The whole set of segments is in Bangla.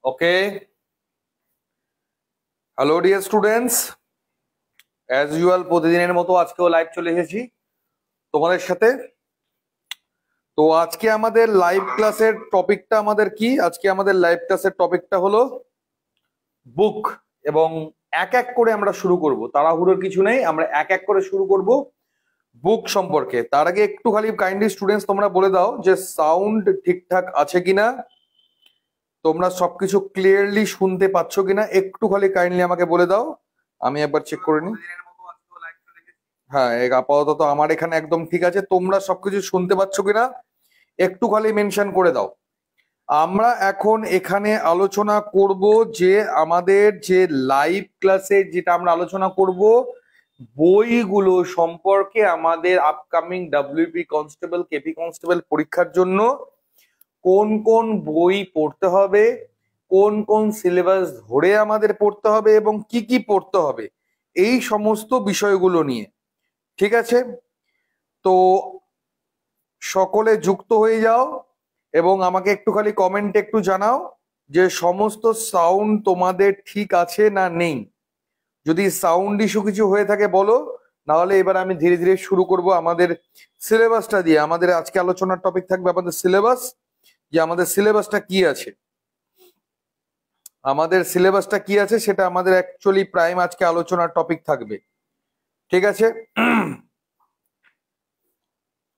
ওকে, hello dear students, as usual প্রতিদিনের মতো আজকেও লাইভ চলে এসেছি তোমাদের সাথে। তো আজকে আমাদের লাইভ ক্লাসের টপিকটা হলো বুক, এবং এক এক করে আমরা শুরু করব। তাড়াহুড়োর কিছু নেই, আমরা এক এক করে শুরু করব বুক সম্পর্কে। তার আগে একটু খালি কাইন্ডলি স্টুডেন্টস তোমরা বলে দাও যে সাউন্ড ঠিকঠাক আছে কিনা, তোমরা সবকিছু ক্লিয়ারলি শুনতে পাচ্ছ কিনা, একটু খালি কাইন্ডলি আমাকে বলে দাও, আমি একবার চেক করে নিই। হ্যাঁ, আপাতত আমার এখানে একদম ঠিক আছে। তোমরা সবকিছু শুনতে পাচ্ছ কিনা একটু খালি মেনশন করে দাও। আমরা এখন এখানে আলোচনা করব যে আমাদের যে লাইভ ক্লাসে যেটা আমরা আলোচনা করব বইগুলো সম্পর্কে, আমাদের upcoming WP constable, KP constable পরীক্ষার জন্য কোন কোন বই পড়তে হবে, কোন কোন সিলেবাস ধরে আমাদের পড়তে হবে এবং কি কি পড়তে হবে, এই সমস্ত বিষয়গুলো নিয়ে। ঠিক আছে, তো সকলে যুক্ত হয়ে যাও এবং আমাকে একটু খালি কমেন্টে একটু জানাও যে সমস্ত সাউন্ড তোমাদের ঠিক আছে না নেই। যদি সাউন্ড ইস্যু কিছু হয়ে থাকে বলো, নাহলে এবার আমি ধীরে ধীরে শুরু করব আমাদের সিলেবাসটা দিয়ে। আমাদের আজকে আলোচনার টপিক থাকবে আমাদের সিলেবাস, যে আমাদের সিলেবাসটা কি আছে। সেটা আমাদের অ্যাকচুয়ালি প্রাইম আজকে আলোচনার টপিক থাকবে। ঠিক আছে,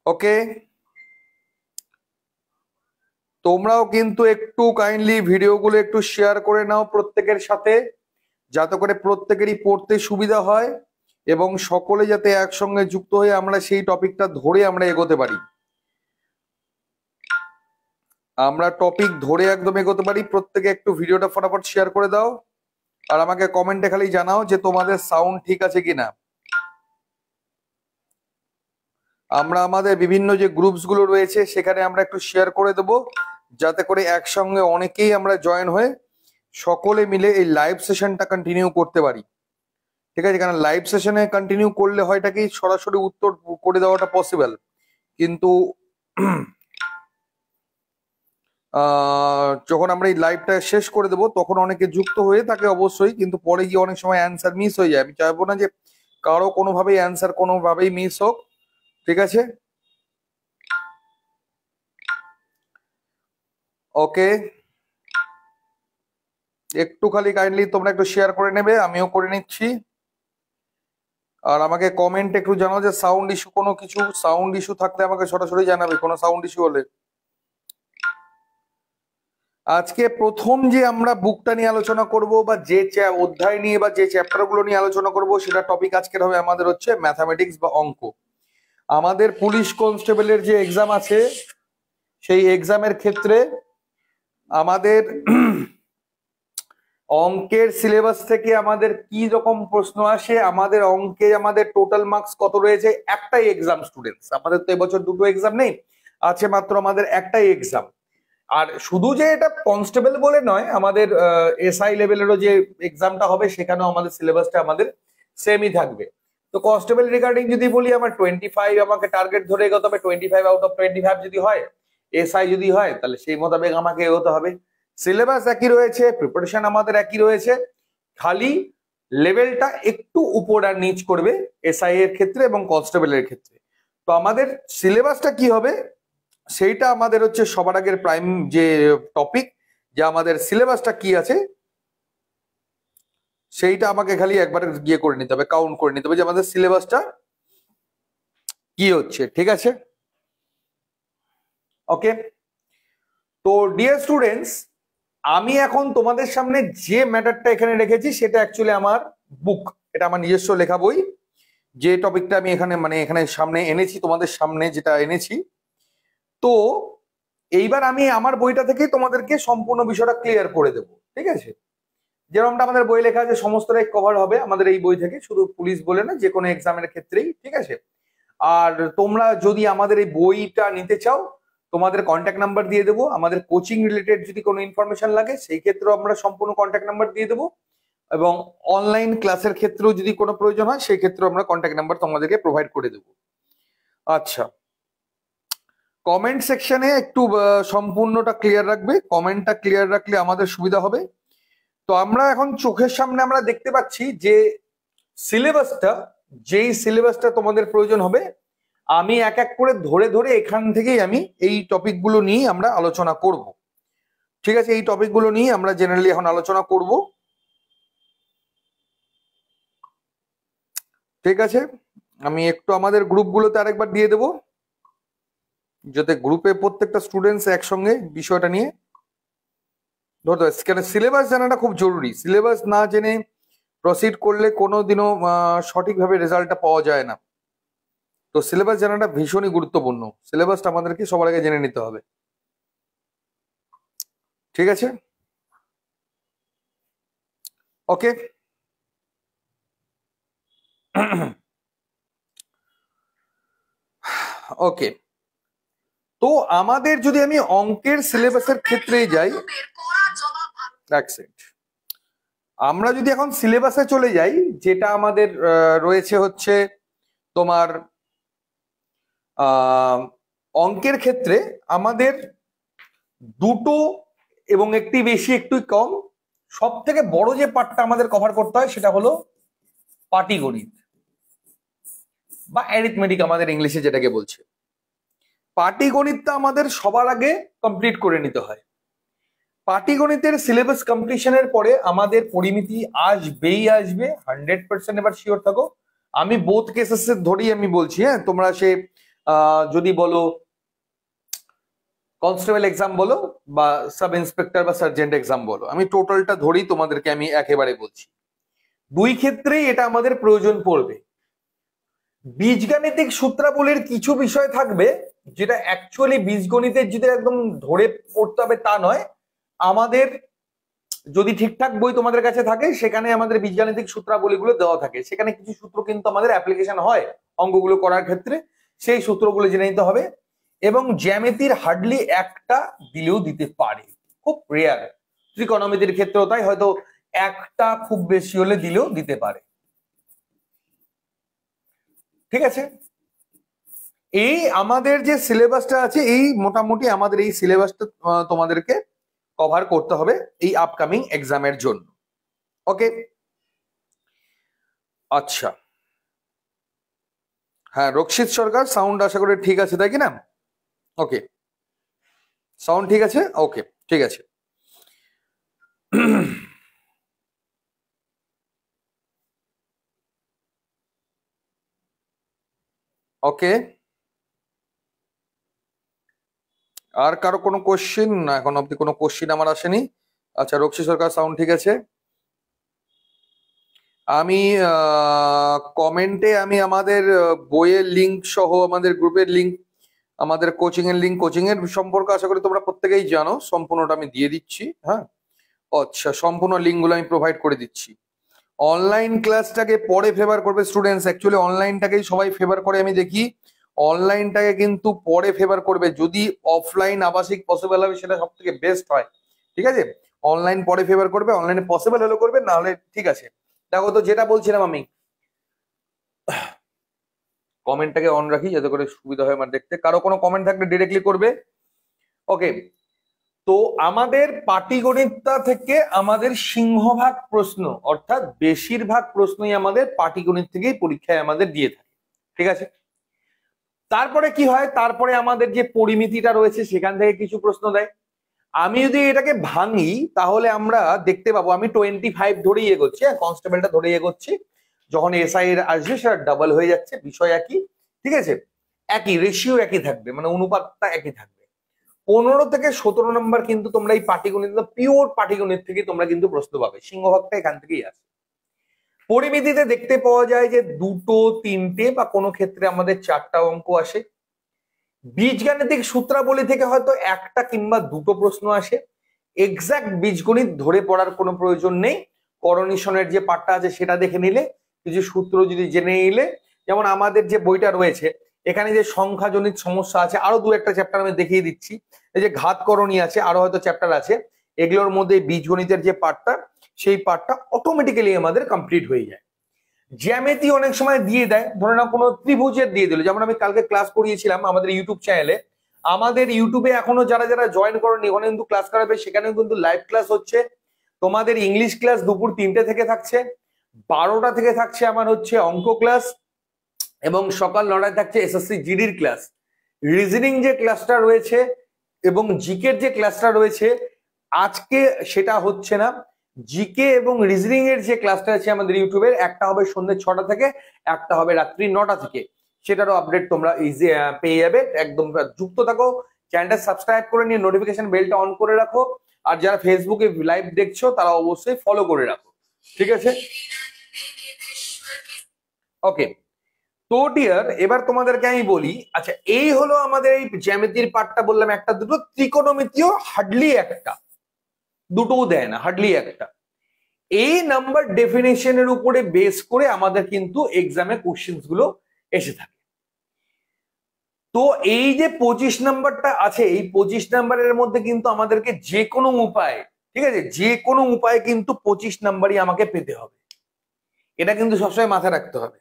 ওকে। তোমরাও কিন্তু একটু কাইন্ডলি ভিডিওগুলো একটু শেয়ার করে নাও প্রত্যেকের সাথে, যাতে করে প্রত্যেকেরই পড়তে সুবিধা হয় এবং সকলে যাতে একসঙ্গে যুক্ত হয়ে আমরা সেই টপিকটা ধরে আমরা এগোতে পারি। প্রত্যেকে একটু ভিডিওটা ফটাফট শেয়ার করে দাও আর আমাকে কমেন্টে খালি জানাও যে তোমাদের সাউন্ড ঠিক আছে কিনা। আমরা আমাদের বিভিন্ন যে গ্রুপস গুলো রয়েছে সেখানে আমরা একটু শেয়ার করে দেব, যাতে করে একসঙ্গে অনেকেই আমরা জয়েন হয়ে সকলে মিলে এই লাইভ সেশনটা কন্টিনিউ করতে পারি। ঠিক আছে, কারণ লাইভ সেশনে কন্টিনিউ করলে হয়টা কি সরাসরি উত্তর করে দেওয়াটা পসিবল, কিন্তু যখন আমরা এই লাইভটা শেষ করে দেবো তখন অনেকে যুক্ত হয়ে থাকে অবশ্যই, কিন্তু পরে গিয়ে অনেক সময় অ্যান্সার মিস হয়ে যায়। আমি চাইবো না যে কারো কোনোভাবেই অ্যান্সার কোনোভাবেই মিস হোক। ঠিক আছে, ওকে। একটু খালি কাইন্ডলি তোমরা একটু শেয়ার করে নেবে, আমিও করে নিচ্ছি। আর আমাকে কমেন্ট একটু জানাও যে সাউন্ড ইস্যু থাকলে আমাকে সরাসরি জানাবে, কোনো সাউন্ড ইস্যু হলে। আজকে প্রথম যে আমরা বুকটা নিয়ে আলোচনা করব বা যে অধ্যায় নিয়ে বা যে চ্যাপ্টার গুলো নিয়ে আলোচনা করব সেটা টপিক আজকের হবে আমাদের হচ্ছে ম্যাথামেটিক্স বা অঙ্ক। আমাদের পুলিশ কনস্টেবলের যে এক্সাম আছে সেই এক্সামের ক্ষেত্রে আমাদের অঙ্কের সিলেবাস থেকে আমাদের কি রকম প্রশ্ন আসে, আমাদের অঙ্কে আমাদের টোটাল মার্কস কত রয়েছে। একটাই এক্সাম স্টুডেন্টস, আমাদের তো এবছর দুটো এক্সাম নেই, আছে মাত্র আমাদের একটাই এক্সাম। আর শুধু যে এটা কনস্টেবল বলে নয়, আমাদের এসআই লেভেলেরও যে এক্সামটা হবে সেখানেও আমাদের সিলেবাসটা আমাদের সেমই থাকবে। তো কনস্টেবল রিগার্ডিং যদি বলি, আমার 25 আমাকে টার্গেট ধরে এগোতে হবে, 25 আউট অফ 25 যদি হয়, এসআই যদি হয় তাহলে সেই মোতাবেক আমাকে এগোতে হবে। সিলেবাস একই রয়েছে, প্রিপারেশন আমাদের একই রয়েছে, খালি লেভেলটা একটু উপর আর নিচ করবে এসআই এর ক্ষেত্রে এবং কনস্টেবলের ক্ষেত্রে। তো আমাদের সিলেবাসটা কি হবে সেইটা আমাদের হচ্ছে সবার আগের প্রাইম যে টপিক, যে আমাদের সিলেবাসটা কি আছে সেইটা আমাকে খালি একবার গিয়ে করে নিতে হবে, কাউন্ট করে নিতে হবে যে আমাদের সিলেবাসটা কি হচ্ছে। ঠিক আছে, ওকে। তো ডিয়ার স্টুডেন্টস, আমি এখন তোমাদের সামনে যে ম্যাটারটা এখানে রেখেছি সেটা অ্যাকচুয়ালি আমার বুক, এটা আমার নিজস্ব লেখা বই। যে টপিকটা আমি এখানে সামনে এনেছি, তোমাদের সামনে যেটা এনেছি, তো এইবার আমি আমার বইটা থেকেই তোমাদেরকে সম্পূর্ণ বিষয়টা ক্লিয়ার করে দেব। ঠিক আছে, যেরকমটা আমাদের বই লেখা আছে সমস্তটাই কভার হবে আমাদের এই বই থেকে, শুধু পুলিশ বলে না, যে কোনো এক্সামের ক্ষেত্রেই। ঠিক আছে, আর তোমরা যদি আমাদের এই বইটা নিতে চাও, তোমাদের কন্ট্যাক্ট নাম্বার দিয়ে দেবো। আমাদের কোচিং রিলেটেড যদি কোনো ইনফরমেশন লাগে সেই ক্ষেত্রেও আমরা সম্পূর্ণ কন্ট্যাক্ট নাম্বার দিয়ে দেবো, এবং অনলাইন ক্লাসের ক্ষেত্রেও যদি কোনো প্রয়োজন হয় সেই ক্ষেত্রেও আমরা কন্ট্যাক্ট নাম্বার তোমাদেরকে প্রোভাইড করে দেবো। আচ্ছা, কমেন্ট সেকশনে একটু সম্পূর্ণটা ক্লিয়ার রাখবে, কমেন্টটা ক্লিয়ার রাখলে আমাদের সুবিধা হবে। তো আমরা এখন চোখের সামনে আমরা দেখতে পাচ্ছি যে যেই সিলেবাসটা তোমাদের প্রয়োজন হবে, আমি এক এক করে ধরে ধরে এখান থেকেই আমি এই টপিকগুলো নিয়ে আমরা আলোচনা করব। ঠিক আছে, এই টপিকগুলো নিয়ে আমরা জেনারেলি এখন আলোচনা করব। ঠিক আছে, আমি একটু আমাদের গ্রুপগুলোতে আরেকবার দিয়ে দেবো, যাতে গ্রুপে প্রত্যেকটা স্টুডেন্টস একসঙ্গে বিষয়টা নিয়ে ধরতে পারে। কেন সিলেবাস জানাটা খুব জরুরি, সিলেবাস না জেনে প্রসিড করলে কোনোদিনও সঠিকভাবে রেজাল্টটা পাওয়া যায় না। তো সিলেবাস জানাটা ভীষণই গুরুত্বপূর্ণ, সিলেবাসটা আমাদেরকে সবার আগে জেনে নিতে হবে। ঠিক আছে, ওকে। ওকে, তো আমাদের যদি আমি অঙ্কের সিলেবাসের ক্ষেত্রে যাই, আমরা যদি এখন সিলেবাসে চলে যাই, যেটা আমাদের রয়েছে হচ্ছে তোমার অঙ্কের ক্ষেত্রে আমাদের দুটো এবং একটি বেশি একটু কম, সব থেকে বড় যে পার্টটা আমাদের কভার করতে হয় সেটা হলো পাটিগণিত বা অ্যারিথমেটিক আমাদের ইংলিশে যেটাকে বলছে। পাটিগণিতটা আমাদের সবার আগে কমপ্লিট করে নিতে হয়। পাটিগণিতের সিলেবাস কমপ্লিশনের পরে আমাদের পরিমিতি আসবেই আসবে, 100%। এবার শিওর থাকো, আমি বোথ কেসেস ধরেই আমি বলছি। হ্যাঁ, তোমরা সে যদি বলো কনস্টেবল এক্সাম বলো বা সাব ইন্সপেক্টর বা সার্জেন্ট এক্সাম বলো, আমি টোটালটা ধরেই তোমাদেরকে আমি একেবারে বলছি। দুই ক্ষেত্রেই এটা আমাদের প্রয়োজন পড়বে। বীজগাণিতিক সূত্রাবলীর কিছু বিষয় থাকবে যেটা অ্যাকচুয়ালি বীজগণিতের যদি একদম ধরে পড়তে হবে তা নয়, আমাদের যদি ঠিকঠাক বই তোমাদের কাছে থাকে সেখানে আমাদের বীজগাণিতিক সূত্রাবলীগুলো দেওয়া থাকে, সেখানে কিছু সূত্র কিন্তু আমাদের অ্যাপ্লিকেশন হয় অঙ্কগুলো করার ক্ষেত্রে, সেই সূত্রগুলো জেনে নিতে হবে। এবং জ্যামিতির হার্ডলি একটা দিলেও দিতে পারে, খুব রেয়ার। ত্রিকোণমিতির ক্ষেত্রেও তাই, হয়তো একটা খুব বেশি হলে দিলেও দিতে পারে। ঠিক আছে, এই আমাদের যে সিলেবাসটা আছে, এই মোটামুটি আমাদের এই সিলেবাসটা তোমাদেরকে কভার করতে হবে এই আপকামিং এক্সামের জন্য। ওকে, আচ্ছা। হ্যাঁ, রক্ষিত সরকার, সাউন্ড আশা করি ঠিক আছে, তাই কি না? ওকে, সাউন্ড ঠিক আছে, ওকে ঠিক আছে। ওকে, আর কারো কোনো কোশ্চিন? না, এখন অব্দি কোনো কোশ্চিন আমার আসেনি। আচ্ছা, রক্ষিত সরকার সাউন্ড ঠিক আছে। আমি কমেন্টে আমি আমাদের বইয়ের লিঙ্ক সহ আমাদের গ্রুপের লিঙ্ক, আমাদের কোচিং এর লিঙ্ক, কোচিং এর সম্পর্কে আশা করি তোমরা প্রত্যেকেই জানো, সম্পূর্ণটা আমি দিয়ে দিচ্ছি। হ্যাঁ, আচ্ছা, সম্পূর্ণ লিঙ্কগুলো আমি প্রোভাইড করে দিচ্ছি। অনলাইন ক্লাসটাকে পরে ফেভার করবে স্টুডেন্টস, অ্যাকচুয়ালি অনলাইনটাকেই সবাই ফেভার করে আমি দেখি, অনলাইনটাকে কিন্তু পরে ফেভার করবে। যদি অফলাইন আবাসিক পসিবল হবে সেটা সব থেকে বেস্ট হয়। ঠিক আছে, অনলাইন পরে ফেভার করবে, অনলাইনে পসিবল হলে করবে, না হলে ঠিক আছে। দেখো, তো যেটা বলছিলাম আমি, কমেন্টটাকে অন রাখি যাতে করে সুবিধা হয় আমার দেখতে। কারো কোনো কমেন্ট থাকলে ডিরেক্টলি করবে। ওকে, তো আমাদের পাটিগণিতটা থেকে আমাদের সিংহভাগ প্রশ্ন, অর্থাৎ বেশিরভাগ প্রশ্নই আমাদের পাটিগণিত থেকেই পরীক্ষায় আমাদের দিয়ে থাকে। ঠিক আছে, তারপরে কি হয়, তারপরে আমাদের যে পরিমিতিটা রয়েছে সেখান থেকে কিছু প্রশ্ন দেয়। আমি যদি এটাকে ভাঙি তাহলে আমরা দেখতে পাবো, আমি 25 ধরেই এগোচ্ছি, কনস্টেবলটা ধরেই এগোচ্ছি। যখন এসআই এর আসবে সেটা ডাবল হয়ে যাচ্ছে, বিষয় একই। ঠিক আছে, একই রেশিও একই থাকবে, মানে অনুপাতটা একই থাকবে। 15 থেকে 17 নম্বর কিন্তু তোমরা এই পাটিগণিত, পিওর পাটিগণিত থেকে তোমরা কিন্তু প্রশ্ন পাবে, সিংহভাগটা এখান থেকেই আসে। পরিমিতিতে দেখতে পাওয়া যায় যে 2, 3টে বা কোনো ক্ষেত্রে আমাদের 4টা অঙ্ক আসে। বীজগাণিতিক সূত্রাবলী থেকে হয়তো 1টা কিংবা 2টো প্রশ্ন আসে। এক্সাক্ট বীজগণিত ধরে পড়ার কোনো প্রয়োজন নেই, করণীশনের যে পাঠটা আছে সেটা দেখে নিলে, কিছু সূত্র যদি জেনে নিলে, যেমন আমাদের যে বইটা রয়েছে এখানে যে সংখ্যাজনিত সমস্যা আছে, আরো 2-একটা চ্যাপ্টার আমি দেখিয়ে দিচ্ছি। এই যে ঘাতকরণী আছে, আরো হয়তো চ্যাপ্টার আছে, এগুলোর মধ্যে বীজগণিতের যে পার্টটা, সেই পার্টটা অটোমেটিক্যালি আমাদের কমপ্লিট হয়ে যায়। জ্যামিতি অনেক সময় দিয়ে দেয়, ধরে নাও কোনো ত্রিভুজের দিয়ে দিল, যেমন আমি কালকে ক্লাস করিয়েছিলাম আমাদের ইউটিউব চ্যানেলে, আমাদের ইউটিউবে এখনো যারা যারা জয়েন করোনি, ওখানে কিন্তু ক্লাস করাবে, সেখানেও কিন্তু লাইভ ক্লাস হচ্ছে। তোমাদের ইংলিশ ক্লাস দুপুর 3টে থেকে থাকছে, 12টা থেকে থাকছে আমার হচ্ছে অঙ্ক ক্লাস, এবং সকাল 9টায় থাকছে এসএসসি জিডির ক্লাস। রিজনিং যে ক্লাসটা রয়েছে এবং জিকের যে ক্লাসটা রয়েছে আজকে সেটা হচ্ছে না। জিকে এবং রিজনিং এর যে ক্লাসটা আছে আমাদের ইউটিউবের, একটা হবে সন্ধ্যে 6টা থেকে, একটা হবে রাত্রি 9টা থেকে। সেটারও আপডেট তোমরা ইজি পেয়ে যাবে। একদম যুক্ত থাকো, চ্যানেলটা সাবস্ক্রাইব করে নিয়ে নোটিফিকেশন বেলটা অন করে রাখো। আর যারা ফেসবুকে লাইভ দেখছো তারা অবশ্যই ফলো করে রাখো, ঠিক আছে? ওকে, তো ডিয়ার এবার তোমাদেরকে আমি বলি, আচ্ছা এই হলো আমাদের এই জ্যামিতির পার্টটা, বললাম একটা দুটো, ত্রিকোণমিতিও হার্ডলি একটা, দুটোও দেয় না, হার্ডলি একটা। এই নাম্বার ডেফিনেশনের উপরে বেস করে আমাদের কিন্তু এক্সামে কোশ্চেন্স গুলো এসে থাকে। তো এই যে 25 নাম্বারটা আছে, এই 25 নাম্বারের মধ্যে কিন্তু আমাদেরকে যে কোনো উপায়, ঠিক আছে, যে কোনো উপায়ে কিন্তু 25 নাম্বারই আমাকে পেতে হবে, এটা কিন্তু সবসময় মাথায় রাখতে হবে।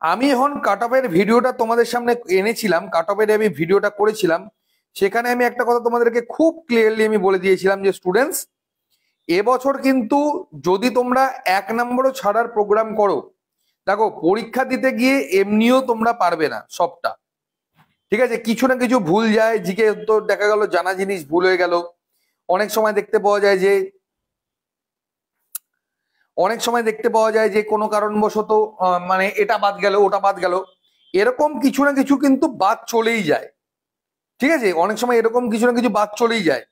আমি এখন কাট অফের ভিডিওটা তোমাদের সামনে এনেছিলাম, কাট অফের আমি ভিডিওটা করেছিলাম, সেখানে আমি একটা কথা তোমাদেরকে খুব ক্লিয়ারলি আমি বলে দিয়েছিলাম যে স্টুডেন্টস, এবছর কিন্তু যদি তোমরা 1 নম্বরও ছাড়ার প্রোগ্রাম করো, দেখো পরীক্ষা দিতে গিয়ে এমনিও তোমরা পারবে না সবটা, ঠিক আছে? কিছু না কিছু ভুল যায়, জিকে তো দেখা গেল জানা জিনিস ভুল হয়ে গেল। অনেক সময় দেখতে পাওয়া যায় যে কোনো কারণবশত মানে এটা বাদ গেল, ওটা বাদ গেল, এরকম কিছু না কিছু কিন্তু বাদ চলেই যায়, ঠিক আছে? অনেক সময় এরকম কিছু না কিছু বাদ চলেই যায়।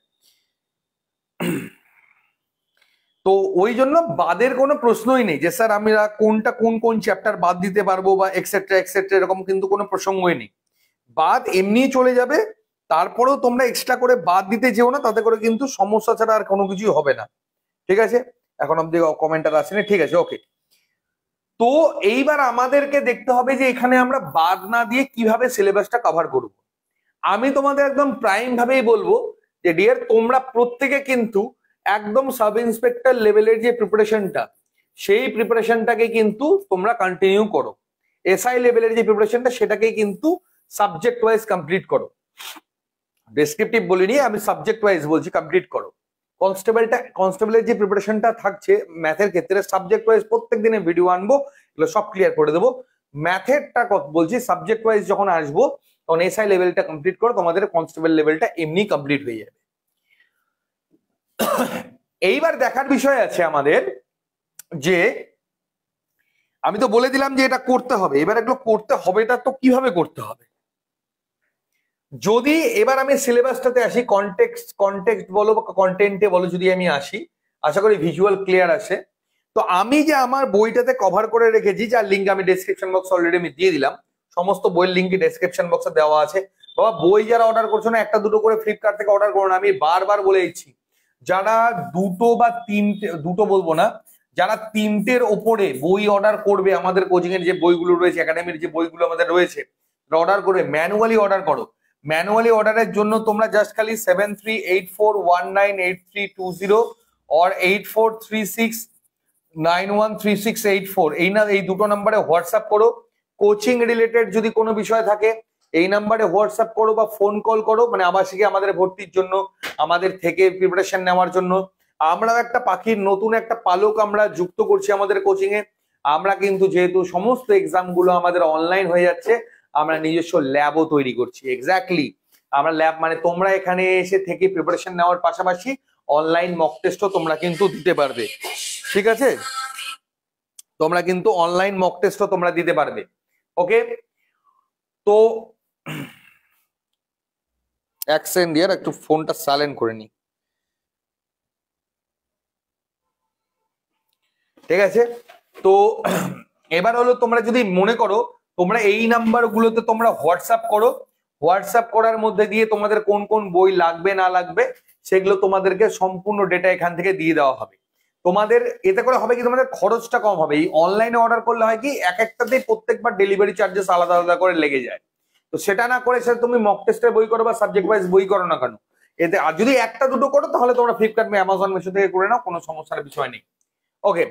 তো ওই জন্য বাদের কোনো প্রশ্নই নেই যে স্যার আমরা কোনটা কোন চ্যাপ্টার বাদ দিতে পারবো বা এক্সেট্রা এক্সেট্রা, এরকম কিন্তু কোনো প্রসঙ্গই নেই। বাদ এমনি চলে যাবে, তারপরেও তোমরা এক্সট্রা করে বাদ দিতে যেও না, তাতে করে কিন্তু সমস্যা ছাড়া আর কোনো কিছুই হবে না, ঠিক আছে? এখন অব্দি কমেন্টার আসেনি, ঠিক আছে, ওকে। তো এইবার আমাদেরকে দেখতে হবে যে এখানে আমরা বাদ না দিয়ে কিভাবে সিলেবাসটা কভার করব। আমি তোমাদের একদম প্রাইম ভাবেই বলবো যে ডিয়ার, তোমরা প্রত্যেকে কিন্তু একদম সাব ইন্সপেক্টর লেভেলের যে প্রিপারেশনটা, সেই প্রিপারেশনটাকে কিন্তু তোমরা কন্টিনিউ করো। এসআই লেভেলের যে প্রিপারেশনটা, সেটাকে কিন্তু সাবজেক্ট ওয়াইজ কমপ্লিট করো। ডেসক্রিপটিভ বলিনি, আমি সাবজেক্ট ওয়াইজ বলছি, কমপ্লিট করো। কনস্টেবলের যে প্রিপারেশনটা থাকছে ম্যাথের ক্ষেত্রে, সাবজেক্ট ওয়াইজ প্রত্যেক দিনে ভিডিও আনবো, এগুলো সব ক্লিয়ার করে দেবো। ম্যাথেরটা বলছি, সাবজেক্ট ওয়াইজ যখন আসবো তখন এসআই লেভেলটা কমপ্লিট করো, তোমাদের কনস্টেবল লেভেলটা এমনি কমপ্লিট হয়ে যাবে। এইবার দেখার বিষয় আছে আমাদের যে, আমি তো বলে দিলাম যে এটা করতে হবে, এবার এগুলো করতে হবে, এটা তো কিভাবে করতে হবে। যদি এবার আমি সিলেবাসটাতে আসি, কন্টেক্সট বলো বা কন্টেন্টে বলো, যদি আমি আসি, আশা করি ভিজুয়াল ক্লিয়ার আসে। তো আমি যে আমার বইটাতে কভার করে রেখেছি, যার লিঙ্ক আমি ডেসক্রিপশন বক্স অলরেডি আমি দিয়ে দিলাম, সমস্ত বইয়ের লিঙ্ক ডেসক্রিপশন বক্সে দেওয়া আছে। বাবা বই যারা অর্ডার করছো না, একটা দুটো করে ফ্লিপকার্ট থেকে অর্ডার করো না, আমি বারবার বলে দিচ্ছি। যারা দুটো বা তিনটে, দুটো বলবো না, যারা 3টের ওপরে বই অর্ডার করবে, আমাদের কোচিং এর যে বইগুলো রয়েছে, একাডেমির যে বইগুলো আমাদের রয়েছে, অর্ডার করবে, ম্যানুয়ালি অর্ডার করো। ম্যানুয়ালি অর্ডারের জন্য তোমরা জাস্ট খালি 7384198320 or 8436913684 এই দুটো নাম্বারে হোয়াটসঅ্যাপ করো। কোচিং রিলেটেড যদি কোনো বিষয় থাকে এই নাম্বারে হোয়াটসঅ্যাপ করো বা ফোন কল করো, মানে আবাসিকে আমাদের ভর্তির জন্য, আমাদের থেকে প্রিপারেশন নেওয়ার জন্য। আমরাও একটা পাখির নতুন একটা পালক আমরা যুক্ত করছি আমাদের কোচিং এ। আমরা কিন্তু যেহেতু সমস্ত এক্সাম গুলো আমাদের অনলাইন হয়ে যাচ্ছে, আমরা নিজস্ব ল্যাবও তৈরি করছি। এক্স্যাক্টলি, আমরা ল্যাব মানে তোমরা এখানে এসে থেকে প্রিপারেশন নেওয়ার পাশাপাশি অনলাইন মক টেস্টও তোমরা কিন্তু দিতে পারবে, ঠিক আছে? তোমরা কিন্তু অনলাইন মক টেস্টও তোমরা দিতে পারবে, ওকে? তো এক সেকেন্ড ইয়ার, একটু ফোনটা সাইলেন্ট করে নি, ঠিক আছে? তো এবার হলো, তোমরা যদি মনে করো তোমরা এই নাম্বার গুলোতে তোমরা হোয়াটসঅ্যাপ করো, হোয়াটসঅ্যাপ করার মধ্যে দিয়ে তোমাদের কোন কোন বই লাগবে না লাগবে সেগুলো তোমাদেরকে সম্পূর্ণ ডেটা এখান থেকে দিয়ে দেওয়া হবে। তোমাদের এতে করে হবে কি, তোমাদের খরচটা কম হবে। এই অনলাইনে অর্ডার করলে হয় কি, এক একটাতেই প্রত্যেকবার ডেলিভারি চার্জেস আলাদা আলাদা করে লেগে যায়। তো সেটা না করে সেটা তুমি মক টেস্টের বই করো বা সাবজেক্ট ওয়াইজ বই করো না কেন, এতে আর যদি একটা দুটো করো তাহলে তোমরা ফ্লিপকার্ট বা অ্যামাজন মিশো থেকে করে নাও, কোনো সমস্যার বিষয় নেই, ওকে?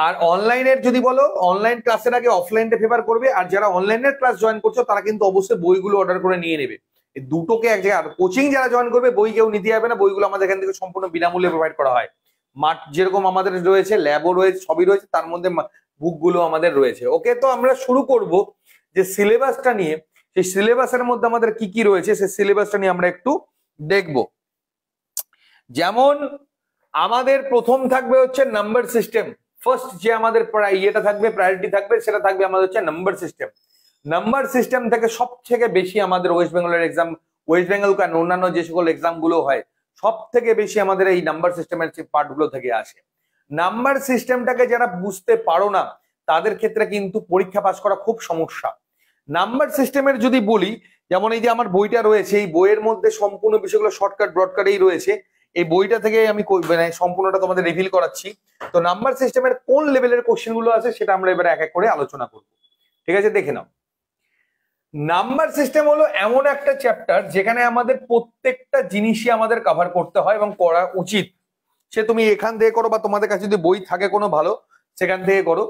আর অনলাইনের যদি বলো, অনলাইন ক্লাসের আগে অফলাইনটা ফেভার করবে, আর যারা অনলাইনের ক্লাস জয়েন করছো তারা কিন্তু অবশ্যই বইগুলো অর্ডার করে নিয়ে নেবে। এই দুটোকে এক জায়গায়, আর কোচিং যারা জয়েন করবে বই কেউ নিতে যাবে না, বইগুলো আমাদের এখান থেকে সম্পূর্ণ বিনামূল্যে প্রোভাইড করা হয়। মাঠ যেরকম আমাদের রয়েছে, ল্যাবও রয়েছে, সবই রয়েছে, তার মধ্যে বুকগুলো আমাদের রয়েছে। ওকে, তো আমরা শুরু করব যে সিলেবাসটা নিয়ে। সেই সিলেবাসের মধ্যে আমাদের কি কি রয়েছে সেই সিলেবাসটা নিয়ে আমরা একটু দেখব। যেমন আমাদের প্রথম থাকবে হচ্ছে নাম্বার সিস্টেম। ফার্স্ট যে আমাদের ইয়েটা থাকবে, প্রায়োরিটি থাকবে, সেটা থাকবে আমাদের হচ্ছে নাম্বার সিস্টেম। নাম্বার সিস্টেম থেকে সব থেকে বেশি আমাদের ওয়েস্ট বেঙ্গলের এক্সাম, ওয়েস্ট বেঙ্গল কারণ অন্যান্য যে সকল এক্সাম গুলো হয় সব থেকে বেশি আমাদের এই নাম্বার সিস্টেমের পার্ট গুলো থেকে আসে। নাম্বার সিস্টেমটাকে যারা বুঝতে পারো না তাদের ক্ষেত্রে কিন্তু পরীক্ষা পাস করা খুব সমস্যা। নাম্বার সিস্টেমের যদি বলি, যেমন এই যে আমার বইটা রয়েছে, এই বইয়ের মধ্যে সম্পূর্ণ বিষয়গুলো শর্টকাট ব্রডকাটেই রয়েছে। এই বইটা থেকে আমি সম্পূর্ণটা তোমাদের রিভিল করাচ্ছি। তো নাম্বার সিস্টেমের কোন লেভেলের কোশ্চেন গুলো আছে সেটা আমরা এবার এক এক করে আলোচনা করব। ঠিক আছে, দেখে নাও। নাম্বার সিস্টেম হলো এমন একটা চ্যাপ্টার যেখানে আমাদের প্রত্যেকটা জিনিসই আমাদের কভার করতে হয় এবং করা উচিত। সে তুমি এখান থেকে করো বা তোমাদের কাছে যদি বই থাকে কোনো ভালো সেখান থেকে করো।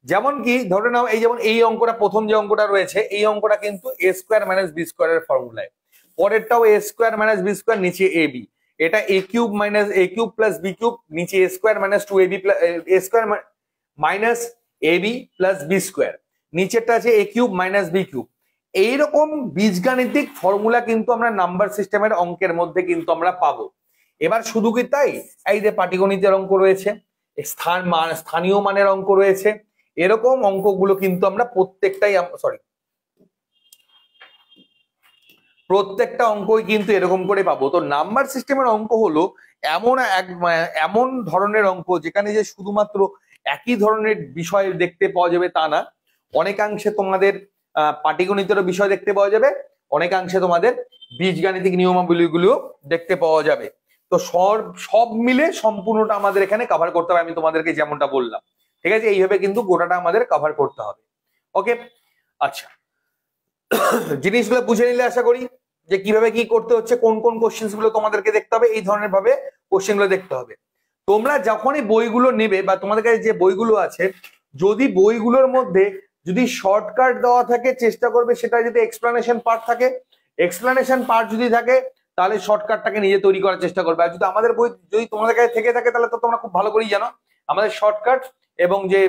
যেমন কি ধরে নাও, এই যেমন এই অঙ্কটা, প্রথম যে অঙ্কটা রয়েছে এই অঙ্কটা কিন্তু এ স্কোয়ার মাইনাস বি স্কোয়ারের ফর্মুলায়। পরেরটাও এ স্কোয়ার মাইনাস বি স্কোয়ার, নিচে এ বি। এটা এ কিউব মাইনাস এ কিউব প্লাস বি কিউব, নিচে এ square minus two A B A square minus A B plus B square, নিচেরটা আছে এ কিউব মাইনাস বি কিউব। এইরকম বীজগাণিতিক ফর্মুলা কিন্তু আমরা নাম্বার সিস্টেমের অঙ্কের মধ্যে কিন্তু আমরা পাবো। এবার শুধু কি তাই, এই যে পাটিগণিতের অঙ্ক রয়েছে, স্থানীয় মানের অঙ্ক রয়েছে, এরকম অঙ্কগুলো কিন্তু আমরা প্রত্যেকটা অঙ্কই কিন্তু এরকম করে পাবো। তো নাম্বার সিস্টেমের অঙ্ক হলো এমন ধরনের অঙ্ক যেখানে যে শুধুমাত্র একই ধরনের বিষয় দেখতে পাওয়া যাবে তা না, অনেকাংশে তোমাদের পাটিগণিতেরও বিষয় দেখতে পাওয়া যাবে, অনেকাংশে তোমাদের বীজগাণিতিক নিয়মাবলীগুলো দেখতে পাওয়া যাবে। তো সব মিলে সম্পূর্ণটা আমাদের এখানে কভার করতে হবে, আমি তোমাদেরকে যেমনটা বললাম। ঠিক আছে, এইভাবে কিন্তু গোটাটা আমাদের কভার করতে হবে। ওকে, আচ্ছা, জিনিসগুলো বুঝে নিলে আশা করি যে কিভাবে কি করতে হচ্ছে, কোন কোন কোশ্চেন গুলো তোমাদেরকে দেখতে হবে, এই ধরনের ভাবে কোশ্চেন গুলো দেখতে হবে। তোমরা যখনই বইগুলো নেবে বা তোমাদের কাছে যে বইগুলো আছে, যদি বইগুলোর মধ্যে যদি শর্টকাট দেওয়া থাকে চেষ্টা করবে সেটা যদি এক্সপ্লানেশন পার্ট থাকে, এক্সপ্লানেশন পার্ট যদি থাকে তাহলে শর্টকাটটাকে নিজে তৈরি করার চেষ্টা করবে। আর যদি আমাদের বই যদি তোমাদের কাছে থেকে থাকে তাহলে তো তোমরা খুব ভালো করেই জানো আমাদের শর্টকাট এবং যে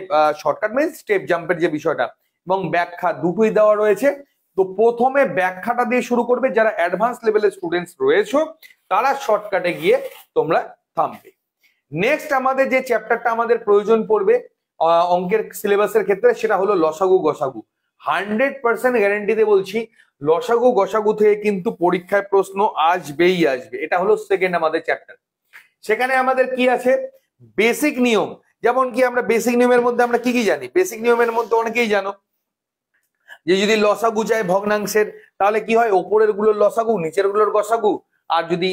শর্টকাট মিনস স্টেপ জাম্পের যে বিষয়টা এবং ব্যাখ্যা দুটোই দেওয়া রয়েছে। তো প্রথমে ব্যাখ্যাটা দিয়ে শুরু করবে, যারা অ্যাডভান্স লেভেলের স্টুডেন্টস রয়েছে তারা শর্টকাটে গিয়ে তোমরা থামবে। নেক্সট আমাদের যে চ্যাপ্টারটা আমাদের প্রয়োজন পড়বে অঙ্কের সিলেবাসের ক্ষেত্রে সেটা হলো লসাগু গসাগু। 100% গ্যারেন্টিতে বলছি লসাগু গসাগু থেকে কিন্তু পরীক্ষায় প্রশ্ন আসবেই আসবে। এটা হলো সেকেন্ড আমাদের চ্যাপ্টার। সেখানে আমাদের কি আছে, বেসিক নিয়ম। যেমন কি আমরা বেসিক নিয়মের মধ্যে আমরা কি কি জানি, বেসিক নিয়মের মধ্যে অনেকেই জানো যে যদি লসাগু চাই ভগ্নাংশের তাহলে কি হয়, ওপরের গুলোর লসাগু নিচের গুলোর গসাগু, আর যদি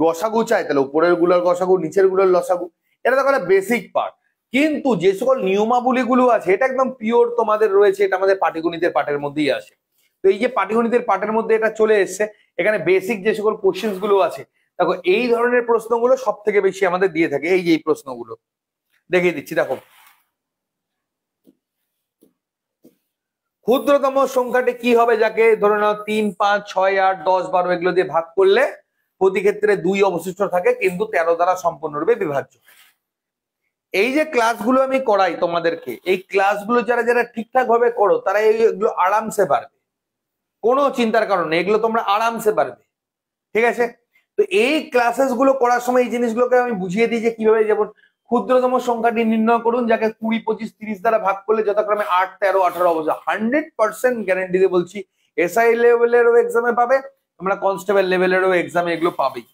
গসাগু চাই তাহলে উপরের গুলোর গসাগু নিচের গুলোর লসাগু। এটা তো একটা বেসিক পার্ট। কিন্তু যে সকল নিয়মাবলী গুলো আছে এটা একদম পিওর তোমাদের রয়েছে, এটা আমাদের পাটিগণিতের পাঠের মধ্যেই আসে। তো এই যে পাটিগণিতের পাঠের মধ্যে এটা চলে এসছে, এখানে বেসিক যে সকল কোশ্চেন গুলো আছে দেখো এই ধরনের প্রশ্নগুলো সব থেকে বেশি আমাদের দিয়ে থাকে। এই যে এই প্রশ্নগুলো দেখিয়ে দিচ্ছি, দেখো ক্ষুদ্রতম সংখ্যাটি কি হবে, যাকে ধরে নাও 3, 5, 6, 8, 10, 12 এগুলো দিয়ে ভাগ করলে প্রতি ক্ষেত্রে 2 অবশিষ্ট থাকে কিন্তু 13 দ্বারা সম্পূর্ণরূপে বিভাজ্য। এই যে ক্লাসগুলো আমি করাই তোমাদেরকে, এই ক্লাসগুলো যারা যারা ঠিকঠাক ভাবে করো তারা এইগুলো আরামসে পারবে, কোনো চিন্তার কারণ নেই, এগুলো তোমরা আরামসে পারবে। ঠিক আছে, তো এই ক্লাসেস গুলো করার সময় এই জিনিসগুলোকে আমি বুঝিয়ে দিই যে কিভাবে, যেমন ক্ষুদ্রতম সংখ্যাটি নির্ণয় করুন যাকে 20, 25, 30 দ্বারা ভাগ করলে যথাক্রমে 8, 13, 18 অবস্থা। 100% গ্যারান্টি দিয়ে বলছি এসআই লেভেলেরও এক্সামে পাবে, তোমরা কনস্টেবল লেভেলেরও এক্সামে এগুলো পাবেই,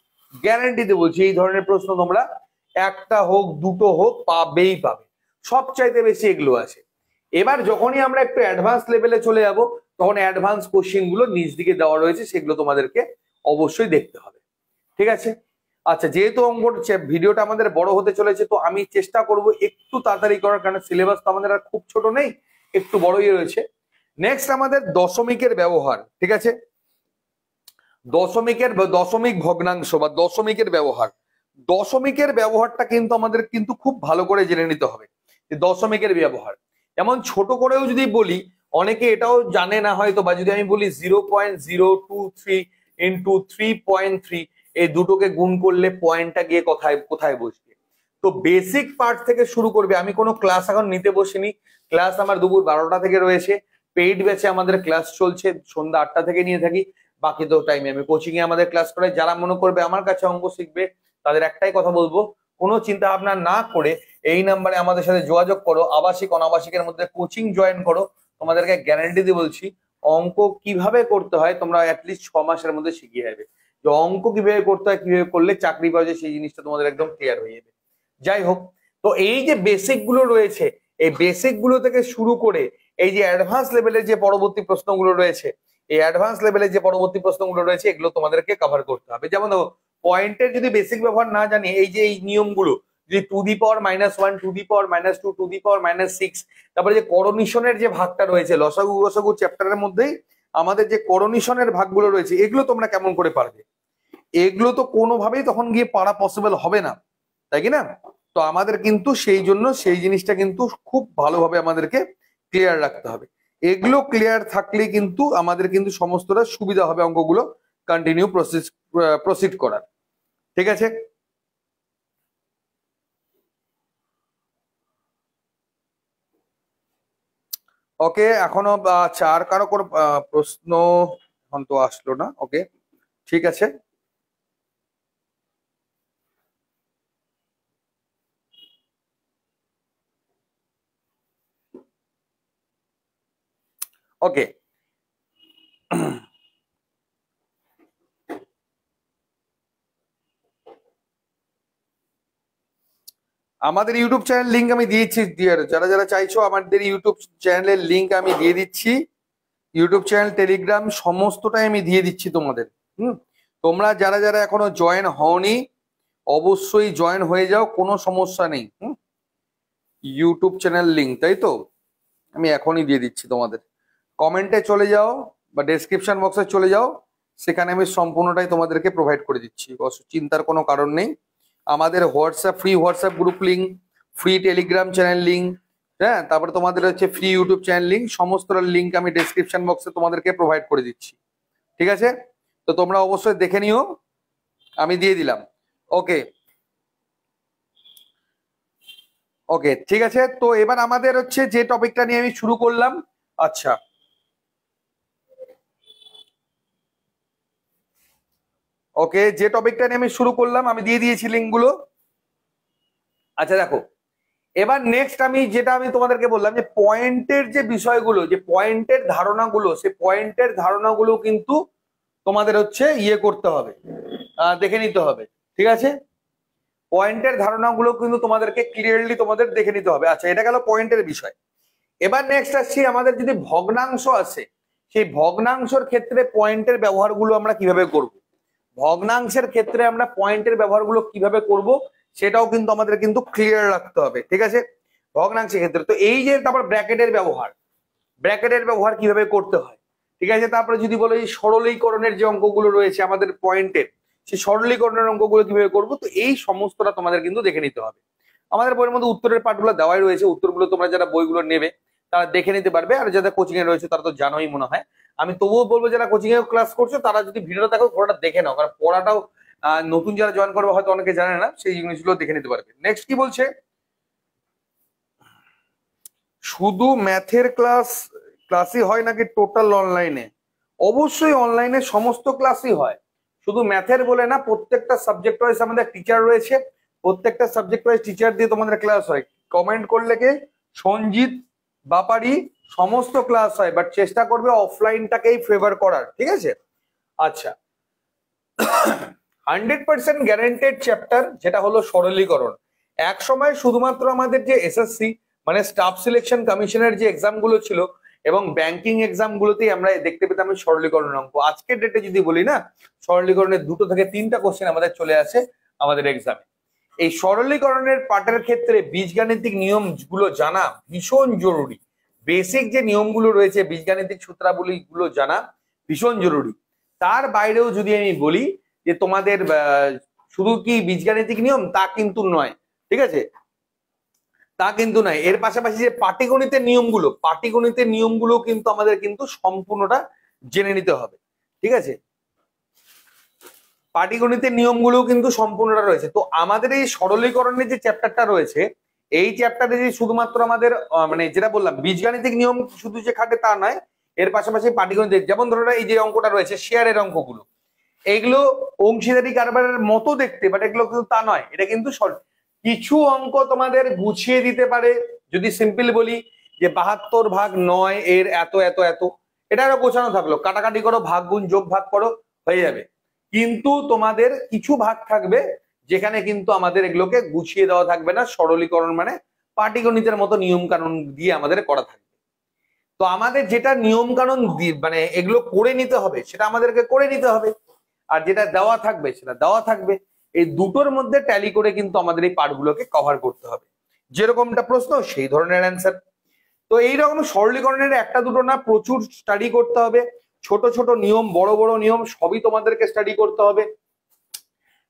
গ্যারান্টি দিয়ে বলছি। এই ধরনের প্রশ্ন তোমরা একটা হোক দুটো হোক পাবেই পাবে, সবচাইতে বেশি এগুলো আছে। এবার যখনই আমরা একটু অ্যাডভান্স লেভেলে চলে যাব তখন অ্যাডভান্স কোশ্চেন গুলো নিচ দিকে দেওয়া রয়েছে, সেগুলো তোমাদেরকে অবশ্যই দেখতে হবে। ঠিক আছে, আচ্ছা, যেহেতু ভিডিওটা আমাদের বড় হতে চলেছে তো আমি চেষ্টা করব একটু তাড়াতাড়ি করার, কারণ সিলেবাস তো আমাদের আর খুব ছোট নেই, একটু বড়ই রয়েছে। নেক্সট আমাদের দশমিকের ব্যবহার। ঠিক আছে, দশমিক ভগ্নাংশ বা দশমিকের ব্যবহার, দশমিকের ব্যবহারটা কিন্তু আমাদের কিন্তু খুব ভালো করে জেনে নিতে হবে। যে দশমিকের ব্যবহার। যেমন ছোট করেও যদি বলি, অনেকে এটাও জানে না হয়তো, বা যদি আমি বলি 0.023 ইন্টু 3.3, এই দুটোকে গুণ করলে পয়েন্টটা গিয়ে কোথায় কোথায় বসবে। তো বেসিক পার্ট থেকে শুরু করবে। আমি কোনো ক্লাস এখন নিতে বসিনি, ক্লাস আমার দুপুর 12টা থেকে রয়েছে। পেইড ব্যাচে আমাদের ক্লাস চলছে, সন্ধ্যা 8টা থেকে নিয়ে থাকি। বাকি তো টাইমে আমি কোচিং এ আমাদের ক্লাস করাই। যারা মনে করবে আমার কাছে অঙ্ক শিখবে, তাদের একটাই কথা বলবো, কোনো চিন্তা ভাবনা না করে এই নাম্বারে আমাদের সাথে যোগাযোগ করো। আবাসিক অনাবাসিকের মধ্যে কোচিং জয়েন করো। তোমাদেরকে গ্যারান্টি দিয়ে বলছি, অঙ্ক কিভাবে করতে হয় তোমরা অ্যাটলিস্ট 6 মাসের মধ্যে শিখিয়ে যাবে। যে অঙ্ক কিভাবে করতে হয়, কিভাবে করলে চাকরি পাওয়া যায়, সেই জিনিসটা তোমাদের একদম ক্লিয়ার হয়ে যাবে। যাই হোক, তো এই যে বেসিক গুলো রয়েছে, এই বেসিক গুলো থেকে শুরু করে এই যে অ্যাডভান্স লেভেলের যে পরবর্তী প্রশ্নগুলো রয়েছে, এই অ্যাডভান্স লেভেলের যে পরবর্তী প্রশ্নগুলো রয়েছে, এগুলো তোমাদেরকে কভার করতে হবে। যেমন দেখো, পয়েন্টের যদি বেসিক ব্যবহার না জানি, এই যে এই নিয়মগুলো, যদি to the power -1, to the power -2, to the power -6, তারপরে যে করণীশনের যে ভাগটা রয়েছে লসাগু গসাগু চ্যাপ্টারের মধ্যেই আমাদের যে করণীশনের ভাগগুলো রয়েছে, এগুলো তোমরা কেমন করে পারবে? এগুলো তো কোনোভাবেই তখন গিয়ে পারা পসিবল হবে না, তাই কি না? তো আমাদের কিন্তু সেই জন্য সেই জিনিসটা কিন্তু খুব ভালোভাবে আমাদেরকে ক্লিয়ার রাখতে হবে। এগুলো ক্লিয়ার থাকলে কিন্তু আমাদের কিন্তু সমস্তটা সুবিধা হবে অঙ্কগুলো কন্টিনিউ প্রসিড করার। ঠিক আছে? ওকে, এখনো আর কারো কোনো প্রশ্ন এখন তো আসলো না। ওকে, ঠিক আছে। ওকে, আমাদের ইউটিউব চ্যানেল লিংক আমি দিয়েছি, যারা যারা চাইছো আমাদের ইউটিউব চ্যানেলের লিংক আমি দিয়ে দিচ্ছি। ইউটিউব চ্যানেল, টেলিগ্রাম সমস্তটাই আমি দিয়ে দিচ্ছি তোমাদের। তোমরা যারা যারা এখনো জয়েন হওনি, অবশ্যই জয়েন হয়ে যাও, কোনো সমস্যা নেই। ইউটিউব চ্যানেল লিংক, তাই তো, আমি এখনই দিয়ে দিচ্ছি তোমাদের। কমেন্টে চলে যাও বা ডেসক্রিপশন বক্সে চলে যাও, সেখানে আমি সম্পূর্ণটাই তোমাদেরকে প্রোভাইড করে দিচ্ছি, চিন্তার কোনো কারণ নেই। আমাদের WhatsApp, free WhatsApp group link, free Telegram channel link, হ্যাঁ, তারপরে তোমাদের হচ্ছে ফ্রি ইউটিউব চ্যানেল লিঙ্ক, সমস্ত লিঙ্ক আমি ডেসক্রিপশন বক্সে তোমাদেরকে প্রোভাইড করে দিচ্ছি। ঠিক আছে? তো তোমরা অবশ্যই দেখে নিও, আমি দিয়ে দিলাম। ওকে ওকে, ঠিক আছে। তো এবার আমাদের হচ্ছে যে টপিকটা নিয়ে আমি শুরু করলাম, আচ্ছা ওকে, যে টপিকটা নিয়ে আমি শুরু করলাম আমি দিয়ে দিয়েছি লিঙ্কগুলো। আচ্ছা দেখো, এবার নেক্সট আমি যেটা আমি তোমাদেরকে বললাম যে পয়েন্টের যে বিষয়গুলো, যে পয়েন্টের ধারণাগুলো, সেই পয়েন্টের ধারণাগুলো কিন্তু তোমাদের হচ্ছে ইয়ে করতে হবে, দেখে নিতে হবে। ঠিক আছে? পয়েন্টের ধারণাগুলো কিন্তু তোমাদেরকে ক্লিয়ারলি তোমাদের দেখে নিতে হবে। আচ্ছা, এটা গেল পয়েন্টের বিষয়। এবার নেক্সট আসছি, আমাদের যদি ভগ্নাংশ আছে, সেই ভগ্নাংশের ক্ষেত্রে পয়েন্টের ব্যবহারগুলো আমরা কিভাবে করব। ভগ্নাংশের ক্ষেত্রে আমরা পয়েন্টের ব্যবহারগুলো কিভাবে করব সেটাও কিন্তু আমাদের কিন্তু ক্লিয়ার রাখতে হবে। ঠিক আছে? ভগ্নাংশের ক্ষেত্রে তো এই যে, তারপর ব্র্যাকেটের ব্যবহার, ব্র্যাকেটের ব্যবহার কিভাবে করতে হয়। ঠিক আছে? তারপরে যদি বলো এই সরলীকরণের যে অঙ্কগুলো রয়েছে আমাদের পয়েন্টের, সেই সরলীকরণের অঙ্কগুলো কিভাবে করবো, তো এই সমস্তটা তোমাদের কিন্তু দেখে নিতে হবে। আমাদের বইয়ের মধ্যে উত্তরের পার্টগুলো দেওয়াই রয়েছে, উত্তরগুলো তোমরা যারা বইগুলো নেবে তারা দেখে নিতে পারবে। আর যারা কোচিং এ রয়েছে তারা তো জানোই মনে হয়। আমি তবুও বলবো যারা কোচিং এ ক্লাস করছো তারা যদি ভিডিওটা দেখো, পুরোটা দেখে নাও, কারণ পড়াটাও নতুন যারা জয়েন করবে হয়তো অনেকে জানে না, সেই জিনিসগুলো দেখে নিতে পারবে। নেক্সট কি বলছে, শুধু ম্যাথের ক্লাসই হয় নাকি টোটাল অনলাইনে? অবশ্যই অনলাইনে সমস্ত ক্লাসই হয়, শুধু ম্যাথের বলে না, প্রত্যেকটা সাবজেক্ট ওয়াইজ আমাদের টিচার রয়েছে, প্রত্যেকটা সাবজেক্ট ওয়াইজ টিচার দিয়ে তোমাদের ক্লাস হয়। কমেন্ট করলে কে সঞ্জিত বাপারি, সমস্ত ক্লাস হয়, বাট চেষ্টা করবে অফলাইনটাকেই ফেভার করার। ঠিক আছে? আচ্ছা, 100% গ্যারান্টেড চ্যাপ্টার যেটা হলো সরলীকরণ। এক সময় শুধুমাত্র আমাদের যে এসএসসি মানে স্টাফ সিলেকশন কমিশনের যে এক্সাম গুলো ছিল এবং ব্যাংকিং এক্সাম গুলোতেই আমরা দেখতে পেতাম সরলীকরণ অঙ্ক। আজকের ডেটে যদি বলি না, সরলীকরণের 2 থেকে 3টা কোশ্চেন আমাদের চলে আসে আমাদের এক্সামে। এই সরলীকরণের পার্টের ক্ষেত্রে বীজগাণিতিক নিয়ম গুলো জানা ভীষণ জরুরি। বেসিক যে নিয়মগুলো রয়েছে, বীজগাণিতিক সূত্রাবলী গুলো জানা ভীষণ জরুরি। তার বাইরেও যদি আমি বলি যে তোমাদের শুধু কি বীজগাণিতিক নিয়ম তা কিন্তু নয়। ঠিক আছে? তা কিন্তু নয়। এর পাশাপাশি যে পাটিগণিতের নিয়মগুলো কিন্তু আমাদের কিন্তু সম্পূর্ণটা জেনে নিতে হবে, ঠিক আছে? পাটিগণিতের নিয়মগুলো কিন্তু সম্পূর্ণটা রয়েছে। তো আমাদের এই সরলীকরণের যে চ্যাপ্টারটা রয়েছে, এই চ্যাপ্টারে যে শুধুমাত্র আমাদের মানে যেটা বললাম বীজগাণিতিক নিয়ম শুধু যে খাটে তা নয়, এর পাশাপাশি পাটিগণিতের, যেমন ধরো এই যে অঙ্কটা রয়েছে শেয়ারের অঙ্কগুলো, এইগুলো অংশীদারি কারবারের মতো দেখতে, বাট এগুলো কিন্তু তা নয়। এটা কিন্তু কিছু অঙ্ক তোমাদের গুছিয়ে দিতে পারে। যদি সিম্পল বলি যে 72/9 এর এত এত এত, এটা আরো গোছানো থাকলো, কাটাকাটি করো, ভাগ গুণ যোগ ভাগ করো, হয়ে যাবে। কিন্তু তোমাদের কিছু ভাগ থাকবে যেখানে কিন্তু আমাদের এগুলোকে গুছিয়ে দেওয়া থাকবে না, সরলীকরণ মানে পাটিগণিতের মতো নিয়ম কানুন দিয়ে আমাদের করা থাকবে। তো আমাদের যেটা নিয়ম কানুন মানে এগুলো করে নিতে হবে, সেটা আমাদেরকে করে নিতে হবে, আর যেটা দেওয়া থাকবে সেটা দেওয়া থাকবে। এই দুটোর মধ্যে ট্যালি করে কিন্তু আমাদের এই পার্টগুলোকে কভার করতে হবে, যেরকমটা প্রশ্ন সেই ধরনের অ্যান্সার। তো এইরকম সরলীকরণের একটা দুটো না, প্রচুর স্টাডি করতে হবে। ছোট ছোট নিয়ম, বড় বড় নিয়ম সবই তোমাদেরকে স্টাডি করতে হবে।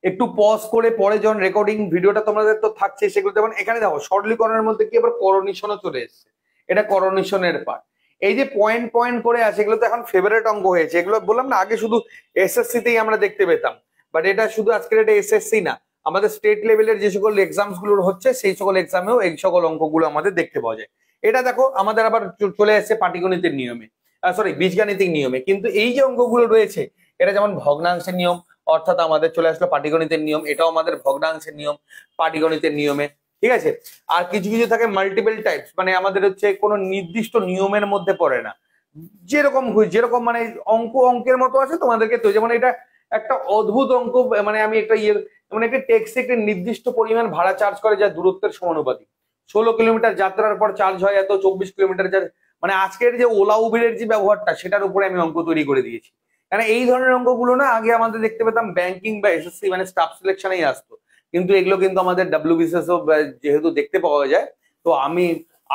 একটু পজ করে পরে যখন রেকর্ডিং ভিডিওটা তোমাদের তো থাকছে সেগুলো যেমন এখানে দেখো সরলীকরণের মধ্যে কি আবার করণীশনও চলে এসছে, এটা করণীশনের পার্ট। এই যে পয়েন্ট পয়েন্ট করে আছে, এগুলো তো এখন ফেভারিট অঙ্ক হয়েছে। এগুলো বললাম না আগে শুধু এসএসসি তেই আমরা দেখতে পেতাম, বাট এটা শুধু আজকের এটা এসএসসি না, আমাদের স্টেট লেভেলের যে সকল এক্সামস গুলো হচ্ছে সেই সকল এক্সামেও এই সকল অঙ্কগুলো আমাদের দেখতে পাওয়া যায়। এটা দেখো আমাদের আবার চলে আসছে পাটিগণিতের নিয়মে, সরি বীজগাণিতিক নিয়মে। কিন্তু এই যে অঙ্কগুলো রয়েছে এটা যেমন ভগ্নাংশের নিয়ম, অর্থাৎ আমাদের চলে আসলো পাটিগণিতের নিয়ম, এটাও আমাদের ভগ্নাংশের নিয়ম পাটিগণিতের নিয়মে, ঠিক আছে? আর কিছু কিছু থাকে মাল্টিপল টাইপস, মানে আমাদের হচ্ছে কোনো নির্দিষ্ট নিয়মের মধ্যে পড়ে না, যেরকম মানে অঙ্কের মতো আছে তোমাদেরকে। তো যেমন এটা একটা অদ্ভুত অঙ্ক, মানে আমি একটা মানে একটা ট্যাক্সি একটা নির্দিষ্ট পরিমাণ ভাড়া চার্জ করে যা দূরত্বের সমানুপাতিক। 16 কিলোমিটার যাত্রার পর চার্জ হয় এত, 24 কিলোমিটার মানে আজকের যে ওলা উবেরের যে ব্যবহারটা সেটার উপরে আমি অঙ্ক তৈরি করে দিয়েছি। কারণ এই ধরনের অঙ্কগুলো না আগে আমাদের দেখতে পেতাম ব্যাংকিং বা এসএসসি মানে স্টাফ সিলেকশনেই আসতো, কিন্তু এগুলো কিন্তু আমাদের ডাব্লিউবিসিএস যেহেতু দেখতে পাওয়া যায়। তো আমি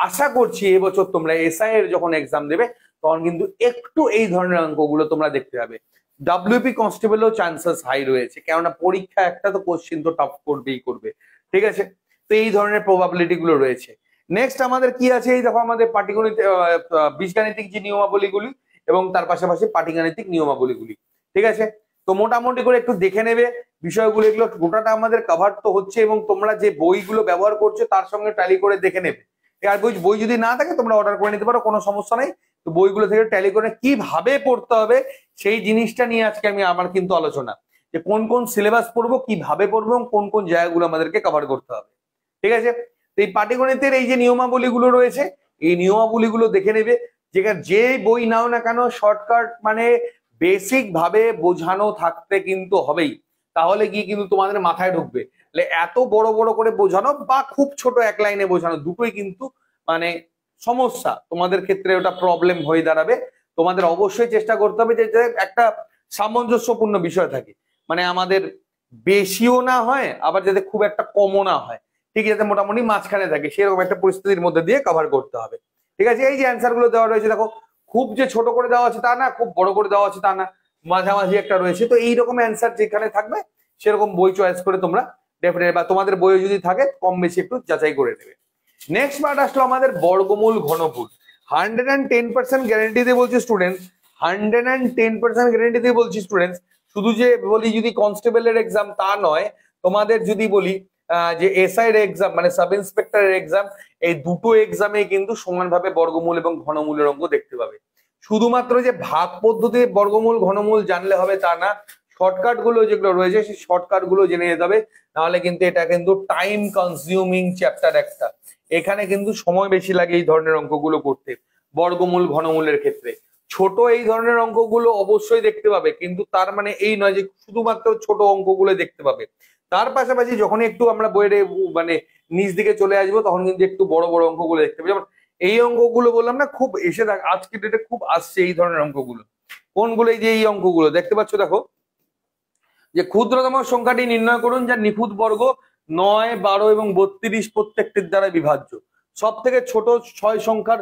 আশা করছি এবছর তোমরা এসআই এর যখন এক্সাম দেবে তখন কিন্তু একটু এই ধরনের অঙ্কগুলো তোমরা দেখতে পাবে। ডাব্লিউপি কনস্টেবলেও চান্সেস হাই রয়েছে, কেননা পরীক্ষা একটা তো কোশ্চিন তো টাফ করবেই করবে, ঠিক আছে? তো এই ধরনের প্রবাবিলিটি গুলো রয়েছে। নেক্সট আমাদের কি আছে, এই দেখো আমাদের পাটিগণিত বীজগাণিতিক যে নিয়মাবলীগুলি এবং তার পাশাপাশি পাটিগাণিতিক নিয়মাবলীগুলি, ঠিক আছে? তো মোটামুটি করে একটু দেখে নেবে বিষয়গুলো, এগুলো গোটাটা আমাদের কভার তো হচ্ছে, এবং তোমরা যে বইগুলো ব্যবহার করছো তার সঙ্গে ট্যালি করে দেখে নেবে। আর বই যদি না থাকে তোমরা অর্ডার করে নিতে পারো, কোনো সমস্যা নেই। তো বইগুলো থেকে ট্যালি করে কিভাবে পড়তে হবে সেই জিনিসটা নিয়ে আজকে আমার কিন্তু আলোচনা, যে কোন কোন সিলেবাস পড়বো, কিভাবে পড়বো এবং কোন কোন জায়গাগুলো আমাদেরকে কভার করতে হবে, ঠিক আছে? তো এই পাটিগণিতের এই যে নিয়মাবলীগুলো রয়েছে এই নিয়মাবলীগুলো দেখে নেবে। যে বই নাও না কেন শর্টকাট মানে বেসিক ভাবে বোঝানো থাকতে কিন্তু হবেই, তাহলে গিয়ে কিন্তু তোমাদের মাথায় ঢুকবে। এত বড় বড় করে বোঝানো বা খুব ছোট এক লাইনে বোঝানো দুটোই কিন্তু মানে সমস্যা, তোমাদের ক্ষেত্রে ওটা প্রবলেম হয়ে দাঁড়াবে। তোমাদের অবশ্যই চেষ্টা করতে হবে যে একটা সামঞ্জস্যপূর্ণ বিষয় থাকে, মানে আমাদের বেশিও না হয় আবার যাতে খুব একটা কমও না হয়, ঠিক যাতে মোটামুটি মাঝখানে থাকে, সেরকম একটা পরিস্থিতির মধ্যে দিয়ে কভার করতে হবে, ঠিক আছে? এই যে অ্যান্সার গুলো দেওয়া রয়েছে দেখো, খুব যে ছোট করে দেওয়া আছে তা না, খুব বড় করে দেওয়া আছে তা না, মাঝামাঝি একটা রয়েছে। তো এইরকম অ্যান্সার যেখানে থাকবে সেরকম বই চয়েস করে তোমরা ডেফিনেট, বা তোমাদের বইয়ে যদি থাকে কম বেশি একটু যাচাই করে নেবে। নেক্সট পার্ট আসলো আমাদের বর্গমূল ঘনমূল। 110% গ্যারেন্টি দিয়ে বলছি স্টুডেন্টস, 110% গ্যারেন্টি দিয়ে বলছি স্টুডেন্টস, শুধু যে বলি যদি কনস্টেবলের এক্সাম তা নয়, তোমাদের যদি বলি যে এসআই এর এক্সাম মানে সাব ইন্সপেক্টরের এক্সাম, এই দুটো এক্সামে কিন্তু সমানভাবে বর্গমূল এবং ঘনমূলের অঙ্ক দেখতে পাবে। শুধুমাত্র যে ভাগ পদ্ধতি বর্গমূল ঘনমূল জানলে হবে তা না, শর্টকাট গুলো যেগুলো রয়েছে সেই শর্টকাট গুলো জেনে যেতে হবে, নাহলে কিন্তু এটা কিন্তু টাইম কনজিউমিং চ্যাপ্টার একটা, এখানে কিন্তু সময় বেশি লাগে এই ধরনের অঙ্কগুলো করতে। বর্গমূল ঘনমূলের ক্ষেত্রে ছোট এই ধরনের অঙ্কগুলো অবশ্যই দেখতে পাবে, কিন্তু তার মানে এই নয় যে শুধুমাত্র ছোট অঙ্কগুলো দেখতে পাবে। তার পাশাপাশি যখন একটু আমরা বইয়ের মানে নিচ দিকে চলে আসবো তখন কিন্তু একটু বড় বড় অঙ্কগুলো দেখতে পাবে। যেমন এই অঙ্কগুলো বললাম না, খুব এসে আজকে ডেটে খুব আসছে এই ধরনের অঙ্কগুলো। কোনগুলো? এই যে এই অঙ্কগুলো দেখতে পাচ্ছ, দেখো যে ক্ষুদ্রতম সংখ্যাটি নির্ণয় করুন যার নিখুঁত বর্গ 9, 12 এবং 32 প্রত্যেকটির দ্বারা বিভাজ্য। সব থেকে ছোট 6 সংখ্যার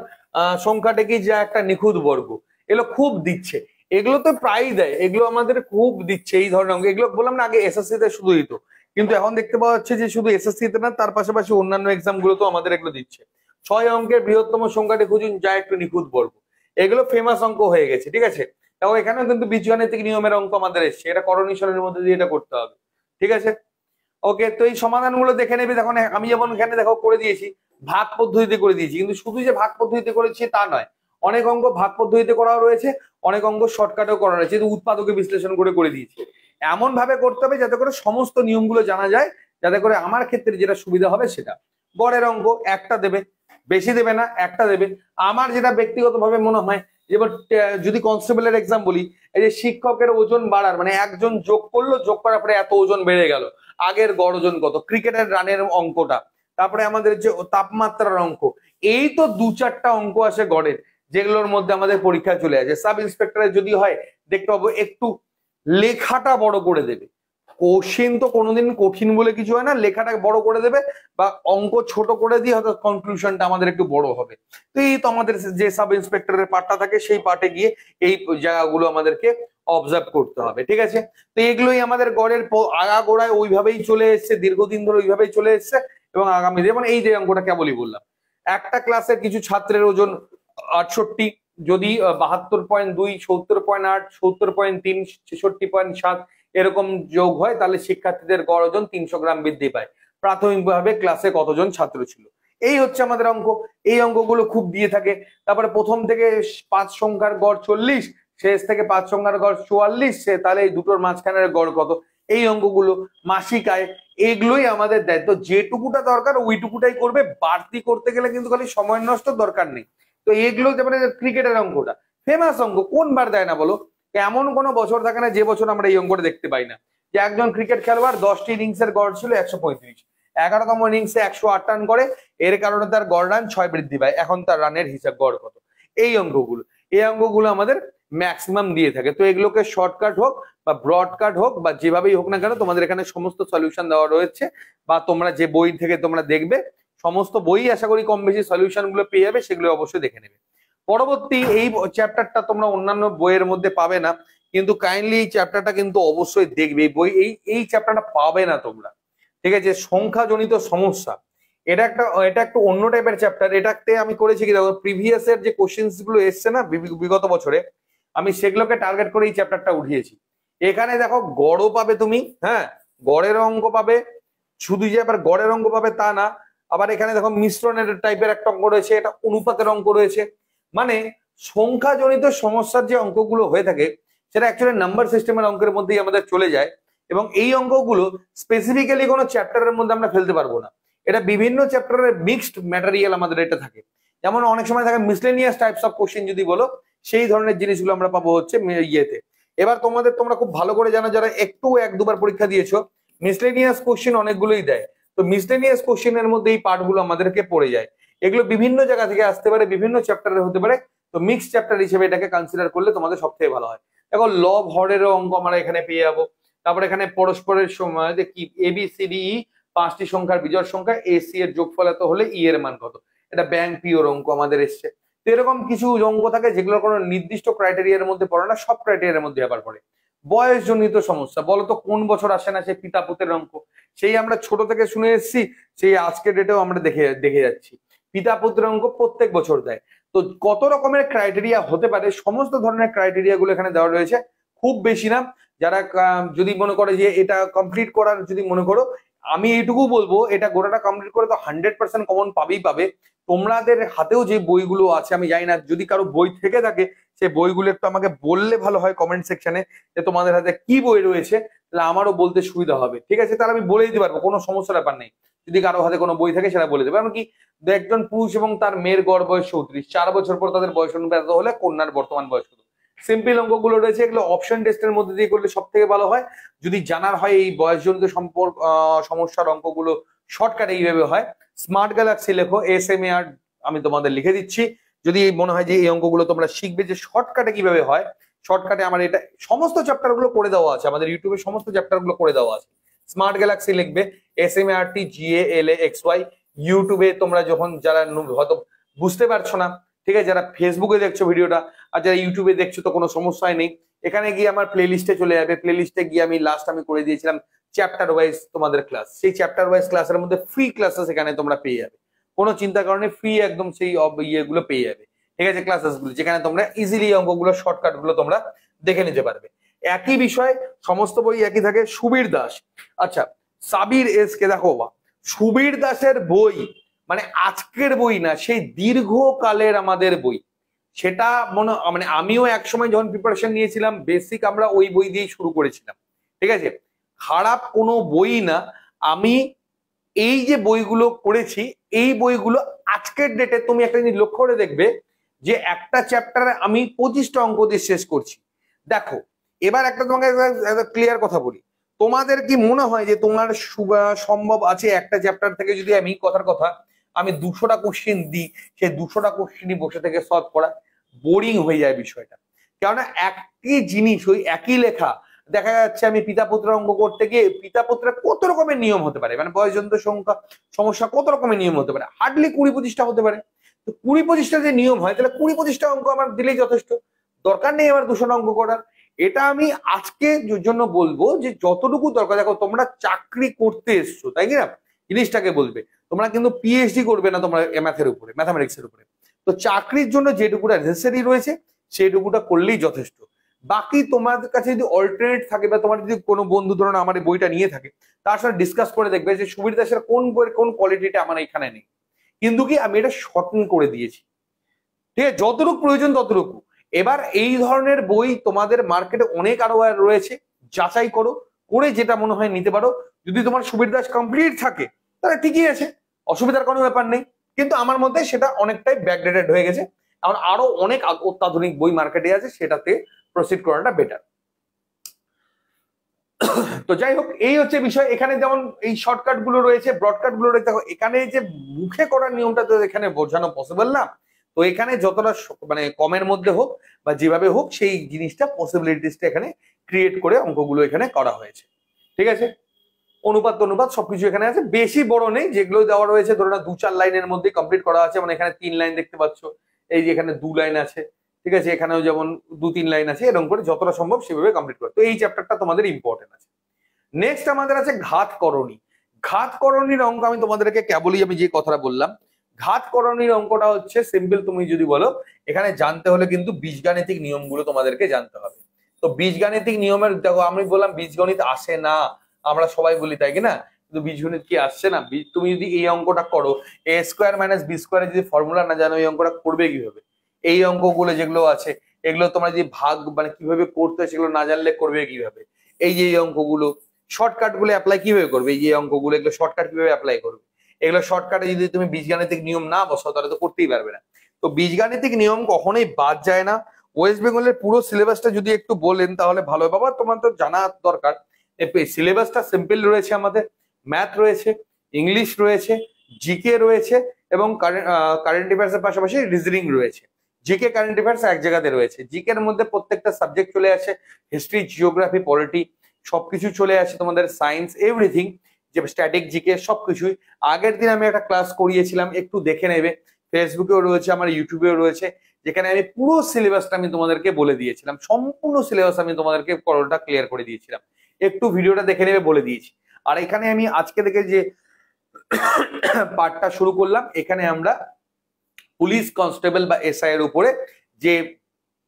সংখ্যাটা কি যা একটা নিখুঁত বর্গ। এগুলো খুব দিচ্ছে, এগুলো তো প্রায়ই দেয়, এগুলো আমাদের খুব দিচ্ছে এই ধরনের অঙ্ক। এগুলো বললাম না আগে এসএসসি তে শুধু দিত, কিন্তু এখন দেখতে পাওয়া যাচ্ছে যে শুধু এসএসসি তে না, তার পাশাপাশি অন্যান্য এক্সাম গুলো তো আমাদের এগুলো দিচ্ছে। 6 অঙ্কের বৃহত্তম সংখ্যাটি খুঁজুন যা একটু নিখুঁত বর্গ, এগুলো ফেমাস অঙ্ক হয়ে গেছে, ঠিক আছে। তাও এখানেও কিন্তু বীজগাণিতিক নিয়মের অঙ্ক আমাদের এসছে, এটা করণীশনের মধ্যে দিয়ে এটা করতে হবে, ঠিক আছে। ওকে, তো এই সমাধানগুলো দেখে নেবে। দেখো আমি যেমন এখানে দেখো করে দিয়েছি, ভাগ পদ্ধতিতে করে দিয়েছি, কিন্তু শুধু যে ভাগ পদ্ধতিতে করেছি তা নয়, অনেক অঙ্ক ভাগ পদ্ধতিতে করাও রয়েছে, অনেক অঙ্ক শর্টকাটেও করা রয়েছে, কিন্তু উৎপাদকে বিশ্লেষণ করে দিয়েছি। এমন ভাবে করতে হবে যাতে করে সমস্ত নিয়মগুলো জানা যায়, যাতে করে আমার ক্ষেত্রে যেটা সুবিধা হবে সেটা। গড়ের অঙ্ক একটা দেবে, বেশি দেবে না, একটা দেবে। আমার যেটা ব্যক্তিগতভাবে মনে হয়, এবার যদি কনস্টেবলের এক্সাম বলি, এই যে শিক্ষকের ওজন বাড়ার মানে একজন যোগ করলো, যোগ করার পরে এত ওজন বেড়ে গেল, আগের গড় ওজন কত, ক্রিকেটের রানের অঙ্কটা, তারপরে আমাদের যে তাপমাত্রার অঙ্ক, এই তো 2-4টা অঙ্ক আসে গড়ের, যেগুলোর মধ্যে আমাদের পরীক্ষায় চলে আসে। সাব ইন্সপেক্টরের যদি হয় দেখতে পাবো একটু লেখাটা বড় করে দেবে, কোশ্চিন তো কোনোদিন কঠিন বলে কিছু হয় না, লেখাটা বড় করে দেবে বা অঙ্ক ছোট করে দিয়ে হয়তো কনক্লুশনটা আমাদের একটু বড় হবে। তো এই তো আমাদের যে সাব ইন্সপেক্টরের পার্টটা থাকে সেই পার্টে গিয়ে এই জায়গাগুলো আমাদেরকে অবজার্ভ করতে হবে, ঠিক আছে। তো এগুলোই আমাদের গড়ের আগাগোড়ায় ওইভাবেই চলে এসছে, দীর্ঘদিন ধরে ওইভাবেই চলে এসছে। এবং আগামী যেমন এই যে অঙ্কটা কেবলই বললাম, একটা ক্লাসের কিছু ছাত্রের ওজন 68, যদি 72.2, 70.8, 70.3, 66.7 এরকম যোগ হয়, তাহলে শিক্ষার্থীদের গড় ওজন 300 গ্রাম বৃদ্ধি পায়। প্রাথমিকভাবে ক্লাসে কতজন ছাত্র ছিল, এই হচ্ছে আমাদের অঙ্ক। এই অঙ্কগুলো খুব দিয়ে থাকে। তারপরে প্রথম থেকে 5 সংখ্যার গড় 40, শেষ থেকে 5 সংখ্যার গড় 44, তাহলে এই দুটোর মাঝখানের গড় কত, এই অঙ্কগুলো মাসিক আয়, এগুলোই আমাদের দেয়। তো যেটুকুটা দরকার ওইটুকুটাই করবে, বাড়তি করতে গেলে কিন্তু খালি সময় নষ্ট দরকার নেই। তো এগুলো যেমন ক্রিকেটের অঙ্কটা ফেমাস অঙ্ক, কোন বার দেয় না বলো? এমন কোনো বছর থাকে না যে বছর আমরা এই অঙ্কটা দেখতে পাই না, যে একজন ক্রিকেট খেলোয়াড় 10টি ইনিংসের গড় ছিল 135, 11তম ইনিংসে 108 রান করে, এর কারণে তার গড় রান 6 বৃদ্ধি পায়, এখন তার রানের হিসাব গড় কত, এই অঙ্কগুলো আমাদের ম্যাক্সিমাম দিয়ে থাকে। তো এগুলোকে শর্টকাট হোক বা ব্রডকাট হোক বা যেভাবেই হোক না কেন, তোমাদের এখানে সমস্ত সলিউশন দেওয়া রয়েছে, বা তোমরা যে বই থেকে তোমরা দেখবে সমস্ত বই আশা করি কম বেশি সলিউশন গুলো পেয়ে যাবে, সেগুলো অবশ্যই দেখে নেবে। পরবর্তী এই চ্যাপ্টারটা তোমরা অন্যান্য বইয়ের মধ্যে পাবে না, কিন্তু কাইন্ডলি এই চ্যাপ্টারটা কিন্তু অবশ্যই দেখবে। এই বই এই চ্যাপ্টারটা পাবে না তোমরা, ঠিক আছে। সংখ্যাজনিত সমস্যা, এটা একটা অন্য টাইপের চ্যাপ্টার। এটাতে আমি করেছি কি দেখো, প্রিভিয়াস এর যে কোশ্চেন্স গুলো এসছে না বিগত বছরে, আমি সেগুলোকে টার্গেট করে এই চ্যাপ্টারটা উঠিয়েছি। এখানে দেখো গড়ও পাবে তুমি, হ্যাঁ গড়ের অঙ্ক পাবে, শুধু যে আবার গড়ের অঙ্ক পাবে তা না, আবার এখানে দেখো মিশ্রণের টাইপের একটা অঙ্ক রয়েছে, এটা অনুপাতের অঙ্ক রয়েছে। মানে সংখ্যাজনিত সমস্যার যে অঙ্কগুলো হয়ে থাকে সেটা অ্যাকচুয়ালি নাম্বার সিস্টেমের অঙ্কের মধ্যেই আমাদের চলে যায়। এবং এই অঙ্কগুলো স্পেসিফিক্যালি কোনো চ্যাপ্টারের মধ্যে আমরা ফেলতে পারবো না, এটা বিভিন্ন চ্যাপ্টারের মিক্সড ম্যাটেরিয়াল আমাদের এটা থাকে। যেমন অনেক সময় থাকে মিসলেনিয়াস টাইপস অফ কোশ্চেন যদি বলো, সেই ধরনের জিনিসগুলো আমরা পাবো হচ্ছে ইয়েতে। এবার তোমরা খুব ভালো করে জানো যারা একটু 1-2বার পরীক্ষা দিয়েছো, মিসলেনিয়াস কোশ্চেন অনেকগুলোই দেয়। তো মিসলেনিয়াস কোশ্চেনের মধ্যে এই পার্টগুলো আমাদেরকে পড়ে যায়। এগুলো বিভিন্ন জায়গা থেকে আসতে পারে, বিভিন্ন চ্যাপ্টারের হতে পারে। তো মিক্সড চ্যাপ্টার হিসেবে এটাকে কনসিডার করলে তোমাদের সব থেকে ভালো হয়। দেখো লব হরেরও অঙ্ক আমরা এখানে পেয়ে যাবো। তারপরে এখানে পরস্পরের সময় কি ABCDE 5টি সংখ্যার বিজোড় সংখ্যা, AC এর যোগফল এত হলে E এর মান কত, এটা ব্যাংক পিওর অঙ্ক আমাদের এসছে। তো এরকম কিছু অঙ্ক থাকে যেগুলো কোনো নির্দিষ্ট ক্রাইটেরিয়ার মধ্যে পড়ে না, সব ক্রাইটেরিয়ার মধ্যে আবার পড়ে। বয়সজনিত সমস্যা, বলতো কোন বছর আসে না, সেই পিতা পুত্রের অঙ্ক, সেই আমরা ছোট থেকে শুনে এসেছি, সেই আজকের ডেটেও আমরা দেখে যাচ্ছি। পিতা পুত্রের অঙ্ক প্রত্যেক বছর দেয়। তো কত রকমের ক্রাইটেরিয়া হতে পারে, সমস্ত ধরনের ক্রাইটেরিয়া গুলো এখানে দেওয়া রয়েছে, খুব বেশি না। যারা যদি মনে করে যে এটা কমপ্লিট করার যদি মনে করো, আমি এইটুকু বলবো, এটা গোটাটা কমপ্লিট করে তো 100% কমন পাবে। তোমাদের হাতেও যে বইগুলো আছে, আমি জানি না যদি কারো বই থেকে থাকে, সেই বইগুলো একটু আমাকে বললে ভালো হয় কমেন্ট সেকশনে, যে তোমাদের হাতে কি বই রয়েছে, তাহলে আমারও বলতে সুবিধা হবে, ঠিক আছে। তাহলে আমি বলে দিতে পারবো, কোনো সমস্যার ব্যাপার নেই। যদি কারো হাতে কোনো বই থাকে সেটা বলে দেবে। এমনকি একজন পুরুষ এবং তার মেয়ের গড় বয়স 34, 4 বছর পর তাদের বয়স অনুপাত হলে কন্যার বর্তমান বয়স কত, সিম্পল অঙ্কগুলো রয়েছে। এগুলো অপশন টেস্টের মধ্যে দিয়ে করলে সব থেকে ভালো হয়। যদি জানার হয় এই বয়সজনিত সমস্যার অঙ্কগুলো শর্টকাট এইভাবে হয়, স্মার্ট গ্যালাক্সি লেখো SMAR, আমি তোমাদের লিখে দিচ্ছি। যদি মনে হয় যে এই অঙ্কগুলো তোমরা শিখবে যে শর্টকাটে কিভাবে হয়, শর্টকাটে আমার এটা সমস্ত চ্যাপ্টার গুলো করে দেওয়া আছে, আমাদের ইউটিউবে সমস্ত চ্যাপ্টার গুলো করে দেওয়া আছে। স্মার্ট গ্যালাক্সি লিখবে SMARTGALAXY। ইউটিউবে তোমরা যখন যারা হয়তো বুঝতে পারছো না, ঠিক আছে, যারা ফেসবুকে দেখছো ভিডিওটা, আর যারা ইউটিউবে দেখছো তো কোনো সমস্যাই নেই, এখানে গিয়ে আমার প্লে লিস্টে চলে যাবে, প্লে লিস্টে গিয়ে আমি লাস্ট আমি করে দিয়েছিলাম চ্যাপ্টার ওয়াইজ তোমাদের ক্লাস, সেই চ্যাপ্টার ওয়াইজ ক্লাসের মধ্যে ফ্রি ক্লাসেস এখানে তোমরা পেয়ে যাবে, কোনো চিন্তা কারণে ফ্রি একদম সেই ইয়েগুলো পেয়ে যাবে, ঠিক আছে, ক্লাসেস গুলো যেখানে তোমরা ইজিলি অঙ্কগুলো শর্টকাট গুলো তোমরা দেখে নিতে পারবে। একই বিষয়, সমস্ত বই একই থাকে। সুবীর দাস, আচ্ছা সাবির এস কে, দেখো সুবীর দাসের বই মানে আজকের বই না, সেই দীর্ঘকালের আমাদের বই, সেটা মানে আমিও একসময় যখন প্রিপারেশন নিয়েছিলাম বেসিক আমরা ওই বই দিয়েই শুরু করেছিলাম, ঠিক আছে, খারাপ কোনো বই না। আমি এই যে বইগুলো করেছি এই বইগুলো আজকের ডেটে তুমি একটা জিনিস লক্ষ্য করে দেখবে যে একটা চ্যাপ্টারে আমি 25টা অঙ্ক দিয়ে শেষ করছি। দেখো এবার একটা তোমাকে ক্লিয়ার কথা বলি, তোমাদের কি মনে হয় যে তোমার সম্ভব আছে একটা চ্যাপ্টার থেকে যদি আমি কথার কথা আমি 200টা কোশ্চেন দিই, সেই 200টা কোশ্চেনই বসে থেকে সলভ করা? বোরিং হয়ে যায় বিষয়টা। কেননা একই জিনিস ওই একই লেখা, দেখা যাচ্ছে আমি পিতা পুত্র অঙ্ক করতে গিয়ে পিতা পুত্রের কত রকমের নিয়ম হতে পারে, মানে বয়সজন্ত সংখ্যা সমস্যা কত রকমের নিয়ম হতে পারে, হার্ডলি 20-25টা হতে পারে। তো 20-25টা যে নিয়ম হয় তাহলে 20-25টা অঙ্ক আমার দিলেই যথেষ্ট, দরকার নেই আমার 200টা অঙ্ক করার। এটা আমি আজকে জন্য বলবো যে যতটুকু দরকার, দেখো তোমরা চাকরি করতে এসছো তাই না, জিনিসটাকে বলবে, তোমরা কিন্তু পিএইচডি করবে না তোমরা ম্যাথের উপরে, ম্যাথামেটিক্স এর উপরে। তো চাকরির জন্য যেটুকুটা নেসেসারি রয়েছে সেইটুকুটা করলেই যথেষ্ট। বাকি তোমাদের কাছে যদি অল্টারনেট থাকে বা তোমার যদি কোনো বন্ধু ধরুন আমার এই বইটা নিয়ে থাকে, তার সাথে ডিসকাস করে দেখবে যে সুবীর দাসের কোন বইয়ের কোন কোয়ালিটিটা আমার এখানে নেই, কিন্তু কি আমি এটা শর্টেন করে দিয়েছি, ঠিক আছে, যতটুকু প্রয়োজন ততটুকু। এবার এই ধরনের বই তোমাদের মার্কেটে অনেক আরো রয়েছে, যাচাই করো, করে যেটা মনে হয় নিতে পারো। যদি তোমার সুবীর দাস কমপ্লিট থাকে তাহলে ঠিকই আছে, অসুবিধার কোনো ব্যাপার নেই, কিন্তু আমার মধ্যে সেটা অনেকটাই ব্যাকডেটেড হয়ে গেছে, এখন আরো অনেক অত্যাধুনিক বই মার্কেটে আছে, সেটাতে প্রসিড করাটা বেটার। তো যাই হোক এই হচ্ছে বিষয়। এখানে যেমন এই শর্টকাট গুলো রয়েছে, ব্রডকাট গুলো রয়েছে, দেখো এখানে যে মুখে করার নিয়মটা তো এখানে বোঝানো পসিবল না, তো এখানে যতটা মানে কমের মধ্যে হোক বা যেভাবে হোক সেই জিনিসটা পসিবিলিটিসটা এখানে ক্রিয়েট করে অঙ্কগুলো এখানে করা হয়েছে, ঠিক আছে। অনুপাত অনুপাত সবকিছু এখানে আছে, বেশি বড় নেই, যেগুলো দেওয়া রয়েছে ধরো না 2-4 লাইনের মধ্যে কমপ্লিট করা আছে, মানে এখানে 3 লাইন দেখতে পাচ্ছ, এই যে এখানে 2 লাইন আছে, ঠিক আছে, এখানেও যেমন 2-3 লাইন আছে, এরকম করে যতটা সম্ভব সেভাবে কমপ্লিট করে। তো এই চ্যাপ্টারটা তোমাদের ইম্পর্টেন্ট আছে। নেক্সট আমাদের আছে ঘাতকরণী। ঘাতকরণীর অঙ্ক আমি তোমাদেরকে কেবলই আমি যে কথাটা বললাম, ঘাতকরণীর অঙ্কটা হচ্ছে সিম্পল, তুমি যদি বলো এখানে জানতে হলে কিন্তু বীজগাণিতিক নিয়মগুলো তোমাদেরকে জানতে হবে। তো বীজগাণিতিক নিয়মের, দেখো আমি বললাম বীজগণিত আসে না, আমরা সবাই বলি তাই কি না, কিন্তু বীজগণিত কি আসছে না? তুমি যদি এই অঙ্কটা করো a² - b² যদি ফর্মুলা না জানো এই অঙ্কটা করবে কিভাবে? এই অঙ্কগুলো যেগুলো আছে এগুলো তোমরা যদি ভাগ মানে কিভাবে করতে হয় সেগুলো না জানলে করবে কিভাবে? এই যে এই অঙ্কগুলো শর্টকাট গুলো অ্যাপ্লাই কিভাবে করবে, এই যে অঙ্কগুলো এগুলো শর্টকাট কিভাবে অ্যাপ্লাই করবে? এগুলো শর্টকাটে যদি তুমি বীজগাণিতিক নিয়ম না বসাও তাহলে তো করতেই পারবে না। তো বীজগাণিতিক নিয়ম কখনোই বাদ যায় না। ওয়েস্ট বেঙ্গলের পুরো সিলেবাসটা যদি একটু বলেন তাহলে ভালো, বাবা তোমার তো জানা দরকার। সিলেবাসটা সিম্পল রয়েছে, আমাদের ম্যাথ রয়েছে, ইংলিশ রয়েছে, জিকে রয়েছে এবং কারেন্ট অ্যাফেয়ার্স এর পাশাপাশি রিজনিং রয়েছে। জিকে কারেন্ট অ্যাফেয়ার্স এক জায়গাতে রয়েছে, জিকে এর মধ্যে প্রত্যেকটা সাবজেক্ট চলে আসে, হিস্ট্রি, জিওগ্রাফি, পলিটি সবকিছু চলে আসে, তোমাদের সায়েন্স এভরিথিং, যে স্ট্যাটিক জিকে সবকিছুই। আগের দিন আমি একটা ক্লাস করিয়েছিলাম, একটু দেখে নেবে, ফেসবুকেও রয়েছে, আমার ইউটিউবেও রয়েছে, যেখানে আমি পুরো সিলেবাসটা আমি তোমাদেরকে বলে দিয়েছিলাম, সম্পূর্ণ সিলেবাস আমি তোমাদেরকে করোটা ক্লিয়ার করে দিয়েছিলাম, একটু ভিডিওটা দেখে নেবে বলে দিয়েছি। আর এখানে আমি আজকে থেকে যে পার্টটা শুরু করলাম, এখানে আমরা পুলিশ কনস্টেবল বা এসআই এর উপরে যে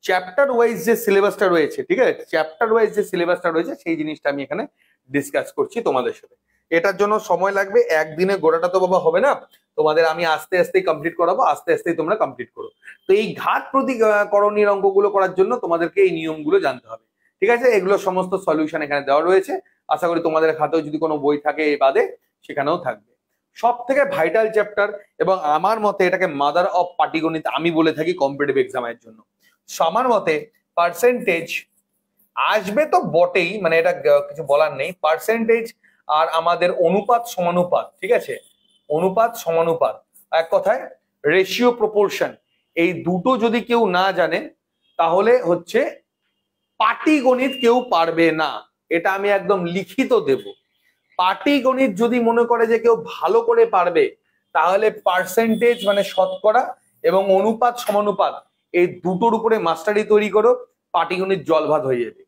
চ্যাপ্টার ওয়াইজ যে সিলেবাসটা রয়েছে, ঠিক আছে, চ্যাপ্টার ওয়াইজ যে সিলেবাসটা রয়েছে সেই জিনিসটা আমি এখানে ডিসকাস করছি তোমাদের সাথে। এটার জন্য সময় লাগবে, একদিনে গোড়াটা তো বাবা হবে না, তোমাদের আমি আস্তে আস্তেই কমপ্লিট করাবো, আস্তে আস্তেই তোমরা কমপ্লিট করো। তো এই ঘাত প্রতিকরণীর অঙ্কগুলো করার জন্য তোমাদেরকে এই নিয়মগুলো জানতে হবে, ঠিক আছে। এগুলো সমস্ত সলিউশন এখানে দেওয়া রয়েছে, আশা করি তোমাদের খাতেও যদি কোনো বই থাকে এই বাদে সেখানেও থাকবে। সব থেকে ভাইটাল চ্যাপ্টার এবং আমার মতে এটাকে মাদার অফ পাটিগণিত আমি বলে থাকি কম্পিটিটিভ এক্সামের জন্য। আমার মতে পার্সেন্টেজ আসবে তো বটেই, মানে এটা কিছু বলার নেই, পার্সেন্টেজ আর আমাদের অনুপাত সমানুপাত, ঠিক আছে, অনুপাত সমানুপাত, এক কথায় রেশিও প্রপোর্শন, এই দুটো যদি কেউ না জানে তাহলে হচ্ছে পাটিগণিত কেউ পারবে না, এটা আমি একদম লিখিত দেব। পাটিগণিত যদি মনে করে যে কেউ ভালো করে পারবে তাহলে পার্সেন্টেজ মানে শতকরা এবং অনুপাত সমানুপাত এই দুটোর উপরে মাস্টারি তৈরি করো, পাটিগণিত জল ভাত হয়ে যাবে।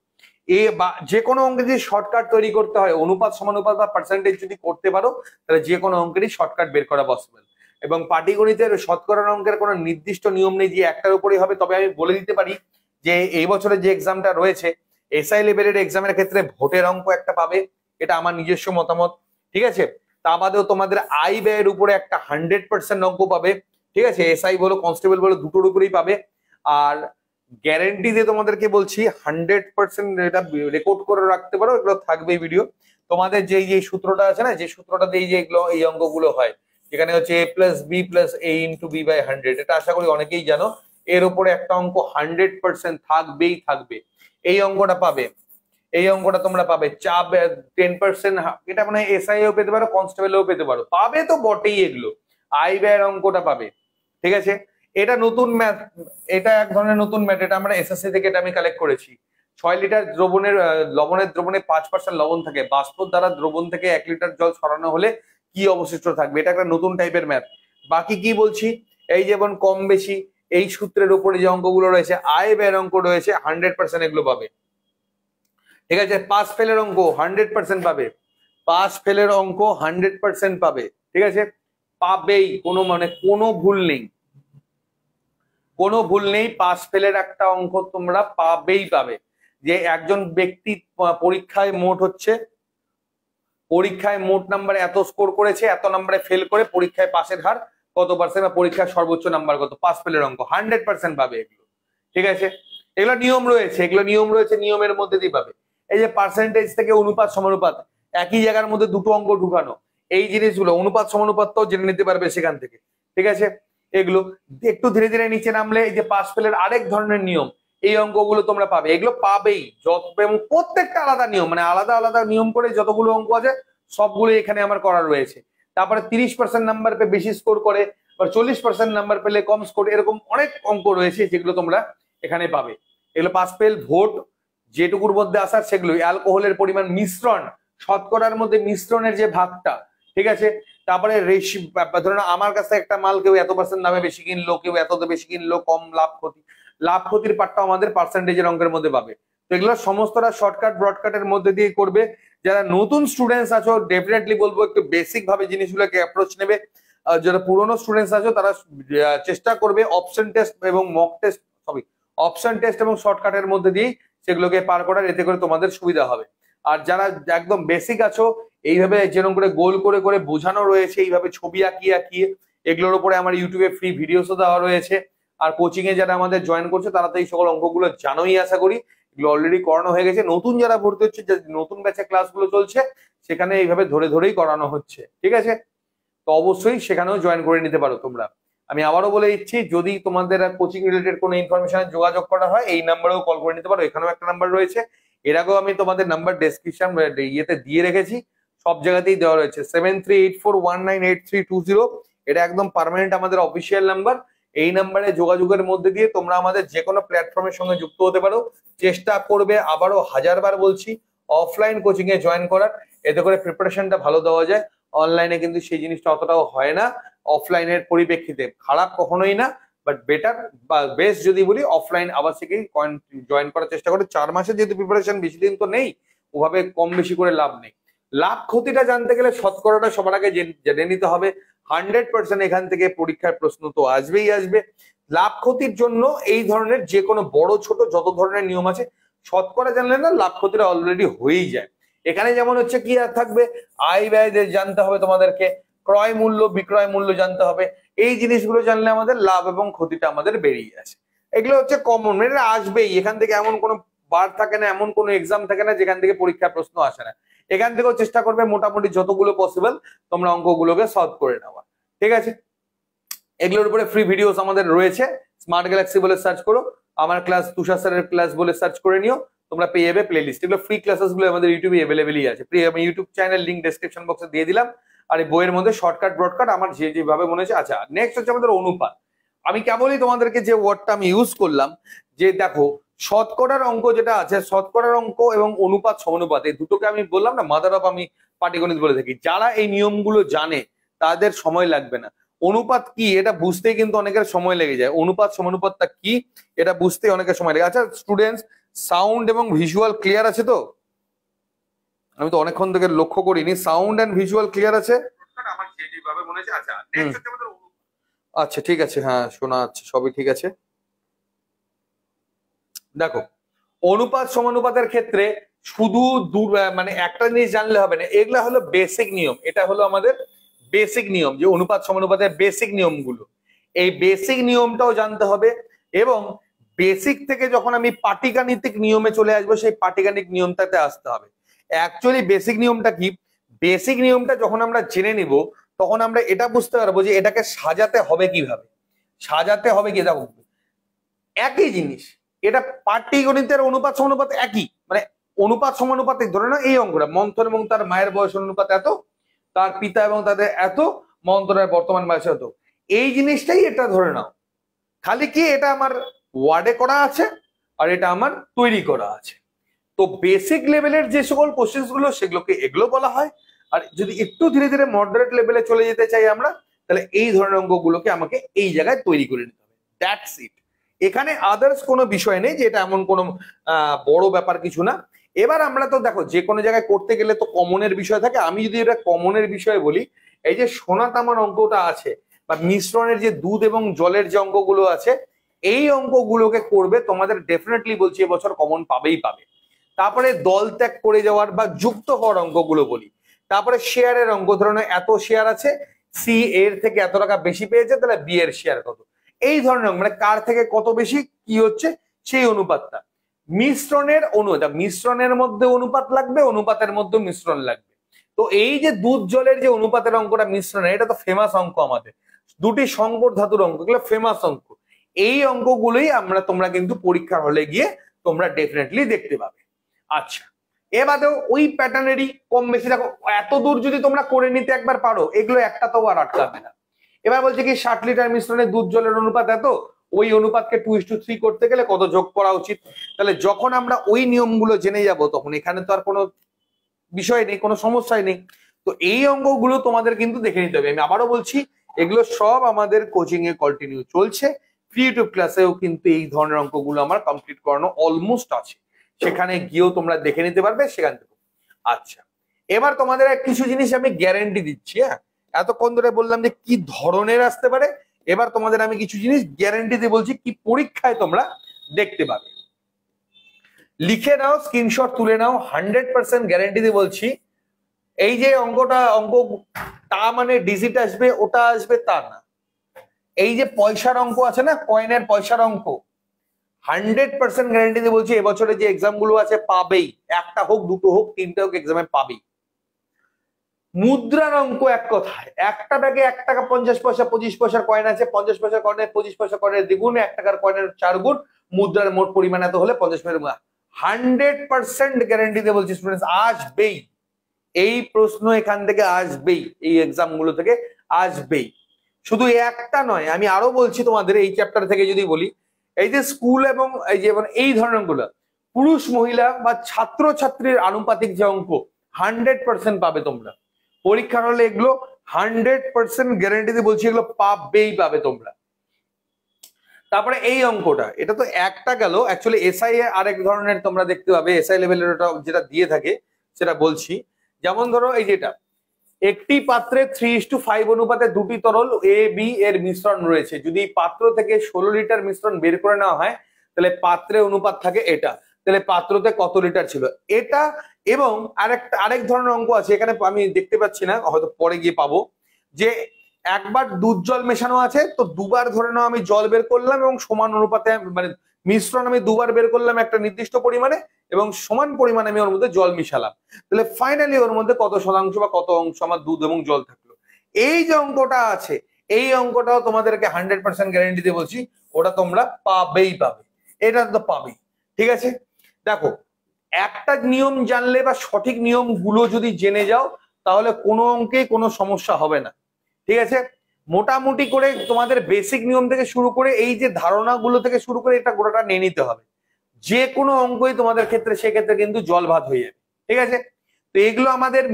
বা যে কোনো অঙ্কে যদি শর্টকাট তৈরি করতে হয়, অনুপাত সমানুপাত বা পার্সেন্টেজ যদি করতে পারো, তাহলে যে কোনো অঙ্কেরই শর্টকাট বের করা পসিবল। এবং পাটিগণিতের শতকরার অঙ্কের কোনো নির্দিষ্ট নিয়ম নেই যে একটার উপরেই হবে। তবে আমি বলে দিতে পারি যে এই বছরে যে এক্সামটা রয়েছে এসআই লেভেলের এক্সামের ক্ষেত্রে ভোটের অঙ্ক একটা পাবে, এটা আমার নিজস্ব মতামত, ঠিক আছে। তা বাদেও তোমাদের আয় ব্যয়ের উপরে একটা 100% অঙ্ক পাবে, ঠিক আছে। এসআই বলো কনস্টেবল বলো দুটোর উপরেই পাবে। আর গ্যারেন্টি দিয়ে তোমাদেরকে বলছি 100% এটা রেকর্ড করে রাখতে পারো, এগুলো থাকবে ভিডিও। তোমাদের যে সূত্রটা আছে না, যে সূত্রটা দিয়ে যে এগুলো এই অঙ্কগুলো হয়, যেখানে হচ্ছে a plus B plus a into B by 100, এটা আশা করি অনেকেই জানো। এর উপরে একটা অঙ্ক 100% থাকবেই থাকবে, এই অঙ্কটা পাবে। এই অঙ্কটা তোমরা পাবে। চাপ 10%, এটা মানে এসআইও পেতে পারো, কনস্টেবলেও পেতে পারো, পাবে তো বটেই। এগুলো আয় ব্যয়ের অঙ্কটা পাবে, ঠিক আছে। এটা নতুন ম্যাথ, এটা এক ধরনের নতুন ম্যাথ, এটা আমরা এসএসসি থেকে এটা আমি কালেক্ট করেছি। 6 লিটার লবণের দ্রবণে 5% লবণ থাকে, বাষ্প দ্বারা দ্রবণ থেকে 1 লিটার জল সরানো হলে কি অবশিষ্ট থাকবে, এটা একটা নতুন টাইপের ম্যাথ। বাকি কি বলছি, এই যেমন কম বেশি এই সূত্রের উপরে যে অঙ্কগুলো রয়েছে, আয় ব্যয়ের অঙ্ক রয়েছে, 100% এগুলো পাবে, ঠিক আছে। পাস ফেলের অঙ্ক 100% পাবে, পাস ফেলের অঙ্ক 100% পাবে, ঠিক আছে। পাবেই, কোনো ভুল নেই, কোনো ভুল নেই। পাস ফেলের একটা অঙ্ক তোমরা পাবেই পাবে। যে একজন ব্যক্তি পরীক্ষায় মোট নাম্বারে এত স্কোর করেছে, এত নাম্বারে ফেল করে পরীক্ষায় পাসের হার কত পার্সেন্ট, বা পরীক্ষার সর্বোচ্চ নাম্বার কত, পাস ফেলের অঙ্ক 100% পাবে এগুলো, ঠিক আছে। এগুলো নিয়ম রয়েছে, নিয়মের মধ্যে দিয়ে পাবে। এই যে পার্সেন্টেজ থেকে অনুপাত সমানুপাত, একই জায়গার মধ্যে দুটো অঙ্ক ঢুকানো, এই জিনিসগুলো অনুপাত সমানুপাতটাও জেনে নিতে পারবে সেখান থেকে, ঠিক আছে। এগুলো একটু ধীরে ধীরে নিচে নামলে এই যে পাস ফেলের আরেক ধরনের নিয়ম, এই অঙ্কগুলো তোমরা পাবে, এগুলো পাবেই। এবং প্রত্যেকটা আলাদা নিয়ম, মানে আলাদা আলাদা নিয়ম করে যতগুলো অঙ্ক আছে সবগুলো এখানে আমার করা রয়েছে। তারপরে 30% নাম্বার পেয়ে বেশি স্কোর করে, বা 40% নাম্বার পেলে কম স্কোর, এরকম অনেক অঙ্ক রয়েছে যেগুলো তোমরা এখানে পাবে। এগুলো পাস ফেল ভোট যেটুকুর মধ্যে আসার সেগুলো। অ্যালকোহলের পরিমাণ, মিশ্রণ, শতকরার মধ্যে মিশ্রণের যে ভাগটা, ঠিক আছে। তারপরে ধরুন আমার কাছে একটা মাল কেউ এত % দামে বেশি কিনলো, কেউ এত বেশি কিনলো, কম লাভ ক্ষতি, লাভ ক্ষতির পার্টটা আমাদের পার্সেন্টেজের অঙ্কের মধ্যে পাবে। তো এগুলো সমস্তটা শর্টকাট ব্রডকাটের মধ্যে দিয়ে করবে। যারা নতুন স্টুডেন্টস আছো ডেফিনেটলি বলবো একটু বেসিক ভাবে জিনিসগুলোকে অ্যাপ্রোচ নেবে। যারা পুরনো স্টুডেন্টস আছো তারা চেষ্টা করবে অপশন টেস্ট এবং মক টেস্ট, অপশন টেস্ট এবং শর্টকাটের মধ্যে দিয়েই সেগুলোকে পার করার, এতে করে তোমাদের সুবিধা হবে। আর যারা একদম বেসিক আছো, এইভাবে যেরকম করে গোল করে করে বোঝানো রয়েছে, এইভাবে ছবি আঁকিয়ে এগুলোর উপরে আমার ইউটিউবে ফ্রি ভিডিওসও দেওয়া রয়েছে। আর কোচিং এ যারা আমাদের জয়েন করছে তারা তো এই সকল অঙ্কগুলো জানোই আশা করি, এগুলো অলরেডি করানো হয়ে গেছে। নতুন যারা ভর্তি হচ্ছে, নতুন ব্যাচে ক্লাসগুলো চলছে, সেখানে এইভাবে ধরে ধরেই করানো হচ্ছে, ঠিক আছে। তো অবশ্যই সেখানেও জয়েন করে নিতে পারো তোমরা। আমি আবারও বলে দিচ্ছি, যদি তোমাদের কোচিং রিলেটেড কোনো ইনফরমেশন যোগাযোগ করা হয়, এই নাম্বারেও কল করে নিতে পারো, এখানেও একটা নাম্বার রয়েছে। এর আগেও আমি তোমাদের নাম্বার ডেসক্রিপশন ইয়েতে দিয়ে রেখেছি, সব জায়গাতেই দেওয়া রয়েছে। 7384198320, এটা একদম পার্মানেন্ট আমাদের অফিসিয়াল নাম্বার। এই নাম্বারে যোগাযোগের মধ্যে দিয়ে তোমরা আমাদের যে কোনো প্ল্যাটফর্মের সঙ্গে যুক্ত হতে পারো। চেষ্টা করবে, আবারও 1000বার বলছি, অফলাইন কোচিং এ জয়েন করার, এতে করে প্রিপারেশনটা ভালো দেওয়া যায়। অনলাইনে কিন্তু সেই জিনিসটা অতটাও হয় না। অফলাইনের পরিপ্রেক্ষিতে খারাপ কখনোই না, বাট বেটার বা বেস্ট যদি বলি অফলাইন আবাসিকেই জয়েন করার চেষ্টা করে। 4 মাসের যেহেতু প্রিপারেশন, বেশি দিন তো নেই, ওভাবে কম বেশি করে লাভ নেই। লাভ ক্ষতিটা জানতে গেলে শতকরাটা সবার আগে জেনে নিতে হবে। 100% এখান থেকে পরীক্ষার প্রশ্ন তো আসবেই আসবে। লাভ ক্ষতির জন্য এই ধরনের যে কোনো বড় ছোট যত ধরনের নিয়ম আছে, শতকরা জানলে না লাভ ক্ষতিটা অলরেডি হয়েই যায়। এখানে যেমন হচ্ছে কি আর থাকবে, আয় ব্যয় জানতে হবে তোমাদেরকে, ক্রয় মূল্য বিক্রয় মূল্য জানতে হবে। এই জিনিসগুলো জানলে আমাদের লাভ এবং ক্ষতিটা আমাদের বেরিয়ে আসে। এগুলো হচ্ছে কমন, এটা আসবেই। এখান থেকে এমন কোনো বার থাকে না, এমন কোনো এক্সাম থাকে না যেখান থেকে পরীক্ষার প্রশ্ন আসে না। এখান থেকেও চেষ্টা করবে মোটামুটি যতগুলো পসিবল তোমরা অঙ্কগুলোকে সলভ করে নেওয়া, ঠিক আছে। এগুলোর উপরে ফ্রি ভিডিওস আমাদের রয়েছে, স্মার্ট গ্যালাক্সি বলে সার্চ করো, আমার ক্লাস তুষার স্যারের ক্লাস বলে সার্চ করে নিও, তোমরা পেয়ে যাবে প্লে লিস্ট। এগুলো ফ্রি ক্লাসেস গুলো আমাদের ইউটিউবে অ্যাভেলেবেলই আছে। আমি ইউটিউব চ্যানেল লিঙ্ক ডেসক্রিপশন বক্সে দিয়ে দিলাম। আর এই বইয়ের মধ্যে শর্টকাট ব্রডকাট আমার যেভাবে মনে হচ্ছে। আচ্ছা, নেক্সট হচ্ছে আমাদের অনুপাত। আমি কেবলই তোমাদেরকে যে ওয়ার্ডটা আমি ইউজ করলাম, যে দেখো শতকরার অঙ্ক যেটা আছে, শতকরার অঙ্ক এবং অনুপাত সমানুপাত, এই দুটোকে আমি বললাম না মাদার অফ আমি পাটিগণিত বলে থাকি। যারা এই নিয়মগুলো জানে তাদের সময় লাগবে না। অনুপাত কি এটা বুঝতেই কিন্তু অনেকের সময় লেগে যায়। অনুপাত সমানুপাতটা কি এটা বুঝতে অনেকের সময় লেগে। আচ্ছা স্টুডেন্টস, সাউন্ড এবং ভিজুয়াল ক্লিয়ার আছে তো? আমি তো অনেকক্ষণ থেকে লক্ষ্য করিনি। সাউন্ড এন্ড ভিজুয়াল ক্লিয়ার আছে? আমার যেভাবে মনে হচ্ছে। আচ্ছা নেক্সট হচ্ছে আমাদের, আচ্ছা ঠিক আছে, হ্যাঁ শোনা যাচ্ছে, সবই ঠিক আছে। দেখো অনুপাত সমানুপাতের ক্ষেত্রে শুধু মানে একটা জিনিস জানলে হবে না, এগুলা হলো বেসিক নিয়ম। এটা হলো আমাদের বেসিক নিয়ম, যে অনুপাত সমানুপাতের বেসিক নিয়মগুলো, এই বেসিক নিয়মটাও জানতে হবে। এবং বেসিক থেকে যখন আমি পাটিগাণিতিক নিয়মে চলে আসবো, সেই পাটিগাণিতিক নিয়মটাতে আসতে হবে। অ্যাকচুয়ালি বেসিক নিয়মটা কি? বেসিক নিয়মটা যখন আমরা জেনে নিব, তখন আমরা এটা বুঝতে পারবো যে এটাকে সাজাতে হবে কিভাবে। সাজাতে হবে কি, দেখো একই জিনিস, এটা পাটিগণিতের অনুপাত সমানুপাত একই, মানে অনুপাত সমানুপাতে ধরে না এই অঙ্কটা, মন্থন এবং তার মায়ের বয়সের অনুপাত এত, তার পিতা এবং তাদের এত, মন্থনের বর্তমান বয়স এত, এই জিনিসটাই এটা ধরে নাও। খালি কি এটা আমার ওয়ার্ডে করা আছে আর এটা আমার তৈরি করা আছে। তো বেসিক লেভেলের যে সকল কোশ্চেন গুলো সেগুলোকে এগুলো বলা হয়। আর যদি একটু ধীরে ধীরে মডারেট লেভেলে চলে যেতে চাই আমরা, তাহলে এই ধরনের অঙ্কগুলোকে আমাকে এই জায়গায় তৈরি করে নিতে হবে। That's it. এখানে আদার্স কোনো বিষয় নেই যে এটা এমন কোনো বড় ব্যাপার কিছু না। এবার আমরা তো দেখো যে কোনো জায়গায় করতে গেলে তো কমনের বিষয় থাকে। আমি যদি এটা কমনের বিষয়ে বলি, এই যে সোনা তামার অঙ্কটা আছে বা মিশ্রণের যে দুধ এবং জলের যে অঙ্কগুলো আছে, এই অঙ্কগুলোকে করবে তোমাদের ডেফিনেটলি বলছি এবছর কমন পাবেই পাবে। তারপরে দল ত্যাগ করে যাওয়ার বা যুক্ত হওয়ার অঙ্কগুলো বলি। তারপরে শেয়ারের অঙ্ক, ধরনের এত শেয়ার আছে, সি এর থেকে এত টাকা বেশি পেয়েছে, তাহলে বি এর শেয়ার কত, এই ধরনের মানে কার থেকে কত বেশি কি হচ্ছে সেই অনুপাতটা। মিশ্রণের মিশ্রণের মধ্যে অনুপাত লাগবে, অনুপাতের মধ্যে মিশ্রণ লাগবে। তো এই যে দুধ জলের যে অনুপাতের অঙ্কটা মিশ্রণের, এটা তো ফেমাস অঙ্ক আমাদের, দুটি সংকর ধাতুর অঙ্ক, এগুলো ফেমাস অঙ্ক। এই অঙ্কগুলোই তোমরা কিন্তু পরীক্ষার হলে গিয়ে তোমরা ডেফিনেটলি দেখতে পাবে। আচ্ছা এবারেও ওই প্যাটার্নেরই কম বেশি, দেখো এত দূর যদি তোমরা করে নিতে একবার পারো, এগুলো একটা তো আর আটকাবে না। এবার বলছে কি 60 লিটার মিশ্রণে দুধ জলের অনুপাত এত, ওই অনুপাতকে 2:3 করতে গেলে কত যোগ করা উচিত। তাহলে যখন আমরা ওই নিয়মগুলো জেনে যাব, তখন এখানে তো আর কোনো বিষয় নেই, কোনো সমস্যাই নেই। তো এই অঙ্কগুলো তোমাদের কিন্তু দেখে নিতে হবে। আমি আবারও বলছি, এগুলো সব আমাদের কোচিং এ কন্টিনিউ চলছে। ফ্রি ইউটিউব ক্লাসেও কিন্তু এই ধরনের অঙ্কগুলো আমার কমপ্লিট করানো অলমোস্ট আছে, সেখানে গিয়েও তোমরা দেখে নিতে পারবে সেখান থেকে। আচ্ছা এবার তোমাদের কিছু জিনিস আমি গ্যারেন্টি দিচ্ছি। হ্যাঁ, এতক্ষণ ধরে বললাম যে কি ধরনের আসতে পারে, এবার তোমাদের আমি কিছু জিনিস গ্যারেন্টি দিয়ে বলছি কি পরীক্ষায় তোমরা দেখতে পাবে। লিখে নাও, স্ক্রিনশট তুলে নাও, 100% গ্যারেন্টি দিয়ে বলছি। এই যে অঙ্ক তা মানে ডিজিট আসবে ওটা আসবে তা না। এই যে পয়সার অঙ্ক আছে না, কয়েনের পয়সার অঙ্ক, 100% গ্যারেন্টি দিয়ে বলছি এবছরে যে এক্সাম গুলো আছে পাবেই, একটা হোক দুটো হোক তিনটে হোক এক্সামে পাবেই। মুদ্রার অঙ্ক এক কথায়, একটা ব্যাগে 1 টাকা 50 পয়সা 25 পয়সার কয়েন আছে, 50 পয়সার কয়েনের 25 পয়সা কয়েনের দ্বিগুণ, 1 টাকার কয়েনের 4 গুণ, মুদ্রার মোট পরিমাণ এত হলে 50 পয়সা। 100% গ্যারেন্টি দিয়ে বলছি স্টুডেন্টস আসবেই, এই প্রশ্ন এখান থেকে আসবেই, এই এক্সাম গুলো থেকে আসবেই। শুধু একটা নয়, আমি আরো বলছি তোমাদের এই চ্যাপ্টার থেকে যদি বলি, এই যে স্কুল এবং এই যে এই ধরনের গুলো পুরুষ মহিলা বা ছাত্র ছাত্রীর আনুপাতিক যে অঙ্ক 100% পাবে তোমরা পরীক্ষার হলে, এগুলো 100% গ্যারেন্টি দিয়ে বলছি এগুলো পাবেই পাবে তোমরা। তারপরে এই অঙ্কটা, এটা তো একটা গেল, অ্যাকচুয়ালি এসআই এ আরেক ধরনের তোমরা দেখতে পাবে, এসআই লেভেলের ওটা যেটা দিয়ে থাকে সেটা বলছি। যেমন ধরো এই যেটা, একটি পাত্রে 3:5 অনুপাতে দুটি তরল এ বি এর মিশ্রণ রয়েছে, যদি পাত্র থেকে 16 লিটার মিশ্রণ বের করে নেওয়া হয়, তাহলে পাত্রে অনুপাত থাকে এটা, তাহলে পাত্রতে কত লিটার ছিল এটা। এবং আরেক ধরনের অঙ্ক আছে, এখানে আমি দেখতে পাচ্ছি না, হয়তো পরে গিয়ে পাবো, যে একবার দুধ জল মেশানো আছে, তো দুবার ধরে নাও আমি জল বের করলাম এবং সমান অনুপাতে মানে মিশ্রণ আমি দুবার বের করলাম একটা নির্দিষ্ট পরিমাণে, এবং সমান পরিমাণে আমি ওর মধ্যে জল মিশালাম, তাহলে ফাইনালি ওর মধ্যে কত শতাংশ বা কত অংশ আমার দুধ এবং জল থাকলো। এই যে অঙ্কটা আছে, এই অঙ্কটাও তোমাদেরকে 100% গ্যারেন্টি দিয়ে বলছি ওটা তোমরা পাবেই পাবে, এটা তো পাবেই। ঠিক আছে, দেখো একটা নিয়ম জানলে বা সঠিক নিয়মগুলো যদি জেনে যাও, তাহলে কোনো অঙ্কেই কোনো সমস্যা হবে না। ঠিক আছে, মোটামুটি করে তোমাদের বেসিক নিয়ম থেকে শুরু করে এই যে ধারণাগুলো থেকে শুরু করে এটা গোটাটা নিয়ে নিতে হবে। যে কোনো অঙ্কই তোমাদের ক্ষেত্রে সেক্ষেত্রে কিন্তু জল ভাত হয়ে যাবে। ঠিক আছে, তো এগুলো আমাদের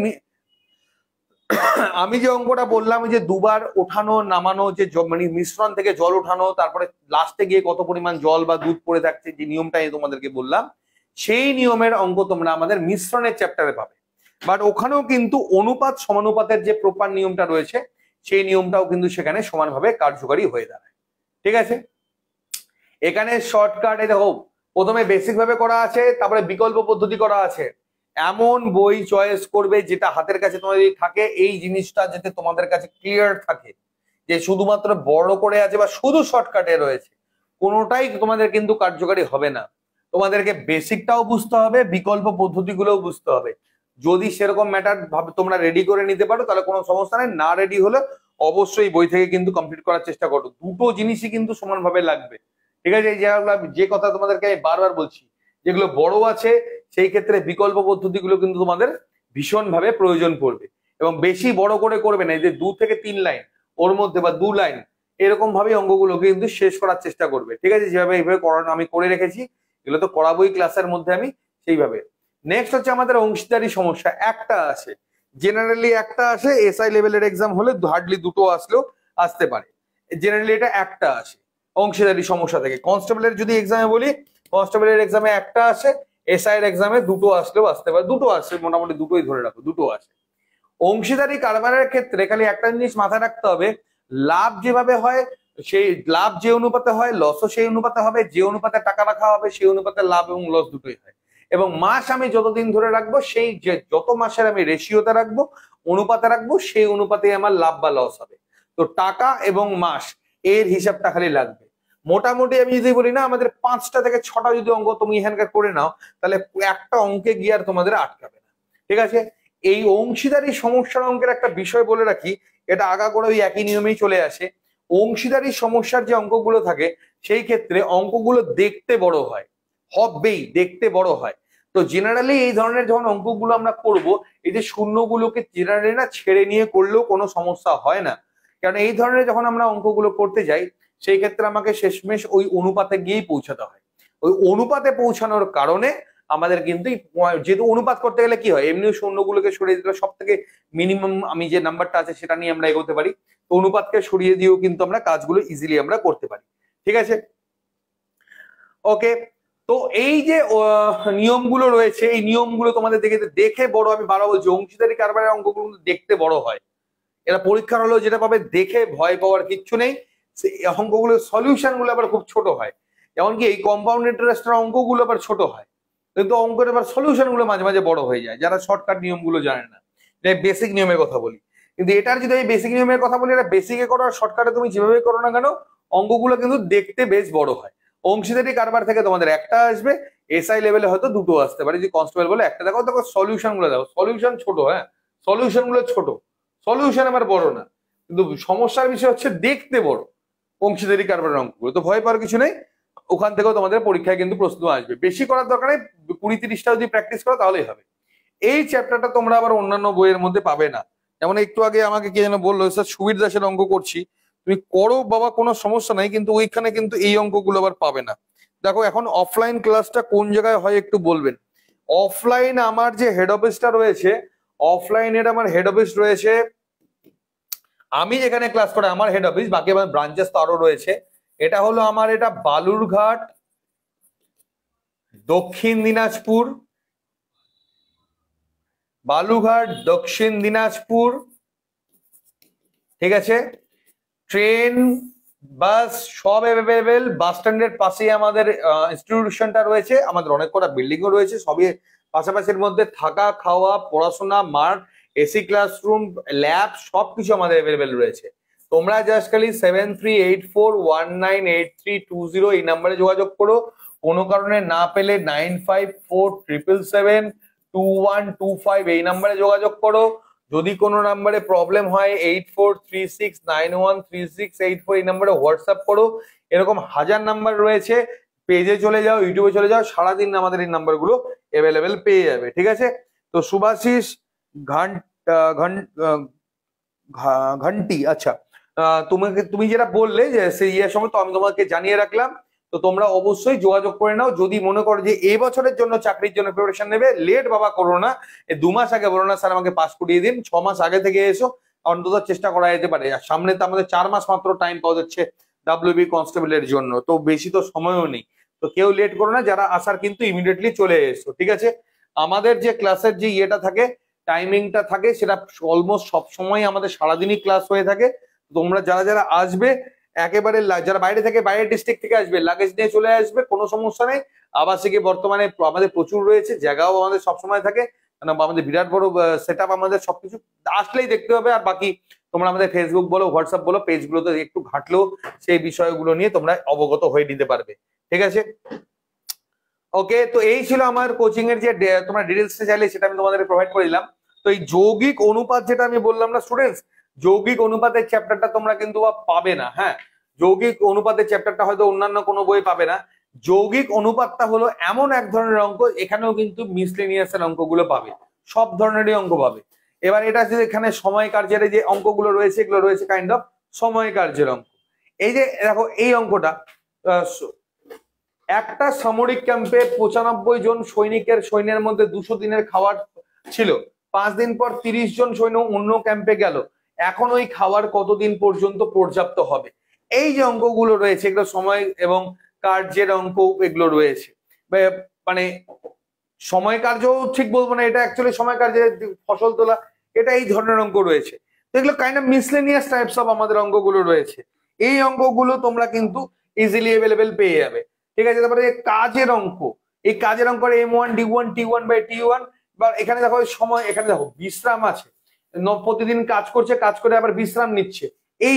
আমি যে অঙ্কটা বললাম যে দুবার ওঠানো নামানো, যে মানে মিশ্রণ থেকে জল ওঠানো, তারপরে লাস্টে গিয়ে কত পরিমাণ জল বা দুধ পড়ে থাকছে, যে নিয়মটা আমি তোমাদেরকে বললাম, সেই নিয়মের অঙ্ক তোমরা আমাদের মিশ্রণের চ্যাপ্টারে পাবে। বাট ওখানেও কিন্তু অনুপাত সমানুপাতের যে প্রপার নিয়মটা রয়েছে, সেই নিয়মটাও কিন্তু সেখানে সমানভাবে কার্যকারী হয়ে দাঁড়ায়। ঠিক আছে, এখানে শর্টকাট দেখো, প্রথমে বেসিক ভাবে করা আছে, তারপরে বিকল্প পদ্ধতি করা আছে। এমন বই চয়েস করবে যেটা হাতের কাছে তোমাদের থাকে, এই জিনিসটা যাতে তোমাদের কাছে ক্লিয়ার থাকে যে শুধুমাত্র বড় করে আছে বা শুধু শর্টকাটে রয়েছে, কোনোটাই তোমাদের কিন্তু কার্যকারী হবে না। তোমাদেরকে বেসিকটাও বুঝতে হবে, বিকল্প পদ্ধতিগুলোও বুঝতে হবে। যদি সেরকম ম্যাটার ভাবে তোমরা রেডি করে নিতে পারো তাহলে কোনো সমস্যা নেই, না রেডি হলে অবশ্যই বই থেকে কিন্তু কমপ্লিট করার চেষ্টা করো। দুটো জিনিসই কিন্তু সমানভাবে লাগবে। ঠিক আছে, এই জায়গাগুলো যে কথা তোমাদেরকে আমি বারবার বলছি, যেগুলো বড় আছে সেই ক্ষেত্রে বিকল্প পদ্ধতিগুলো কিন্তু তোমাদের ভীষণভাবে প্রয়োজন পড়বে। এবং বেশি বড় করে করবে না, এই যে 2 থেকে 3 লাইন ওর মধ্যে বা 2 লাইন এরকম ভাবে অঙ্কগুলোকে কিন্তু শেষ করার চেষ্টা করবে। ঠিক আছে, যেভাবে এইভাবে করানো আমি করে রেখেছি, এগুলো তো করাবোই ক্লাসের মধ্যে আমি সেইভাবে। নেক্সট হচ্ছে আমাদের অংশীদারি সমস্যা। একটা আছে, জেনারেলি একটা আসে, এসআই লেভেলের এক্সাম হলে হার্ডলি দুটো আসলেও আসতে পারে। জেনারেলি এটা একটা আসে অংশীদারি সমস্যা থেকে। কনস্টেবলের যদি এক্সামে বলি, কনস্টেবলের এক্সামে একটা আসে, এসআই এর এক্সামে দুটো আসলেও আসতে পারে, দুটো আসে, মোটামুটি দুটোই ধরে রাখো, দুটো আসে। অংশীদারি কারবারের ক্ষেত্রে খালি একটা জিনিস মাথায় রাখতে হবে, লাভ যেভাবে হয় সেই লাভ যে অনুপাতে হয়, লসও সেই অনুপাতে হবে, যে অনুপাতে টাকা রাখা হবে সেই অনুপাতে লাভ এবং লস দুটোই হয়। এবং মাস আমি যতদিন ধরে রাখবো, সেই যে যত মাসের আমি রেশিওতে রাখবো, অনুপাতে রাখবো, সেই অনুপাতে আমার লাভ বা লস হবে। তো টাকা এবং মাস এর হিসাবটা খালি লাগবে। মোটামুটি আমি যদি বলি না, আমাদের 5টা থেকে 6টা যদি অঙ্ক তুমি এখানকার করে নাও, তাহলে একটা অঙ্কে গিয়ে আর তোমাদের আটকাবে না। ঠিক আছে, এই অংশীদারি সমস্যার অঙ্কের একটা বিষয় বলে রাখি, এটা আগাগোড়া ওই একই নিয়মেই চলে আসে। অংশীদারি সমস্যার যে অঙ্কগুলো থাকে সেই ক্ষেত্রে অঙ্কগুলো দেখতে বড় হয়, হবেই দেখতে বড় হয়। তো জেনারেলি এই ধরনের যখন অঙ্কগুলো আমরা করব, এই যে শূন্যগুলোকে জেনারেলি না ছেড়ে নিয়ে করলেও কোনো সমস্যা হয় না। কারণ এই ধরনের যখন আমরা অঙ্কগুলো করতে যাই, সেই ক্ষেত্রে আমাকে শেষমেশ ওই অনুপাতে গিয়েই পৌঁছাতে হয়। ওই অনুপাতে পৌঁছানোর কারণে আমাদের কিন্তু যেহেতু অনুপাত করতে গেলে কি হয়, এমনি শূন্যগুলোকে সরিয়ে দিলে সব থেকে মিনিমাম আমি যে নাম্বারটা আছে সেটা নিয়ে আমরা এগোতে পারি। তো অনুপাতকে সরিয়ে দিয়েও কিন্তু আমরা কাজগুলো ইজিলি আমরা করতে পারি। ঠিক আছে, ওকে। তো এই যে নিয়মগুলো রয়েছে, এই নিয়মগুলো তোমাদের দেখে বড়, আমি বারবার বলছি অংশীদারি কারবারের অঙ্কগুলো দেখতে বড় হয়। এরা পরীক্ষার হলেও যেটা পাবে, দেখে ভয় পাওয়ার কিচ্ছু নেই। অঙ্কগুলোর সলিউশন গুলো আবার খুব ছোট হয়। এমনকি এই কম্পাউন্ড ইন্টারেস্টের অঙ্কগুলো আবার ছোট হয়, কিন্তু অঙ্কের আবার সলিউশন গুলো মাঝে মাঝে বড় হয়ে যায়, যারা শর্টকাট নিয়মগুলো জানে না। বেসিক নিয়মের কথা বলি, কিন্তু এটার যদি আমি বেসিক নিয়মের কথা বলি, এটা বেসিকে করো আর শর্টকাটে তুমি যেভাবে করো না কেন, অঙ্কগুলো কিন্তু দেখতে বেশ বড় হয়। অংশীদারি কারবার থেকে তোমাদের একটা আসবে, এসআই লেভেলে হয়তো দুটো আসতে পারে। যদি কনস্টেবল বলে একটা দেখো, দেখো সলিউশন গুলো দেখো, সলিউশন ছোট, হ্যাঁ সলিউশন গুলো ছোট, সলিউশন আমার বড় না, কিন্তু সমস্যার বিষয় হচ্ছে দেখতে বড় অংশীদারি কারবারের অঙ্কগুলো। তো ভয় পাওয়ার কিছু নেই, ওখান থেকেও তোমাদের পরীক্ষায় কিন্তু প্রশ্ন আসবে। বেশি করার দরকার নেই, 20-30টা যদি প্র্যাকটিস করো তাহলেই হবে। এই চ্যাপ্টারটা তোমরা আবার অন্যান্য বইয়ের মধ্যে পাবে না। যেমন একটু আগে আমাকে কে যেন বললো, স্যার সুবীর দাসের অঙ্ক করছি, তুমি করো বাবা, কোনো সমস্যা নাই, কিন্তু ওইখানে কিন্তু এই অঙ্কগুলো আবার পাবে না। দেখো এখন অফলাইন ক্লাসটা কোন জায়গায় হয় একটু বলবেন। অফলাইন আমার যে হেড অফিসটা রয়েছে, অফলাইনের আমার হেড অফিস রয়েছে, আমি যেখানে ক্লাস করে আমার হেড অফিস, বাকি আমার ব্রাঞ্চেস তো আরো রয়েছে। এটা হলো আমার, এটা বালুরঘাট, দক্ষিণ দিনাজপুর, বালুরঘাট দক্ষিণ দিনাজপুর। ঠিক আছে, ট্রেন বাস সব অ্যাভেলেবেল। বাস স্ট্যান্ডের পাশেই আমাদের ইনস্টিটিউশনটা রয়েছে, আমাদের অনেক কটা বিল্ডিংও রয়েছে, সবই পাশাপাশির মধ্যে। থাকা খাওয়া পড়াশোনা মাঠ, এসি ক্লাসরুম, ল্যাব সবকিছু আমাদের অ্যাভেলেবেল রয়েছে। তোমরা জাস্ট খালি 7384198320 এই নাম্বারে যোগাযোগ করো। কোনো কারণে না পেলে 9547772125 এই নাম্বারে যোগাযোগ করো। যদি কোনো নাম্বারে প্রবলেম হয় 8436913684 এই নাম্বারে হোয়াটসঅ্যাপ করো। এরকম হাজার নাম্বার রয়েছে, পেজে চলে যাও, ইউটিউবে চলে যাও, সারাদিন আমাদের এই নাম্বারগুলো অ্যাভেলেবেল পেয়ে যাবে। ঠিক আছে, তো সুভাশিস ঘন্টি, আচ্ছা তুমি যেটা বললে যে সেই ইয়ের সময়, তো আমি তোমাকে জানিয়ে রাখলাম। তো তো তোমরা অবশ্যই যোগাযোগ করে নাও যদি মনে করো যে এই বছরের জন্য চাকরির জন্য প্রিপারেশন নেবে। লেট বাবা করো না, 2 মাস আগে বলো না স্যার আমাকে পাস করিয়ে দিন, 6 মাস আগে থেকে এসো, অন্তত চেষ্টা করা যেতে পারে। আর সামনে তো আমাদের 4 মাস মাত্র টাইম পাওয়া যাচ্ছে ডাব্লিউবি কনস্টেবলের জন্য, তো বেশি তো সময়ও নেই। তো কেউ লেট করো না, যারা আসার কিন্তু ইমিডিয়েটলি চলে এসো, ঠিক আছে। আমাদের যে ক্লাসের যে ইয়েটা থাকে, টাইমিংটা থাকে, সেটা অলমোস্ট সব সময় আমাদের সারাদিনই ক্লাস হয়ে থাকে। তোমরা যারা যারা আসবে একেবারে, যারা বাইরে থেকে, বাইরের ডিস্ট্রিক্ট থেকে আসবে, লাগেজ নিয়ে চলে আসবে, কোনো সমস্যা নেই। আবাসিকে বর্তমানে আমাদের প্রচুর রয়েছে, জায়গাও আমাদের সবসময় থাকে, আমাদের বিরাট বড় সেট আপ, আমাদের সবকিছু আসলেই দেখতে হবে। আর বাকি তোমরা আমাদের ফেসবুক বলো, হোয়াটসঅ্যাপ বলো, পেজগুলোতে একটু ঘাটলেও সেই বিষয়গুলো নিয়ে তোমরা অবগত হয়ে নিতে পারবে, ঠিক আছে। ওকে, তো এই ছিল আমার কোচিং এর যে তোমরা ডিটেলস চাইলে সেটা আমি তোমাদের প্রোভাইড করে দিলাম। তো এই যৌগিক অনুপাত যেটা আমি বললাম না স্টুডেন্টস, যৌগিক অনুপাতের চ্যাপ্টারটা তোমরা কিন্তু পাবে না। হ্যাঁ, যৌগিক অনুপাতের চ্যাপ্টারটা হয়তো অন্যান্য কোনো বই পাবে না। যৌগিক অনুপাতটা হলো এমন এক ধরনের অঙ্ক, এখানেও কিন্তু মিসলেনিয়াস এর অঙ্কগুলো পাবে, সব ধরনেরই অঙ্ক পাবে। এবার এটা যে এখানে সময় কার্যের যে অঙ্কগুলো রয়েছে, এগুলো রয়েছে কাইন্ড অফ সময় কার্যের অঙ্ক। এই যে দেখো এই অঙ্কটা, একটা সামরিক ক্যাম্পে 95 জন সৈন্যের মধ্যে 200 দিনের খাবার ছিল। 5 দিন পর 30 জন সৈন্য অন্য ক্যাম্পে গেল। এখন ওই খাবার কতদিন পর্যন্ত পর্যাপ্ত হবে? এই যে অঙ্কগুলো রয়েছে, এগুলো সময় এবং কার্যের অঙ্ক, এগুলো রয়েছে। মানে সময় কার্য ঠিক বলবো না, এটা অ্যাকচুয়ালি সময় কার্যের ফসল তোলা, এটা এই ধরনের অঙ্ক রয়েছে। এগুলো kind of miscellaneous types of আমাদের অঙ্কগুলো রয়েছে। এই অঙ্কগুলো তোমরা কিন্তু ইজিলি অ্যাভেলেবেল পেয়ে যাবে, ঠিক আছে। তারপরে কাজের অঙ্ক, এই কাজের অঙ্ক M1 D1 T1 by T1, বা এখানে দেখো সময়, এখানে দেখো বিশ্রাম আছে, প্রতিদিন কাজ করছে, কাজ করে আবার বিশ্রাম নিচ্ছে, এই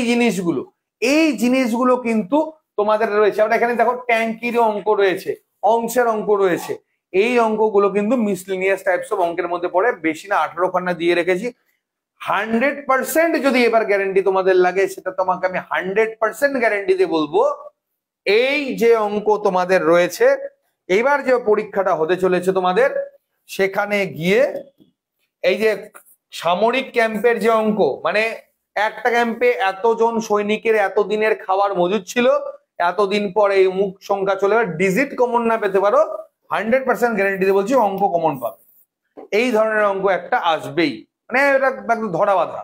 জিনিসগুলো কিন্তু তোমাদের রয়েছে। আবার এখানে দেখো ট্যাঙ্কির অঙ্ক রয়েছে, অংশের অঙ্ক রয়েছে। এই অঙ্কগুলো কিন্তু মিসলেনিয়াস টাইপস অফ অঙ্কের মধ্যে পড়ে, বেশি না 18 খানা দিয়ে রেখেছি। 100% যদি এবার গ্যারেন্টি তোমাদের লাগে, সেটা তোমাকে আমি 100% গ্যারেন্টি দিয়ে বলবো, এই যে অঙ্ক তোমাদের রয়েছে, এইবার যে পরীক্ষাটা হতে চলেছে তোমাদের, সেখানে গিয়ে এই যে সামরিক ক্যাম্পের যে অঙ্ক, মানে একটা ক্যাম্পে এতজন সৈনিকের এতদিনের খাবার মজুদ ছিল, এতদিন পর এই অমুক সংখ্যা চলে যাবে, ডিজিট কমন না পেতে পারো, 100% গ্যারেন্টি দিয়ে বলছি অঙ্ক কমন পাবে। এই ধরনের অঙ্ক একটা আসবেই, মানে এটা একদম ধরা বাঁধা,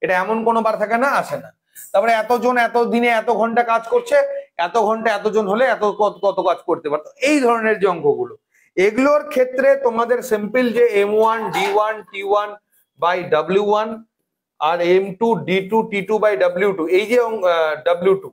এটা এমন কোনো বার থাকে না, আসে না। তারপরে এতজন এত দিনে এত ঘন্টা কাজ করছে, এত ঘন্টা এতজন হলে এত কত কাজ করতে পারতো, এই ধরনের যে অঙ্কগুলো, এগুলোর ক্ষেত্রে তোমাদের সিম্পল যে M1 D1 T1 by W1 R M2 D2 T2 by W2, এই যে W2,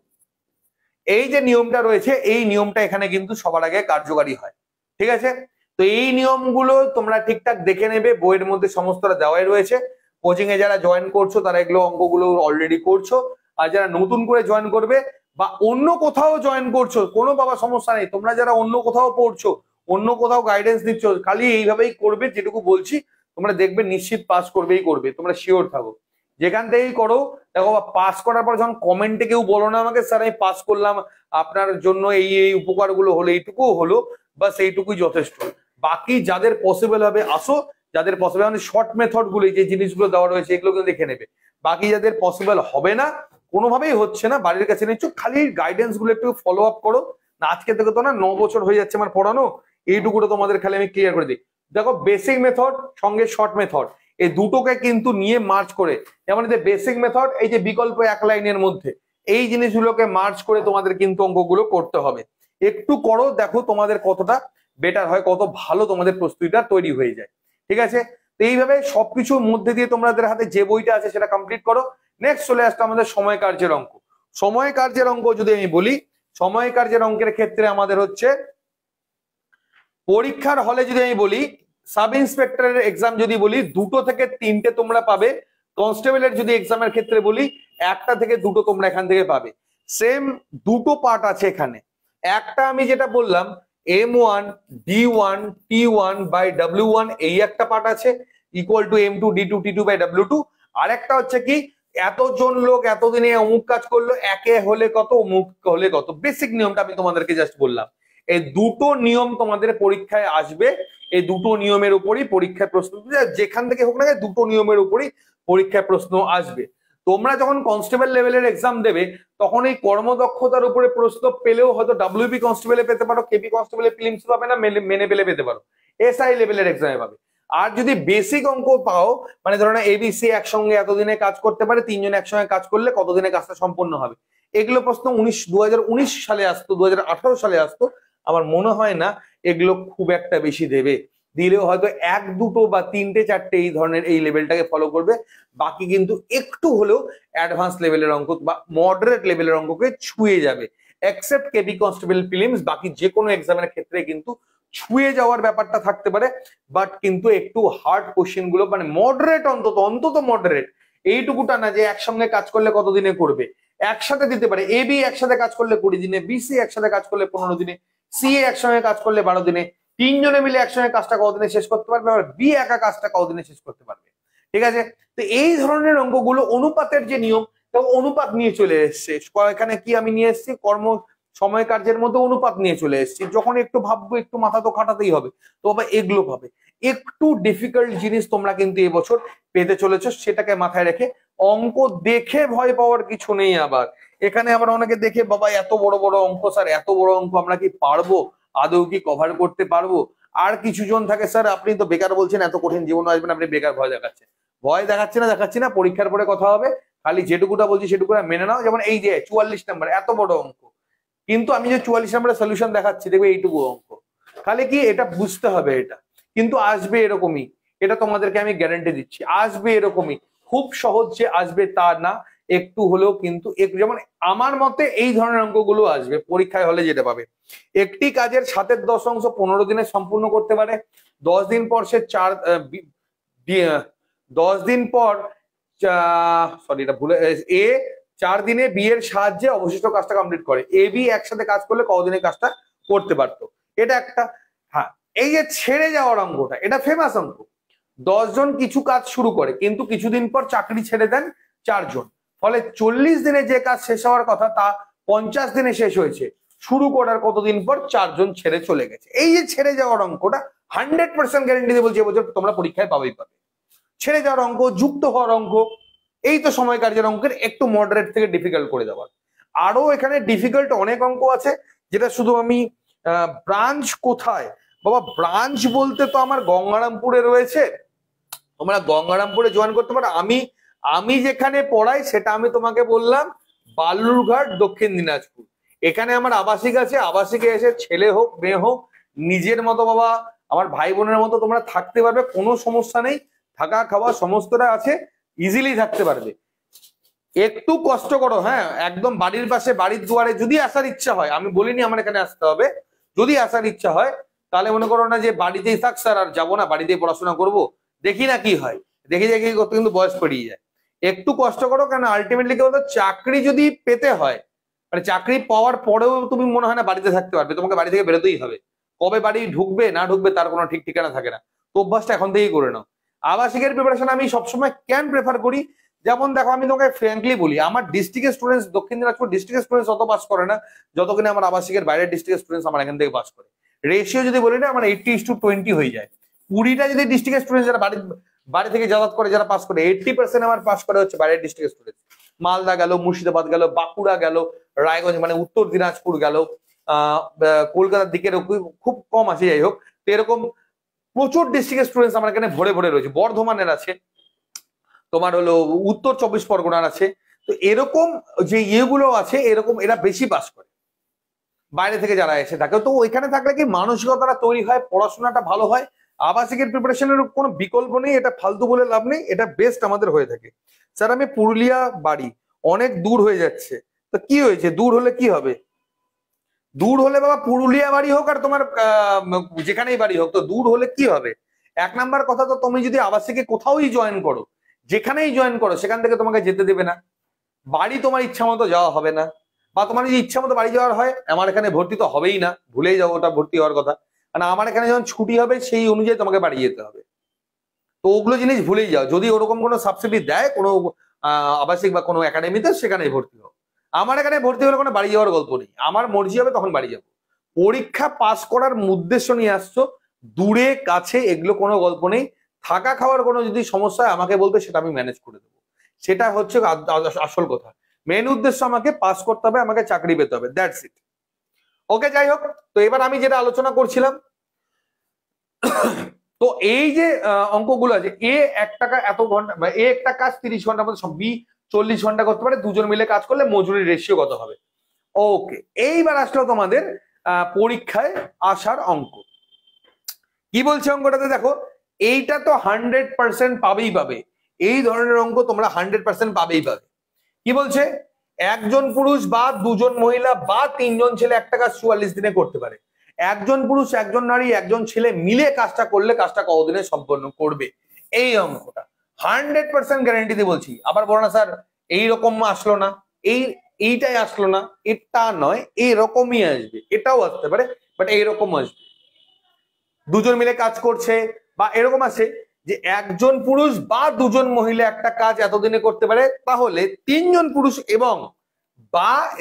এই যে নিয়মটা রয়েছে, এই নিয়মটা এখানে কিন্তু সবার আগে কার্যকারী হয়, ঠিক আছে। তো এই নিয়মগুলো তোমরা ঠিকঠাক দেখে নেবে, বইয়ের মধ্যে সমস্তটা দেওয়াই রয়েছে। কোচিং এ যারা জয়েন করছো তারা এগুলো অঙ্কগুলো অলরেডি করছো, আর যারা নতুন করে জয়েন করবে বা অন্য কোথাও জয়েন করছো, কোনো বাবা সমস্যা নেই, তোমরা যারা অন্য কোথাও পড়ছো, অন্য কোথাও গাইডেন্স দিচ্ছ, খালি এইভাবেই করবে যেটুকু বলছি, তোমরা দেখবে নিশ্চিত পাস করবেই করবে, তোমরা শিওর থাকো। যেখান থেকেই করো, দেখো পাস করার পর যখন কমেন্টে কেউ বলো না আমাকে স্যার আমি পাস করলাম, আপনার জন্য এই এই উপকারগুলো হলো, এইটুকু হলো, বাস এইটুকুই যথেষ্ট। বাকি যাদের পসিবল হবে আসো, যাদের পসিবল মানে শর্ট মেথড গুলো, যে জিনিসগুলো দেওয়া রয়েছে এগুলো কিন্তু দেখে নেবে। বাকি যাদের পসিবল হবে না, কোনোভাবেই হচ্ছে না, বাড়ির কাছে নিচ্ছ, খালি গাইডেন্স গুলো একটু ফলো আপ করো না। আজকে থেকে তো না 9 বছর হয়ে যাচ্ছে আমার পড়ানো, এইটুকুটা তোমাদের খালি আমি ক্লিয়ার করে দিই। দেখো বেসিক মেথড সঙ্গে শর্ট মেথড, এই দুটোকে কিন্তু নিয়ে মার্চ করে, যেমন যে বেসিক মেথড, এই যে বিকল্প এক লাইনের মধ্যে, এই জিনিসগুলোকে মার্চ করে তোমাদের কিন্তু অঙ্কগুলো করতে হবে। একটু করো, দেখো তোমাদের কতটা বেটার হয়, কত ভালো তোমাদের প্রস্তুতিটা তৈরি হয়ে যায়, ঠিক আছে। তো এইভাবে সবকিছুর মধ্যে দিয়ে তোমাদের হাতে যে বইটা আছে সেটা কমপ্লিট করো। নেক্সট চলে আসতো আমাদের সময় কার্যের অঙ্ক। সময় কার্যের অঙ্ক যদি আমি বলি, সময় কার্যের অঙ্কের ক্ষেত্রে আমাদের হচ্ছে পরীক্ষার হলে যদি আমি বলি, সাব ইন্সপেক্টরের এক্সাম যদি বলি 2 থেকে 3টে তোমরা পাবে, কনস্টেবলের যদি এক্সামের ক্ষেত্রে বলি 1টা থেকে 2টো তোমরা এখান থেকে পাবে। সেম দুটো পার্ট আছে এখানে, একটা আমি যেটা বললাম M1 D1 T1 by W1, এই একটা পার্ট আছে, equal to M2 D2 T2 by W2। আর একটা হচ্ছে কি, এতজন লোক এতদিনে অমুক কাজ করলো, একে হলে কত অমুক হলে কত, বেসিক নিয়মটা আমি তোমাদেরকে জাস্ট বললাম। এই দুটো নিয়ম তোমাদের পরীক্ষায় আসবে, এই দুটো নিয়মের উপরই পরীক্ষায় প্রশ্ন, যেখান থেকে হোক না, দুটো নিয়মের উপরই পরীক্ষায় প্রশ্ন আসবে। তোমরা যখন কনস্টেবল লেভেলের এক্সাম দেবে তখন এই কর্মদক্ষতার উপরে প্রশ্ন পেলেও হয়তো ডাব্লিউবি কনস্টেবলে পেতে পারো, কেপি কনস্টেবলে প্রিলিমস পাবে না, মেনে পেলে পেতে পারো, এসআই লেভেলের এক্সামে পাবে। আর যদি বেসিক অঙ্ক পাও, মানে ধরো না এবিসি একসঙ্গে এতদিনে কাজ করতে পারে, তিনজন একসঙ্গে কাজ করলে কতদিনে কাজটা সম্পূর্ণ হবে, এগুলো প্রশ্ন 2019 সালে আসতো, 2018 সালে আসতো। আমার মনে হয় না এগুলো খুব একটা বেশি দেবে, দিলেও হয়তো এক দুটো বা তিনটে চারটে এই ধরনের এই লেভেলটাকে ফলো করবে, বাকি কিন্তু একটু হলেও অ্যাডভান্স লেভেলের অঙ্ক বা মডারেট লেভেলের অঙ্ককে ছুঁয়ে যাবে, এক্সেপ্ট কেপি কনস্টেবল প্রিলিমস। বাকি যে কোনো এক্সামের ক্ষেত্রে কিন্তু ছুঁয়ে যাওয়ার ব্যাপারটা থাকতে পারে, বাট কিন্তু একটু হার্ড কোশ্চেন গুলো মানে মডারেট, অন্তত মডারেট, এইটুকুটা না যে একসঙ্গে কাজ করলে কতদিনে করবে, একসাথে দিতে পারে। এবি একসাথে কাজ করলে 20 দিনে, বিসি একসাথে কাজ করলে 15 দিনে, সিএ একসঙ্গে কাজ করলে 12 দিনে, তিনজনে মিলে একসঙ্গে কাজটা কতদিনে শেষ করতে পারবে, আর বি একা কাজটা কতদিনে শেষ করতে পারবে। ঠিক আছে, তো এই ধরনের অঙ্কগুলো অনুপাতের যে নিয়ম, অনুপাত নিয়ে চলে এসছে এখানে। কি আমি নিয়ে এসেছি, কর্ম সময় কার্যের মধ্যে অনুপাত নিয়ে চলে এসেছি। যখন একটু ভাববো, একটু মাথা তো খাটাতেই হবে, তো আবার এগুলো পাবে। একটু ডিফিকাল্ট জিনিস তোমরা কিন্তু এবছর পেতে চলেছো, সেটাকে মাথায় রেখে অঙ্ক দেখে ভয় পাওয়ার কিছু নেই। আবার এখানে আবার অনেকে দেখে, বাবা এত বড় বড় অঙ্ক স্যার, এত বড় অঙ্ক আমরা কি পারবো, আদৌ কি কভার করতে পারবো? আর কিছু জন থাকে, স্যার আপনি তো বেকার বলছেন, এত কঠিন জীবন আসবেন, আপনি বেকার ভয় দেখাচ্ছেন। ভয় দেখাচ্ছি না, পরীক্ষার পরে কথা হবে, খালি যেটুকুটা বলছি সেটুকুটা মেনে নাও। যেমন এই যে 44 নাম্বার, এত বড় অঙ্ক, কিন্তু আমি যে 44 নাম্বারের সলিউশন দেখাচ্ছি, দেখবে এইটুকু অঙ্ক, খালি কি এটা বুঝতে হবে, এটা কিন্তু আসবে এরকমই, এটা তোমাদেরকে আমি গ্যারান্টি দিচ্ছি, আসবে এরকমই। খুব সহজ যে আসবে তা না, একটু হলেও কিন্তু যেমন আমার মতে এই ধরনের অঙ্কগুলো আসবে পরীক্ষায় হলে, যেটা পাবে একটি কাজের 7-এর 10 অংশ 15 দিনে সম্পূর্ণ করতে পারে, 10 দিন পর সে 10 দিন পর এটা ভুলে, এ 4 দিনে বি এর সাহায্যে অবশিষ্ট কাজটা কমপ্লিট করে, এ বি একসাথে কাজ করলে কতদিনে কাজটা করতে পারতো, এটা একটা। হ্যাঁ, এই যে ছেড়ে যাওয়ার অঙ্কটা, এটা ফেমাস অঙ্ক। 10 জন কিছু কাজ শুরু করে, কিন্তু কিছুদিন পর চাকরি ছেড়ে দেন 4 জন, ফলে 40 দিনে যে কাজ শেষ হওয়ার কথা তা 50 দিনে শেষ হয়েছে, শুরু করার কতদিন পর 4 জন ছেড়ে চলে গেছে। এই যে ছেড়ে যাওয়ার অঙ্কটা 100% গ্যারেন্টি দিয়ে বলছি এবছর তোমরা পরীক্ষায় পাবেই পাবে। ছেড়ে যাওয়ার অঙ্ক, যুক্ত হওয়ার অঙ্ক, এই তো সময় কার্যের অঙ্কের একটু মডারেট থেকে ডিফিকাল্ট করে দেওয়ার। আরো এখানে ডিফিকাল্ট অনেক অঙ্ক আছে, যেটা শুধু আমি ব্রাঞ্চ কোথায়, বাবা ব্রাঞ্চ বলতে তো আমার গঙ্গারামপুরে রয়েছে, তোমরা গঙ্গারামপুরে জয়েন করতে পারো। আমি যেখানে পড়াই সেটা আমি তোমাকে বললাম বালুরঘাট, দক্ষিণ দিনাজপুর। এখানে আমার আবাসিক আছে, আবাসিকে এসে ছেলে হোক মেয়ে হোক নিজের মতো, বাবা আমার ভাই বোনের মতো তোমরা থাকতে পারবে, কোনো সমস্যা নেই, থাকা খাওয়া সমস্তটা আছে, ইজিলি থাকতে পারবে। একটু কষ্ট করো, হ্যাঁ একদম বাড়ির পাশে, বাড়ির দুয়ারে যদি আসার ইচ্ছা হয়, আমি বলিনি আমার এখানে আসতে হবে, যদি আসার ইচ্ছা হয় তাহলে মনে করো না যে বাড়িতেই থাক স্যার আর যাবো না, বাড়িতেই পড়াশোনা করব, দেখি না কি হয়, দেখি করতে কিন্তু বয়স পেরিয়ে যায়। একটু কষ্ট করো, কেন আলটিমেটলি কি বলতো, চাকরি যদি পেতে হয়, মানে চাকরি পাওয়ার পরেও তুমি মনে হয় না বাড়িতে থাকতে পারবে, তোমাকে বাড়ি থেকে বেরোতেই হবে। কবে বাড়ি ঢুকবে না ঢুকবে তার কোনো ঠিক ঠিকানা থাকে না, তো অভ্যাসটা এখন থেকেই করে নাও। আবাসিকের প্রিপারেশন আমি সবসময় কেন প্রেফার করি, যেমন দেখো আমি তোমাকে ফ্র্যাঙ্কলি বলি, আমার ডিস্ট্রিক্টের স্টুডেন্টস, দক্ষিণ দিনাজপুর ডিস্ট্রিক্টের স্টুডেন্টস অত পাস করে না যতক্ষণে আমার আবাসিকের বাইরের ডিস্ট্রিক্টের স্টুডেন্টস আমার এখান থেকে পাস করে। রেশিও যদি বলি না, আমার 80:20 হয়ে যায়। 20টা যদি ডিস্ট্রিক্টের স্টুডেন্ট যারা বাড়ি থেকে যাতায়াত করে যারা পাস করে, 80% আমার পাস করে হচ্ছে বাইরের ডিস্ট্রিক্টের স্টুডেন্ট। মালদা গেল, মুর্শিদাবাদ গেল, বাঁকুড়া গেল, রায়গঞ্জ মানে উত্তর দিনাজপুর গেল, কলকাতার দিকের খুব কম আছে, যাই হোক। তো এরকম প্রচুর ডিস্ট্রিক্টের স্টুডেন্টস আমার এখানে ভরে ভরে রয়েছে, বর্ধমানের আছে, তোমার হলো উত্তর 24 পরগনার আছে। তো এরকম যে ইয়েগুলো আছে, এরকম এরা বেশি পাস করে বাইরে থেকে যারা এসে থাকে। তো ওইখানে থাকলে কি মানসিকতাটা তৈরি হয়, পড়াশোনাটা ভালো হয়। আবাসিকের প্রিপারেশনের কোনো বিকল্প নেই, এটা ফালতু বলে লাভ নেই, এটা বেস্ট আমাদের হয়ে থাকে। স্যার আমি পুরুলিয়া বাড়ি, অনেক দূর হয়ে যাচ্ছে, তো কি হয়েছে, দূর হলে কি হবে? দূর হলে বাবা পুরুলিয়া বাড়ি হোক আর তোমার যেখানেই বাড়ি হোক, তো দূর হলে কি হবে? 1 নাম্বার কথা, তো তুমি যদি আবাসিকে কোথাওই জয়েন করো, যেখানেই জয়েন করো, সেখান থেকে তোমাকে যেতে দেবে না, বাড়ি তোমার ইচ্ছা মতো যাওয়া হবে না, বা তোমার যদি ইচ্ছা মতো বাড়ি যাওয়ার হয়, আমার এখানে ভর্তি তো হবেই না, ভুলেই যাবো ওটা ভর্তি হওয়ার কথা, কারণ আমার এখানে যখন ছুটি হবে সেই অনুযায়ী তোমাকে বাড়ি যেতে হবে। তো ওগুলো জিনিস ভুলেই যাও, যদি ওরকম কোনো সাবসিডি দেয় কোনো আবাসিক বা কোনো একাডেমিতে, সেখানে ভর্তি হোক। আমার এখানে ভর্তি হলে কোনো বাড়ি যাওয়ার গল্প নেই, আমার মর্জি হবে তখন বাড়ি যাবো। পরীক্ষা পাস করার উদ্দেশ্য নিয়ে আসছো, দূরে কাছে এগুলো কোনো গল্প নেই। থাকা খাওয়ার কোনো যদি সমস্যা হয় আমাকে বলবে, সেটা আমি ম্যানেজ করে দেবো। সেটা হচ্ছে আসল কথা। মেন উদ্দেশ্য আমাকে পাস করতে হবে, আমাকে চাকরি পেতে হবে, দ্যাটস ইট। ওকে, যাই হোক, তো এবার আমি যেটা আলোচনা করছিলাম, তো এই যে অঙ্কগুলো আছে, এ 1 টাকা এত ঘন্টা, এ একটা কাজ 30 ঘন্টার মধ্যে, সব বি 40 ঘন্টা করতে পারে, দুজন মিলে কাজ করলে মজুরির রেশিও কত হবে। ওকে, এইবার আসলো তোমাদের পরীক্ষায় আসার অঙ্ক। কি বলছে অঙ্কটাতে দেখো, এইটা তো 100% পাবেই পাবে, এই ধরনের অঙ্ক তোমরা 100% পাবেই পাবে। কি বলছে, একজন পুরুষ বা দুজন মহিলা বা তিনজন ছেলে একটা কাজ 44 দিনে করতে পারে। একজন পুরুষ, একজন নারী, একজন ছেলে মিলে কাজটা করলে কাজটা কতদিনে সম্পন্ন করবে। এই অঙ্কটা 100% গ্যারান্টি দিয়ে বলছি। আবার বলো না স্যার এইরকম আসলো না, এইটাই আসলো না, এটা নয়, এরকমই আসবে, এটাও আসতে পারে, বাট এইরকম আসবে। দুজন মিলে কাজ করছে, বা এরকম আছে যে একজন পুরুষ বা দুজন মহিলা একটা কাজ এতদিনে করতে পারে, তাহলে তিনজন পুরুষ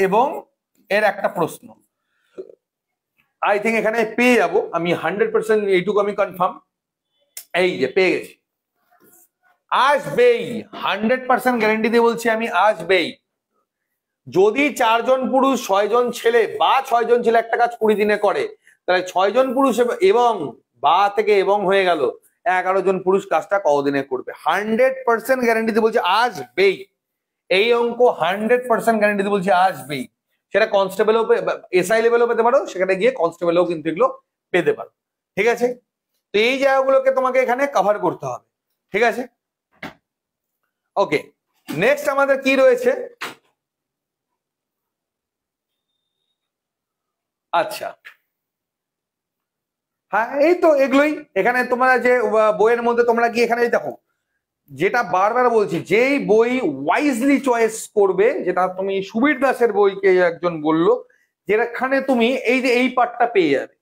এবং এর একটা প্রশ্ন আই থিঙ্ক এখানে পেয়ে যাবো আমি 100%, এইটুকু আমি কনফার্ম। এই যে পেয়ে গেছি, আসবেই, 100% গ্যারান্টি দিয়ে বলছি আমি, আসবেই। যদি 4 জন পুরুষ 6 জন ছেলে বা 6 জন ছেলে একটা কাজ 20 দিনে করে, তাহলে 6 জন পুরুষ এবং বা থেকে এবং হয়ে গেল 11 জন পুরুষ কাজটা কতদিনে করবে। 100% গ্যারান্টি দিয়ে বলছি আসবেই এই অঙ্ক, 100% গ্যারান্টি দিয়ে বলছি আসবেই। সেটা কনস্টেবলও, এসআই লেভেলও পেতে পারো, সেখানে গিয়ে কনস্টেবলও কিন্তু এগুলো পেতে পারো। ঠিক আছে, তো এই জায়গাগুলোকে তোমাকে এখানে কভার করতে হবে। ঠিক আছে, ওকে, নেক্সট আমাদের কি রয়েছে। আচ্ছা, হ্যাঁ, এই তো এগুলোই। এখানে তোমরা যে বইয়ের মধ্যে তোমরা কি এখানে দেখো, যেটা বারবার বলছি, যেই বই ওয়াইজলি চয়েস করবে, যেটা তুমি সুবীর দাসের বইকে একজন বললো, যেখানে তুমি এই যে এই পার্টটা পেয়ে যাবে,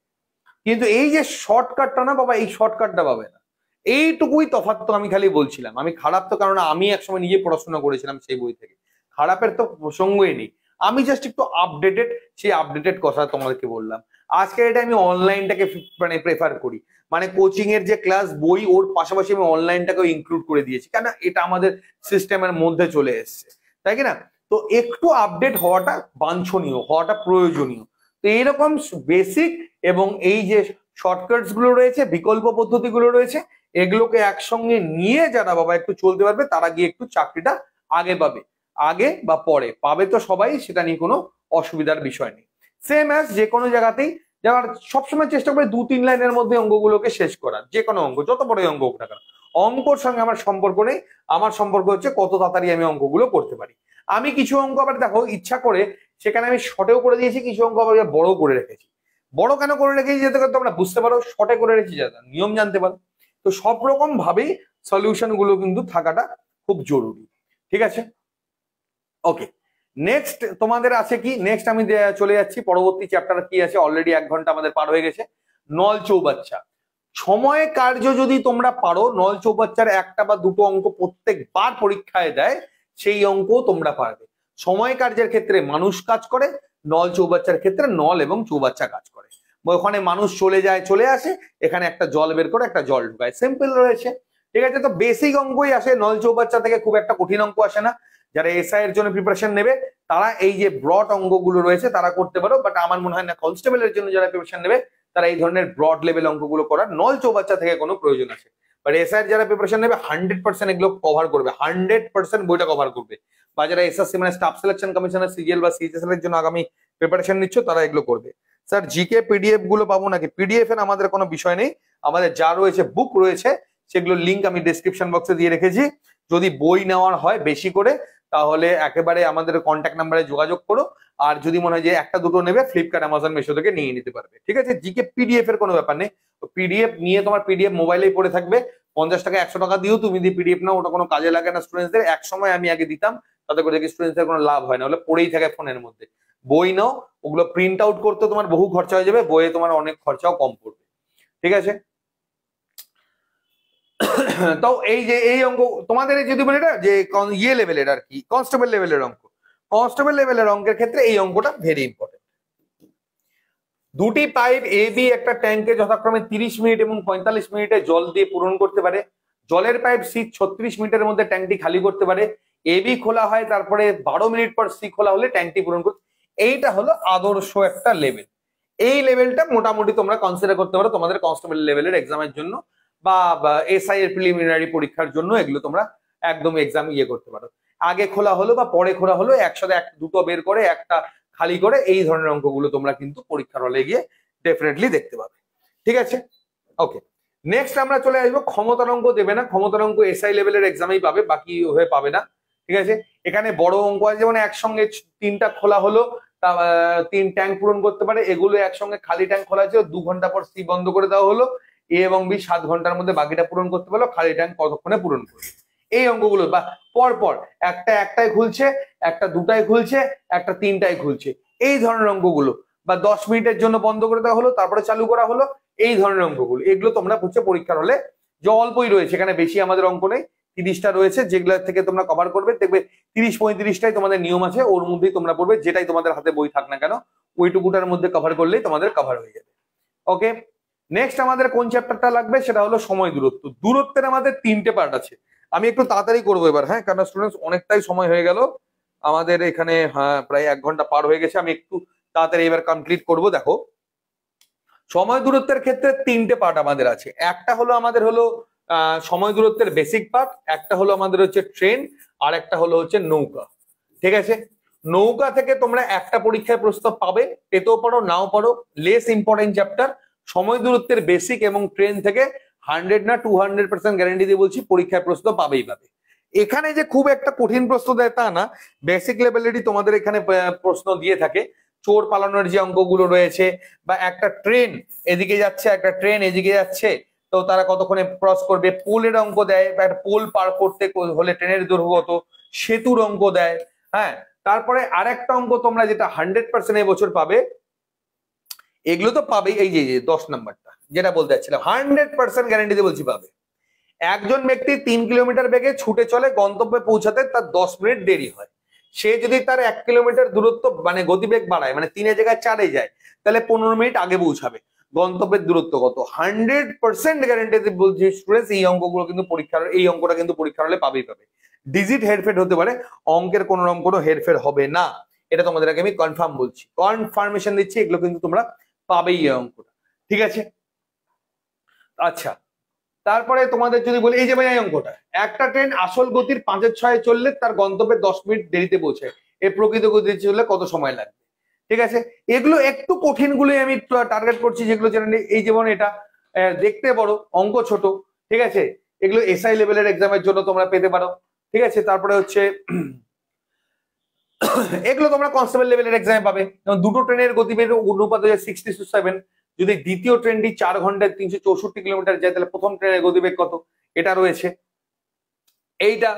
কিন্তু এই যে শর্টকাটটা না বাবা, এই শর্টকাটটা পাবে না। এইটুকুই তফাৎ, তো আমি খালি বলছিলাম। আমি খারাপ তো, কারণ আমি একসময় নিজে পড়াশোনা করেছিলাম সেই বই থেকে, খারাপের তো প্রসঙ্গই নেই। আমি জাস্ট একটু আপডেটেড, সেই আপডেটেড কথা তোমাদেরকে বললাম। আজকে এটা আমি অনলাইনটাকে মানে প্রেফার করি, মানে কোচিং এর যে ক্লাস বই, ওর পাশাপাশি আমি অনলাইনটাকেও ইনক্লুড করে দিয়েছি, কেন এটা আমাদের সিস্টেমের মধ্যে চলে এসছে, তাই কি না? তো একটু আপডেট হওয়াটা বাঞ্ছনীয়, হওয়াটা প্রয়োজনীয়। তো এইরকম বেসিক এবং এই যে শর্টকাটস গুলো রয়েছে, বিকল্প পদ্ধতিগুলো রয়েছে, এগুলোকে একসঙ্গে নিয়ে যারা বাবা একটু চলতে পারবে, তারা গিয়ে একটু চাকরিটা আগে পাবে। আগে বা পরে পাবে তো সবাই, সেটা নিয়ে কোনো অসুবিধার বিষয় নেই। সেম অ্যাজ যে কোনো জায়গাতেই যারা সবসময় চেষ্টা করে 2-3 লাইনের মধ্যে অঙ্কগুলোকে শেষ করার, যে কোনো অঙ্ক, যত বড় অঙ্ক হোক না কেন। অঙ্কর সঙ্গে আমার সম্পর্ক নেই, আমার সম্পর্ক হচ্ছে কত তাড়াতাড়ি আমি অঙ্কগুলো করতে পারি। আমি কিছু অঙ্ক আবার দেখো ইচ্ছা করে সেখানে আমি শর্টেও করে দিয়েছি, কিছু অঙ্ক আবার বড় করে রেখেছি। বড় কেন করে রেখেছি, যাতে করে তোমরা বুঝতে পারো, শর্টে করে রেখেছি যাতে নিয়ম জানতে পারো। তো সব রকম ভাবেই সলিউশন গুলো কিন্তু থাকাটা খুব জরুরি। ঠিক আছে, ওকে, নেক্সট তোমাদের আছে কি, নেক্সট আমি চলে যাচ্ছি পরবর্তী চ্যাপ্টার কি আছে। অলরেডি 1 ঘন্টা আমাদের পার হয়ে গেছে। নল চৌবাচ্চা সময় কার্য যদি তোমরা পারো, নল চৌবাচ্চার একটা বা দুটো অঙ্ক প্রত্যেকবার পরীক্ষায় দেয়, সেই অঙ্ক তোমরা পারবে। সময় কার্যের ক্ষেত্রে মানুষ কাজ করে, নল চৌবাচ্চার ক্ষেত্রে নল এবং চৌবাচ্চা কাজ করে। ওখানে মানুষ চলে যায় চলে আসে, এখানে একটা জল বের করে একটা জল ঢুকায়, সিম্পল রয়েছে। ঠিক আছে, তো বেসিক অঙ্কই আসে নল চৌবাচ্চা থেকে, খুব একটা কঠিন অঙ্ক আসে না। যারা এসআই এর জন্য প্রিপারেশন নেবে, তারা এই যে ব্রড অঙ্কগুলো রয়েছে তারা করতে পারো, বাট আমার মনে হয় না কনস্টেবলের জন্য যারা প্রিপারেশন নেবে তারা এই ধরনের ব্রড লেভেল অঙ্কগুলো করার নল চৌবাচ্চা থেকে কোনো প্রয়োজন আছে। বাট এসআই যারা প্রিপারেশন নেবে 100% এগুলো কভার করবে, 100% বইটা কভার করবে। বা যারা এসএসসি মানে স্টাফ সিলেকশন কমিশনের সিজিএল বা সিএইচএসএল এর জন্য আগামী প্রিপারেশন নিচ্ছ, তারা এগুলো করবে। স্যার জিকে পিডিএফ গুলো পাবো নাকি? পিডিএফ এর আমাদের কোনো বিষয় নেই, আমাদের যা রয়েছে বুক রয়েছে, সেগুলোর লিঙ্ক আমি ডেসক্রিপশন বক্সে দিয়ে রেখেছি। যদি বই নেওয়ার হয় বেশি করে, তাহলে একেবারে আমাদের কন্ট্যাক্ট নাম্বারে যোগাযোগ করো। আর যদি মনে হয় যে একটা দুটো নেবে, ফ্লিপকার্ট, অ্যামাজন, মিশো থেকে নিয়ে নিতে পারবে। ঠিক আছে, জিকে পিডিএফ এর কোনো ব্যাপার নেই। পিডিএফ নিয়ে তোমার পিডিএফ মোবাইলেই পড়ে থাকবে, 50 টাকা 100 টাকা দিয়েও তুমি যদি পিডিএফ নাও, ওটা কোনো কাজে লাগে না স্টুডেন্টসদের। এক সময় আমি আগে দিতাম, তাতে করে দেখি স্টুডেন্টসদের কোনো লাভ হয় না, হলে পড়েই থাকে ফোনের মধ্যে। বই নাও, ওগুলো প্রিন্ট আউট করতে তোমার বহু খরচা হয়ে যাবে, বইয়ে তোমার অনেক খরচাও কম পড়বে। ঠিক আছে, তো এই যে এই অঙ্ক তোমাদের যদি বলি না যে ইয়ে লেভেলের আর কি, কনস্টেবল লেভেলের অঙ্ক, কনস্টেবল লেভেলের অঙ্কের ক্ষেত্রে এই অঙ্কটা ভেরি ইম্পর্টেন্ট। দুটি পাইপ এ বি একটা ট্যাঙ্কে যথাক্রমে 30 মিনিট এবং 45 মিনিটে জল দিয়ে পূরণ করতে পারে। জলের পাইপ সি 36 মিনিটের মধ্যে ট্যাঙ্কটি খালি করতে পারে। এ বি খোলা হয়, তারপরে 12 মিনিট পর সি খোলা হলে ট্যাঙ্কটি পূরণ করতে। এইটা হলো আদর্শ একটা লেভেল। এই লেভেলটা মোটামুটি তোমরা কনসিডার করতে পারো তোমাদের কনস্টেবল লেভেলের এক্সামের জন্য বা এসআই এর প্রিলিমিনারি পরীক্ষার জন্য। এগুলো তোমরা একদম এক্সাম করতে পারো। আগে খোলা হলো বা পরে খোলা হলো, একসাথে দুটো বের করে একটা খালি করে, এই ধরনের অঙ্কগুলো তোমরা কিন্তু পরীক্ষার হলে গিয়ে ডেফিনেটলি দেখতে পাবে। ঠিক আছে, ওকে। নেক্সট আমরা চলে আসবো ক্ষমতার অঙ্ক। দেবে না ক্ষমতার অঙ্ক, এসআই লেভেলের এক্সামেই পাবে, বাকি হয়ে পাবে না। ঠিক আছে, এখানে বড় অঙ্ক আছে, যেমন একসঙ্গে 3টা খোলা হলো, 3 ট্যাঙ্ক পূরণ করতে পারে, এগুলো একসঙ্গে খালি ট্যাঙ্ক খোলা আছে, 2 ঘন্টা পর সি বন্ধ করে দেওয়া হলো, এ এবং বি 7 ঘন্টার মধ্যে বাকিটা পূরণ করতে পারলো, খালি ট্যাঙ্ক কতক্ষণে পূরণ করবে। এই অঙ্কগুলো বা পর পর একটাই খুলছে, একটা দুটাই খুলছে, একটা 3টাই খুলছে, এই ধরনের অঙ্কগুলো, বা 10 মিনিটের জন্য বন্ধ করে দেওয়া হলো তারপরে চালু করা হলো, এই ধরনের অঙ্কগুলো, এগুলো তোমরা হচ্ছে পরীক্ষার হলে যে অল্পই রয়েছে, এখানে বেশি আমাদের অঙ্ক নেই, 30টা রয়েছে, যেগুলো থেকে তোমরা কভার করবে। দেখবে 30-35টাই তোমাদের নিয়ম আছে, ওর মধ্যেই তোমরা পড়বে, যেটাই তোমাদের হাতে বই থাক না কেন ওইটুকুটার মধ্যে কভার করলেই তোমাদের কভার হয়ে যাবে। ওকে, নেক্সট আমাদের কোন চ্যাপ্টারটা লাগবে, সেটা হলো সময় দূরত্ব। দূরত্বের আমাদের 3টে পার্ট আছে, আমি একটু তাড়াতাড়ি করবো এবার, হ্যাঁ, কারণ স্টুডেন্টস অনেকটাই সময় হয়ে গেল আমাদের এখানে, হ্যাঁ প্রায় 1 ঘন্টা পার হয়ে গেছে, আমি একটু তাড়াতাড়ি এবার কমপ্লিট করব। দেখো, সময় দূরত্বের ক্ষেত্রে 3টে পার্ট আমাদের আছে। একটা হলো আমাদের হলো সময় দূরত্বের বেসিক পার্ট, একটা হলো আমাদের হচ্ছে ট্রেন, আর একটা হলো হচ্ছে নৌকা। ঠিক আছে, নৌকা থেকে তোমরা একটা পরীক্ষায় প্রশ্ন পাবে, পেতেও পারো নাও পারো, লেস ইম্পর্টেন্ট চ্যাপ্টার। সময় দূরত্বের বেসিক এবং ট্রেন থেকে 100 না 200% গ্যারান্টি দিয়ে বলছি পরীক্ষায় প্রশ্ন পাবেই পাবে। এখানে যে খুব একটা কঠিন প্রশ্ন দেয় তা না, বেসিক লেভেলেরই তোমাদের এখানে প্রশ্ন দিয়ে থাকে। চোর পালানোর যে অঙ্কগুলো রয়েছে, বা একটা ট্রেন এদিকে যাচ্ছে, একটা ট্রেন এদিকে যাচ্ছে, তো তারা কতক্ষণে ক্রস করবে, পোলের অঙ্ক দেয়, বা একটা পোল পার করতে হলে ট্রেনের দৈর্ঘ্য কত, সেতুর অঙ্ক দেয়। হ্যাঁ, তারপরে আরেকটা অঙ্ক তোমরা যেটা 100% এবছর পাবে, এগুলো তো পাবেই, এই যে 10 নাম্বারটা যেটা বলতে চাচ্ছিলাম, 100% গ্যারান্টি দিয়ে বলছি পাবে। একজন ব্যক্তি 3 কিলোমিটার বেগে ছুটে চলে, গন্তব্যে পৌঁছাতে তার 10 মিনিট দেরি হয়। সে যদি তার 1 কিলোমিটার দূরত্ব মানে গতিবেগ বাড়ায়, মানে 3 জায়গায় 4 যায়, তাহলে 15 মিনিট আগে পৌঁছাবে। গন্তব্যের দূরত্ব কত, 100% গ্যারান্টি বলছি স্টুডেন্টস। এই অঙ্কগুলো কিন্তু পরীক্ষার, এই অঙ্কটা কিন্তু পরীক্ষার হলে পাবেই পাবে। ডিজিট হেরফের হতে পারে, অঙ্কের কোনো রকম কোনো হেরফের হবে না, এটা তোমাদেরকে আমি কনফার্ম বলছি, কনফার্মেশন দিচ্ছি, এগুলো কিন্তু তোমরা পাবেই এই অঙ্কটা। ঠিক আছে, আচ্ছা। তারপরে তোমাদের যদি বলি, এই যে ভাই এই অঙ্কটা, একটা ট্রেন আসল গতির 5/6 চললে তার গন্তব্যে 10 মিনিট দেরিতে পৌঁছায়, এই প্রকৃত গতিতে চললে কত সময় লাগবে। ঠিক আছে, এগুলো একটু কঠিন গুলোই আমি টার্গেট করছি, যেগুলো জানেন। এই যেমন এটা দেখতে বড়, অঙ্ক ছোট। ঠিক আছে, এগুলো এসআই লেভেলের এক্সামের জন্য তোমরা পেতে পারো। ঠিক আছে, তারপরে হচ্ছে এগুলো তোমরা কনস্টেবল লেভেলের এক্সামে পাবে। দুটো ট্রেনের গতিবেগ অনুপাত হচ্ছে 60-7। যদি দ্বিতীয় ট্রেনটি 4 ঘন্টায় 364 কিলোমিটার যায়, তাহলে প্রথম ট্রেনের গতিবেগ কত, এটা রয়েছে এইটা।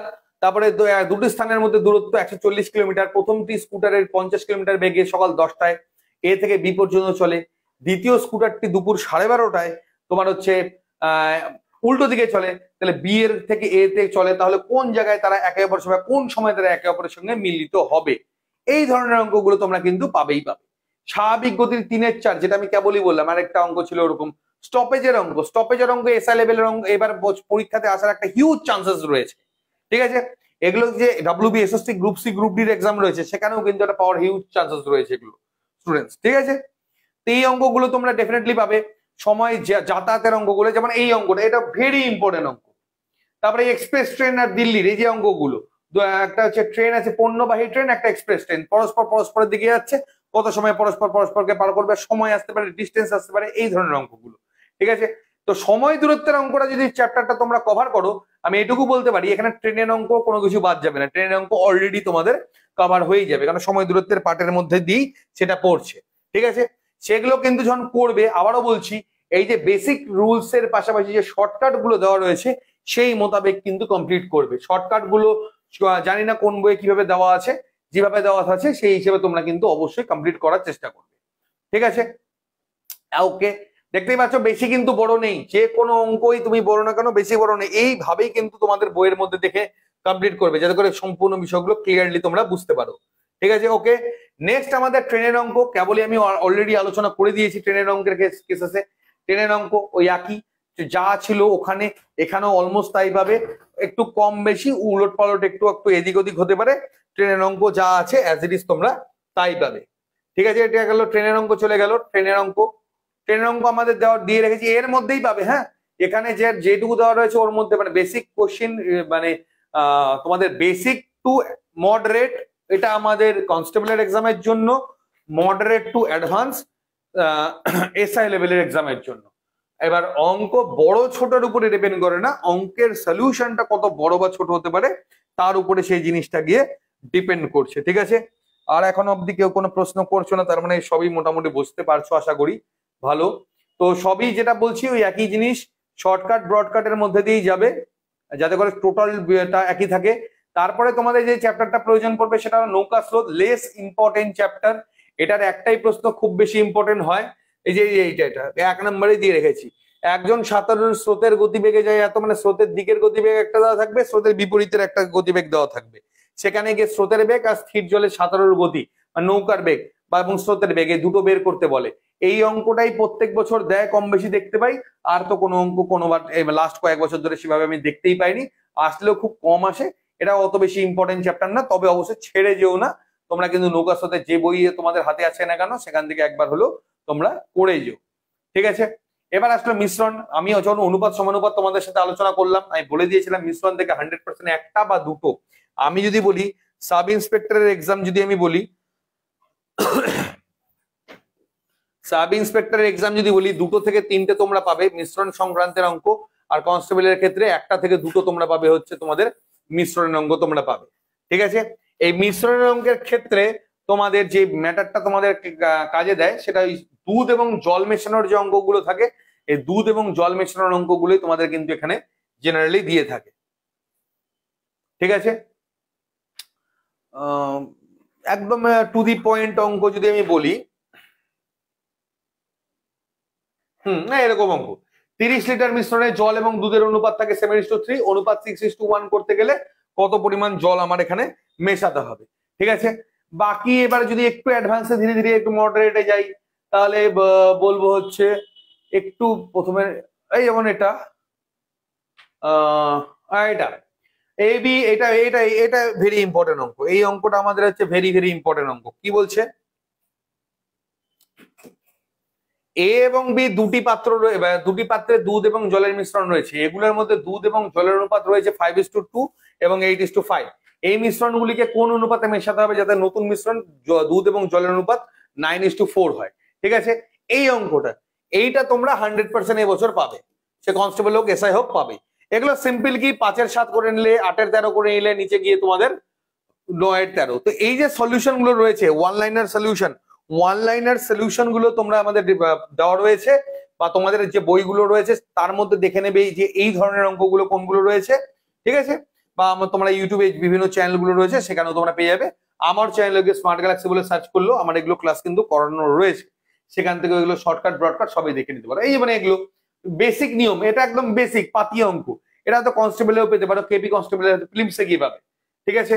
তারপরে দুটি স্থানের মধ্যে দূরত্ব 140 কিলোমিটার। প্রথমটি স্কুটারের 50 কিলোমিটার বেগে সকাল 10টায় এ থেকে বি পর্যন্ত চলে। দ্বিতীয় স্কুটারটি দুপুর 12:30টায় তোমার হচ্ছে উল্টো দিকে চলে, তাহলে বি এর থেকে এ তে চলে, তাহলে কোন জায়গায় তারা একে অপরের সঙ্গে, কোন সময় তারা একে অপরের সঙ্গে মিলিত হবে। এই ধরনের অঙ্কগুলো তোমরা কিন্তু পাবেই পাবে। স্বাভাবিক গতির 3/4, যেটা আমি কেবলই বললাম, আরেকটা অঙ্ক ছিল ওরকম। স্টপেজের অঙ্ক, স্টপেজের অঙ্ক এসআই লেভেলের অঙ্ক এবার পরীক্ষাতে আসার একটা হিউজ চান্সেস রয়েছে। ঠিক আছে, এগুলো যে WB, SSC, group C, group ডির এক্সাম রয়েছে, সেখানেও কিন্তু একটা পাওয়ার হিউজ চান্সেস রয়েছে এগুলো স্টুডেন্টস। ঠিক আছে, তো এই অঙ্কগুলো তোমরা ডেফিনেটলি পাবে। সময় যাতায়াতের অঙ্কগুলো, যেমন এই অঙ্কটা, এটা ভেরি ইম্পর্টেন্ট অঙ্ক। তারপরে এক্সপ্রেস ট্রেন আর দিল্লির এই যে অঙ্কগুলো, একটা হচ্ছে ট্রেন আছে পণ্যবাহী ট্রেন, একটা এক্সপ্রেস ট্রেন, পরস্পরের দিকে যাচ্ছে, কত সময় পরস্পরকে পার করবে, সময় আসতে পারে, ডিস্টেন্স আসতে পারে, এই ধরনের অঙ্কগুলো। ঠিক আছে, তো সময় দূরত্বের অঙ্কটা যদি চ্যাপ্টারটা তোমরা কভার করো, আমি এটুকু বলতে পারি এখানে ট্রেনের অঙ্ক কোনো কিছু বাদ যাবে না, ট্রেনের অঙ্ক অলরেডি তোমাদের কভার হয়ে যাবে, কারণ সময় দূরত্বের পার্টের মধ্যে দিয়েই সেটা পড়ছে। ঠিক আছে, সেগুলো কিন্তু যখন করবে, আবারও বলছি, এই যে বেসিক রুলস এর পাশাপাশি যে শর্টকাট গুলো দেওয়া রয়েছে সেই মোতাবেক কিন্তু কমপ্লিট করবে। শর্টকাট গুলো জানি না কোন বইয়ে কিভাবে দেওয়া আছে, যেভাবে দেওয়া আছে সেই হিসেবে তোমরা কিন্তু অবশ্যই কমপ্লিট করার চেষ্টা করবে। ঠিক আছে, ওকে, দেখতেই পাচ্ছ বেশি কিন্তু বড় নেই, যে কোনো অঙ্কই তুমি বড় না কেন বেশি বড় নেই, এইভাবেই কিন্তু তোমাদের বইয়ের মধ্যে দেখে কমপ্লিট করবে, যাতে করে সম্পূর্ণ বিষয়গুলো ক্লিয়ারলি তোমরা বুঝতে পারো। ঠিক আছে, ওকে। নেক্সট আমাদের ট্রেনের অঙ্ক, কেবলই আমি অলরেডি আলোচনা করে দিয়েছি ট্রেনের অঙ্কের কেস আছে। ট্রেনের অঙ্ক ওই একই, যা ছিল ওখানে এখানেও অলমোস্ট তাই পাবে, একটু কম বেশি উলট পালট একটু একটু এদিক ওদিক হতে পারে। ট্রেনের অঙ্ক যা আছে অ্যাজ ইট ইজ তোমরা তাই পাবে। ঠিক আছে, এটা গেল ট্রেনের অঙ্ক, চলে গেল ট্রেনের অঙ্ক। ট্রেনের অঙ্ক আমাদের দিয়ে রেখেছি, এর মধ্যেই পাবে। হ্যাঁ, এখানে যেটুকু দেওয়া রয়েছে ওর মধ্যে মানে বেসিক কোশ্চিন, মানে তোমাদের বেসিক টু মডারেট, এটা আমাদের কনস্টেবলের এক্সামের জন্য, মডারেট টু অ্যাডভান্স এসআই লেভেলের এক্সামের জন্য। এবার অঙ্ক বড় ছোটর উপরে ডিপেন্ড করে না, অঙ্কের সলিউশনটা কত বড় বা ছোট হতে পারে তার উপরে সেই জিনিসটা গিয়ে ডিপেন্ড করছে। ঠিক আছে, আর এখন অব্দি কেউ কোনো প্রশ্ন করছো না, তার মানে সবই মোটামুটি বুঝতে পারছো আশা করি। ভালো, তো সবই যেটা বলছি ওই একই জিনিস, শর্টকাট ব্রডকাটের মধ্যে দিয়েই যাবে যাতে করে টোটালটা একই থাকে। তারপরে তোমাদের যে চ্যাপ্টারটা প্রয়োজন পড়বে সেটা হলো নৌকা স্রোত, লেস ইম্পর্টেন্ট চ্যাপ্টার। এটার একটাই প্রশ্ন খুব বেশি ইম্পর্টেন্ট হয়, এই যে এটা 1 নম্বরে দিয়ে রেখেছি। একজন সাঁতারুর স্রোতের গতিবেগে যায় এত, মানে স্রোতের দিকের গতিবেগ একটা দেওয়া থাকবে, স্রোতের বিপরীতের একটা গতিবেগ দেওয়া থাকবে। সেখানে গিয়ে স্রোতের বেগ আর স্থির জলে সাঁতারুর গতি বা নৌকার বেগ বা এবং স্রোতের বেগ, এই দুটো বের করতে বলে। এই অঙ্কটাই প্রত্যেক বছর দেয়, কম বেশি দেখতে পাই। আর তো কোনো অঙ্ক কোনোবার লাস্ট কয়েক বছর ধরে সেভাবে আমি দেখতেই পাইনি, আসলেও খুব কম আসে। এটা অত বেশি ইম্পর্টেন্ট চ্যাপ্টার না, তবে অবশ্যই ছেড়ে যেও না তোমরা, কিন্তু নৌকা স্রোতে যে বই তোমাদের হাতে আছে না কেন সেখান থেকে একবার হলো তোমরা করে যেও। ঠিক আছে, এবার আসলে মিশ্রণ। আমি যখন অনুপাত সমানুপাত তোমাদের সাথে আলোচনা করলাম, আমি বলে দিয়েছিলাম মিশ্রণ থেকে 100% একটা বা দুটো। আমি যদি বলি সাব ইন্সপেক্টরের এক্সাম, যদি আমি বলি সাব ইন্সপেক্টরের এক্সাম যদি বলি, 2 থেকে 3টে তোমরা পাবে মিশ্রণ সংক্রান্তের অঙ্ক, আর কনস্টেবলের ক্ষেত্রে 1টা থেকে 2টো তোমরা পাবে হচ্ছে তোমাদের মিশ্রণের অঙ্ক তোমরা পাবে। ঠিক আছে, এই মিশ্রণের অঙ্কের ক্ষেত্রে তোমাদের যে ম্যাটারটা তোমাদের কাজে দেয় সেটা ওই দুধ এবং জল মেশানোর যে অঙ্কগুলো থাকে, এই দুধ এবং জল মেশানোর অঙ্কগুলোই তোমাদের কিন্তু এখানে জেনারেলি দিয়ে থাকে। ঠিক আছে, একদম টু দি পয়েন্ট অঙ্ক যদি আমি বলি, না এরকম অঙ্ক, 30 লিটার মিশ্রণে জল এবং দুধের অনুপাত থাকে 7:3, অনুপাত 6:1 করতে গেলে কত পরিমাণ জল আমার এখানে মেশাতে হবে। ঠিক আছে, বাকি এবার যদি একটু অ্যাডভান্সে ধীরে ধীরে একটু মডারেটে যাই, তাহলে বলবো হচ্ছে একটু প্রথমে এই যেমন এটা এটা এবি, এটা এটা এটা ভেরি ইম্পর্টেন্ট অঙ্ক। এই অঙ্কটা আমাদের হচ্ছে ভেরি ভেরি ইম্পর্টেন্ট অঙ্ক। কি বলছে, এ এবং বি দুটি পাত্রে দুধ এবং জলের মিশ্রণ রয়েছে, এগুলোর মধ্যে দুধ এবং জলের অনুপাত রয়েছে 5:2 এবং 8:5। এই মিশ্রণগুলিকে কোন অনুপাতে মেশাতে হবে যাতে নতুন মিশ্রণ দুধ এবং জলের অনুপাত 9:4 হয়। ঠিক আছে, এই অঙ্কটা এইটা তোমরা 100% এবছর পাবে, সে কনস্টেবল হোক এসআই হোক পাবে। এগুলো সিম্পল কি 5-এর 7 করে নিলে, 8-এর 13 করে নিলে, নিচে গিয়ে তোমাদের 9-এর 13। তো এই যে সলিউশন গুলো রয়েছে, ওয়ান লাইনার সলিউশন গুলো তোমরা আমাদের দেওয়া রয়েছে, বা তোমাদের যে বইগুলো রয়েছে তার মধ্যে দেখে নেবে যে এই ধরনের অঙ্কগুলো কোনগুলো রয়েছে। ঠিক আছে, বা তোমরা ইউটিউবে বিভিন্ন চ্যানেলগুলো রয়েছে সেখানেও তোমরা পেয়ে যাবে। আমার চ্যানেলে গিয়ে স্মার্ট গ্যালাক্সি বলে সার্চ করলেও আমার এগুলো ক্লাস কিন্তু করানো রয়েছে, সেখান থেকে এগুলো শর্টকাট ব্রডকাট সবই দেখে নিতে পারো। এই মানে এগুলো বেসিক নিয়ম, এটা একদম বেসিক পাতিয়া অঙ্ক, এটা তো কনস্টেবলেও পেতে পারো, কেপি কনস্টেবলের ফিল্মসে গিয়ে পাবে। ঠিক আছে,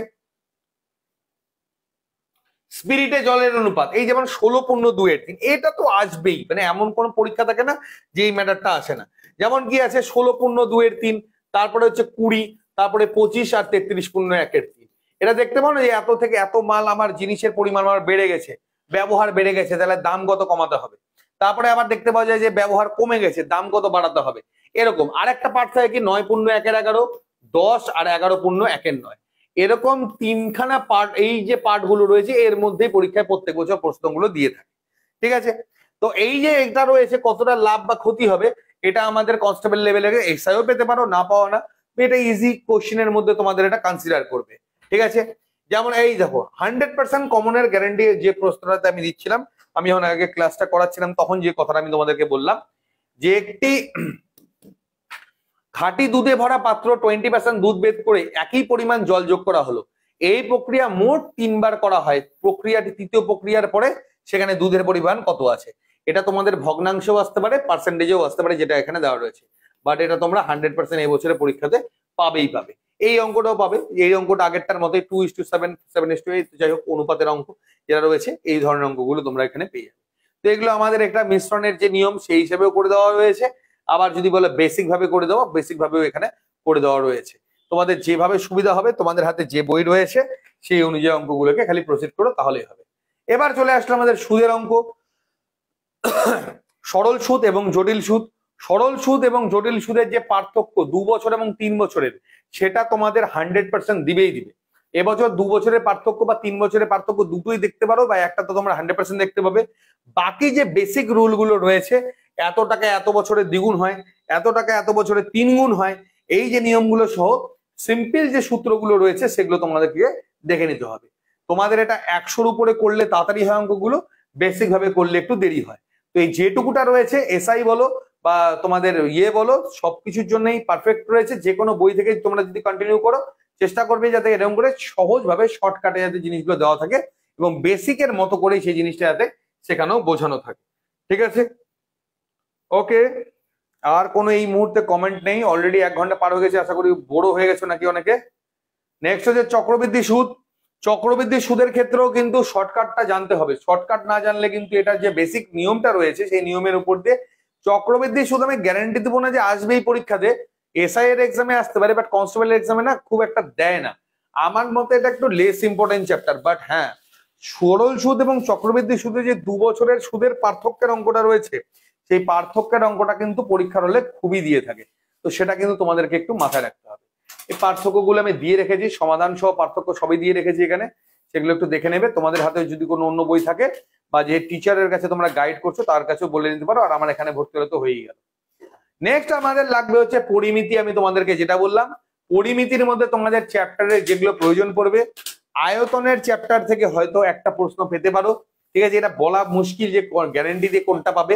স্পিরিটে জলের অনুপাত, এই যেমন 16:2, এটা তো আসবেই, মানে এমন কোন পরীক্ষা থাকে না যে এই ম্যাটারটা আসে না। যেমন কি আছে 16:2, তারপরে হচ্ছে 20, তারপরে 25 আর 33:1। এটা দেখতে পাও না যে এত থেকে এত মাল আমার জিনিসের পরিমাণ আমার বেড়ে গেছে, ব্যবহার বেড়ে গেছে, তাহলে দাম কত কমাতে হবে। তারপরে আবার দেখতে পাওয়া যায় যে ব্যবহার কমে গেছে, দাম কত বাড়াতে হবে। এরকম আরেকটা পার্ট থাকে কি 9:1-11, 10 আর 11:9। এরকম 3খানা পার্ট, এই যে পার্ট গুলো রয়েছে এর মধ্যে পরীক্ষায় প্রত্যেক বছর প্রশ্নগুলো দিয়ে থাকে। ঠিক আছে, তো এই যে এটা রয়েছে কতটা লাভ বা ক্ষতি হবে, এটা আমাদের কনস্টেবল লেভেলের এসআইও পেতে পারো, না পাওয়া না, এটা ইজি কোশ্চেনের মধ্যে তোমাদের এটা কনসিডার করবে। ঠিক আছে, যেমন এই দেখো 100% কমনের গ্যারান্টি যে প্রশ্নটাতে আমি দিচ্ছিলাম, আমি যখন আগে ক্লাসটা করাচ্ছিলাম তখন যে কথাটা আমি তোমাদেরকে বললাম, যে একটি খাঁটি দুধে ভরা পাত্র 20% দুধ বের করে একই পরিমাণ জল যোগ করা হলো। এই প্রক্রিয়া মোট 3বার করা হয়, প্রক্রিয়াটি তৃতীয় প্রক্রিয়ার পরে সেখানে দুধের পরিমাণ কত আছে। এটা তোমাদের ভগ্নাংশেও আসতে পারে, পার্সেন্টেজেও আসতে পারে, যেটা এখানে দেওয়া রয়েছে। বাট এটা তোমরা 100% এই বছরের পরীক্ষাতে পাবেই পাবে। এই অঙ্কটাও পাবে, এই অঙ্কটা আগেরটার মতোই 2:7, 7:8, যাই হোক অনুপাতের অঙ্ক যেটা রয়েছে, এই ধরনের অঙ্কগুলো তোমরা এখানে পেয়ে যাবে। তো এগুলো আমাদের একটা মিশ্রণের যে নিয়ম সেই হিসেবেও করে দেওয়া রয়েছে, আবার যদি বলে বেসিক ভাবে করে দেওয়া, বেসিক ভাবেও এখানে করে দেওয়া রয়েছে। তোমাদের যেভাবে সুবিধা হবে, তোমাদের হাতে যে বই রয়েছে সেই অনুযায়ী অঙ্কগুলোকে খালি প্রসিড করো, তাহলেই হবে। এবার চলে আসলো আমাদের সুদের অঙ্ক। সরল সুদ এবং জটিল সুদ। সরল সুদ এবং জটিল সুদের যে পার্থক্য 2 বছর এবং 3 বছরের, সেটা তোমাদের 100% দিবেই দিবে। এবছর 2 বছরের পার্থক্য বা 3 বছরের পার্থক্য দুটোই দেখতে পারো, বা একটা তো তোমরা 100% দেখতে পাবে। বাকি যে বেসিক রুল গুলো রয়েছে, এত টাকা এত বছরের দ্বিগুণ হয়, এত টাকা এত বছরের 3 গুণ হয়, এই যে নিয়মগুলো সহ সিম্পল যে সূত্রগুলো রয়েছে সেগুলো তোমাদেরকে দেখে নিতে হবে। তোমাদের এটা 100-র উপরে করলে তাড়াতাড়ি হয় অঙ্কগুলো, বেসিক ভাবে করলে একটু দেরি হয়। তো এই যেটুকুটা রয়েছে এসআই বলো বা তোমাদের বলো, সবকিছুর জন্যই পারফেক্ট রয়েছে। যে কোনো বই থেকে তোমরা যদি কন্টিনিউ করো, চেষ্টা করবে যাতে এরকম করে সহজভাবে শর্টকাটে যাতে জিনিসগুলো দেওয়া থাকে এবং বেসিকের মতো করেই সেই জিনিসটা যাতে সেখানেও বোঝানো থাকে। ঠিক আছে, ওকে। আর কোনো এই মুহূর্তে কমেন্ট নেই, অলরেডি 1 ঘন্টা পার হয়ে গেছে, আশা করি বড় হয়ে গেছে নাকি অনেকে। নেক্সট হচ্ছে চক্রবৃদ্ধি সুদ। চক্রবৃদ্ধি সুদের ক্ষেত্রেও কিন্তু শর্টকাটটা জানতে হবে, শর্টকাট না জানলে কিন্তু এটা যে বেসিক নিয়মটা রয়েছে সেই নিয়মের উপর দিয়ে চক্রবৃদ্ধি সুদ আমি গ্যারান্টি দেবো না যে আসবেই পরীক্ষাতে। এসআই এর এক্সামে আসতে পারে, বাট কনস্টেবল এক্সামে না খুব একটা দেয় না। আমার মতে এটা একটু লেস ইম্পর্টেন্ট চ্যাপ্টার। বাট হ্যাঁ, সরল সুদ এবং চক্রবৃদ্ধি সুদে যে 2 বছরের সুদের পার্থক্যের অঙ্কটা রয়েছে, সেই পার্থক্যের অঙ্কটা কিন্তু পরীক্ষার হলে খুবই দিয়ে থাকে। তো সেটা কিন্তু তোমাদেরকে একটু মাথায় রাখতে হবে। এই পার্থক্যগুলো আমি দিয়ে রেখেছি, সমাধান সহ পার্থক্য সবই দিয়ে রেখেছি এখানে, সেগুলো একটু দেখে নেবে। তোমাদের হাতে যদি কোনো অন্য বই থাকে বা যে টিচারের কাছে তোমরা গাইড করছো তার কাছেও বলে নিতে পারো, আর আমার এখানে ভর্তি হলে তো হয়েই গেল। নেক্সট আমাদের লাগবে হচ্ছে পরিমিতি। আমি তোমাদেরকে যেটা বললাম, পরিমিতির মধ্যে তোমাদের চ্যাপ্টারের যেগুলো প্রয়োজন পড়বে, আয়তনের চ্যাপ্টার থেকে হয়তো একটা প্রশ্ন পেতে পারো। ঠিক আছে, এটা বলা মুশকিল যে গ্যারান্টি দিয়ে কোনটা পাবে।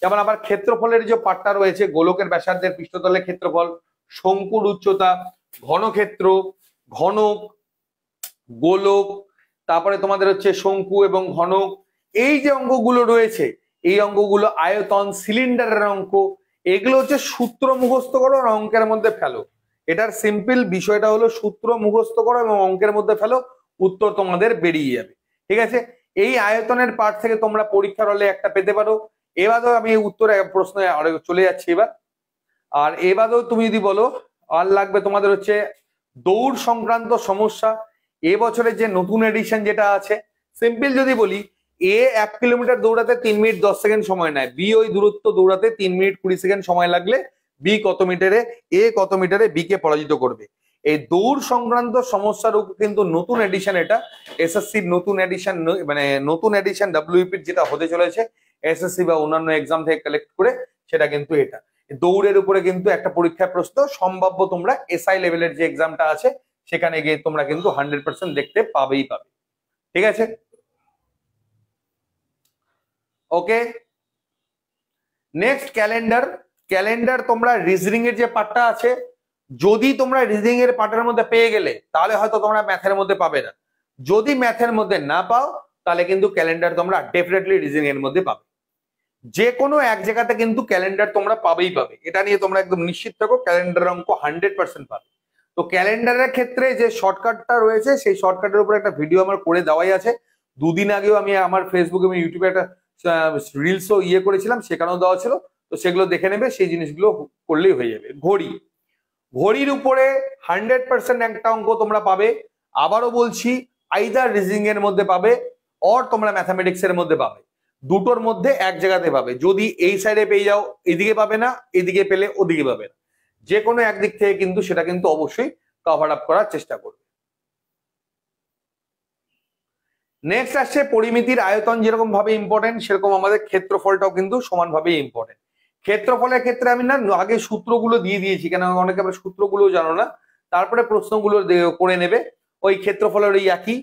যেমন আবার ক্ষেত্রফলের যে পার্টটা রয়েছে, গোলকের ব্যাসার্ধের পৃষ্ঠতলের ক্ষেত্রফল, শঙ্কুর উচ্চতা, ঘনক্ষেত্র, ঘনক, গোলক, তারপরে তোমাদের হচ্ছে শঙ্কু এবং ঘনক, এই যে অঙ্কগুলো রয়েছে, এই অঙ্কগুলো আয়তন, সিলিন্ডারের অঙ্ক, এগুলো হচ্ছে সূত্র মুখস্থ করো আর অঙ্কের মধ্যে ফেলো। এটার সিম্পল বিষয়টা হলো সূত্র মুখস্থ করো এবং অঙ্কের মধ্যে ফেলো, উত্তর তোমাদের বেরিয়ে যাবে। ঠিক আছে, এই আয়তনের পার্ট থেকে তোমরা পরীক্ষার হলে একটা পেতে পারো। এবারেও আমি উত্তরে প্রশ্নে চলে যাচ্ছি এবার। আর এবারেও তুমি যদি বলো, আর লাগবে তোমাদের হচ্ছে দৌড় সংক্রান্ত সমস্যা। এবছরের যে নতুন এডিশন যেটা আছে, সিম্পল যদি বলি, এ 1 কিলোমিটার দৌড়াতে 3 মিনিট 10 সেকেন্ড সময় নেয়, বি ওই দূরত্ব দৌড়াতে 3 মিনিট 20 সেকেন্ড সময় লাগলে বি কত মিটারে, এ কত মিটারে বি কে পরাজিত করবে। এই দৌড় সংক্রান্ত সমস্যার উপর কিন্তু নতুন এডিশন, এটা এসএসসির নতুন এডিশন, মানে নতুন এডিশন ডব্লিউপির যেটা হতে চলেছে এসএসসি বা অন্যান্য এক্সাম থেকে কালেক্ট করে, সেটা কিন্তু এটা দৌড়ের উপরে কিন্তু একটা পরীক্ষার প্রশ্ন সম্ভাব্য তোমরা এসআই লেভেলের যে এক্সামটা আছে সেখানে গিয়ে তোমরা কিন্তু 100% দেখতে পাবেই পাবে। ঠিক আছে, ওকে। Next calendar. ক্যালেন্ডার তোমরা রিজনিং এর যে পার্টটা আছে, যদি তোমরা রিজনিং এর পার্টের মধ্যে পেয়ে গেলে তাহলে হয়তো তোমরা ম্যাথের মধ্যে পাবে না। যদি ম্যাথের মধ্যে না পাও তাহলে কিন্তু ক্যালেন্ডার তোমরা ডেফিনেটলি রিজনিং এর মধ্যে পাবে। যে কোনো এক জায়গাতে কিন্তু ক্যালেন্ডার তোমরা পাবেই পাবে, এটা নিয়ে তোমরা একদম নিশ্চিত থাকো, ক্যালেন্ডার অঙ্ক 100% পাবে। তো ক্যালেন্ডারের ক্ষেত্রে যে শর্টকাটটা রয়েছে, সেই শর্টকাটের উপর একটা ভিডিও আমার করে দেওয়াই আছে। 2 দিন আগেও আমি আমার ফেসবুক এবং ইউটিউবে একটা রিলসও করেছিলাম, সেখানেও দেওয়া ছিল। তো সেগুলো দেখে নেবে, সেই জিনিসগুলো করলেই হয়ে যাবে। ঘড়ি, ঘড়ির উপরে 100% একটা অঙ্ক তোমরা পাবে। আবারও বলছি, আইদার রিজনিং এর মধ্যে পাবে অর তোমরা ম্যাথামেটিক্স এর মধ্যে পাবে, দুটোর মধ্যে এক জায়গাতে পাবে। যদি এই সাইডে পেয়ে যাও এদিকে পাবে না, এদিকে পেলে ওদিকে পাবে না, যে কোনো একদিক থেকে কিন্তু সেটা কিন্তু অবশ্যই কভার আপ করার চেষ্টা করবে। নেক্সট আসছে পরিমিতির আয়তন। যেরকম ভাবে ইম্পর্টেন্ট, সেরকম আমাদের ক্ষেত্রফলটাও কিন্তু সমানভাবে ইম্পর্টেন্ট। ক্ষেত্রফলের ক্ষেত্রে আমি না আগে সূত্রগুলো দিয়ে দিয়েছি, কেন অনেকে আবার সূত্রগুলো জানো না, তারপরে প্রশ্নগুলো করে নেবে। ওই ক্ষেত্রফলের ওই একই,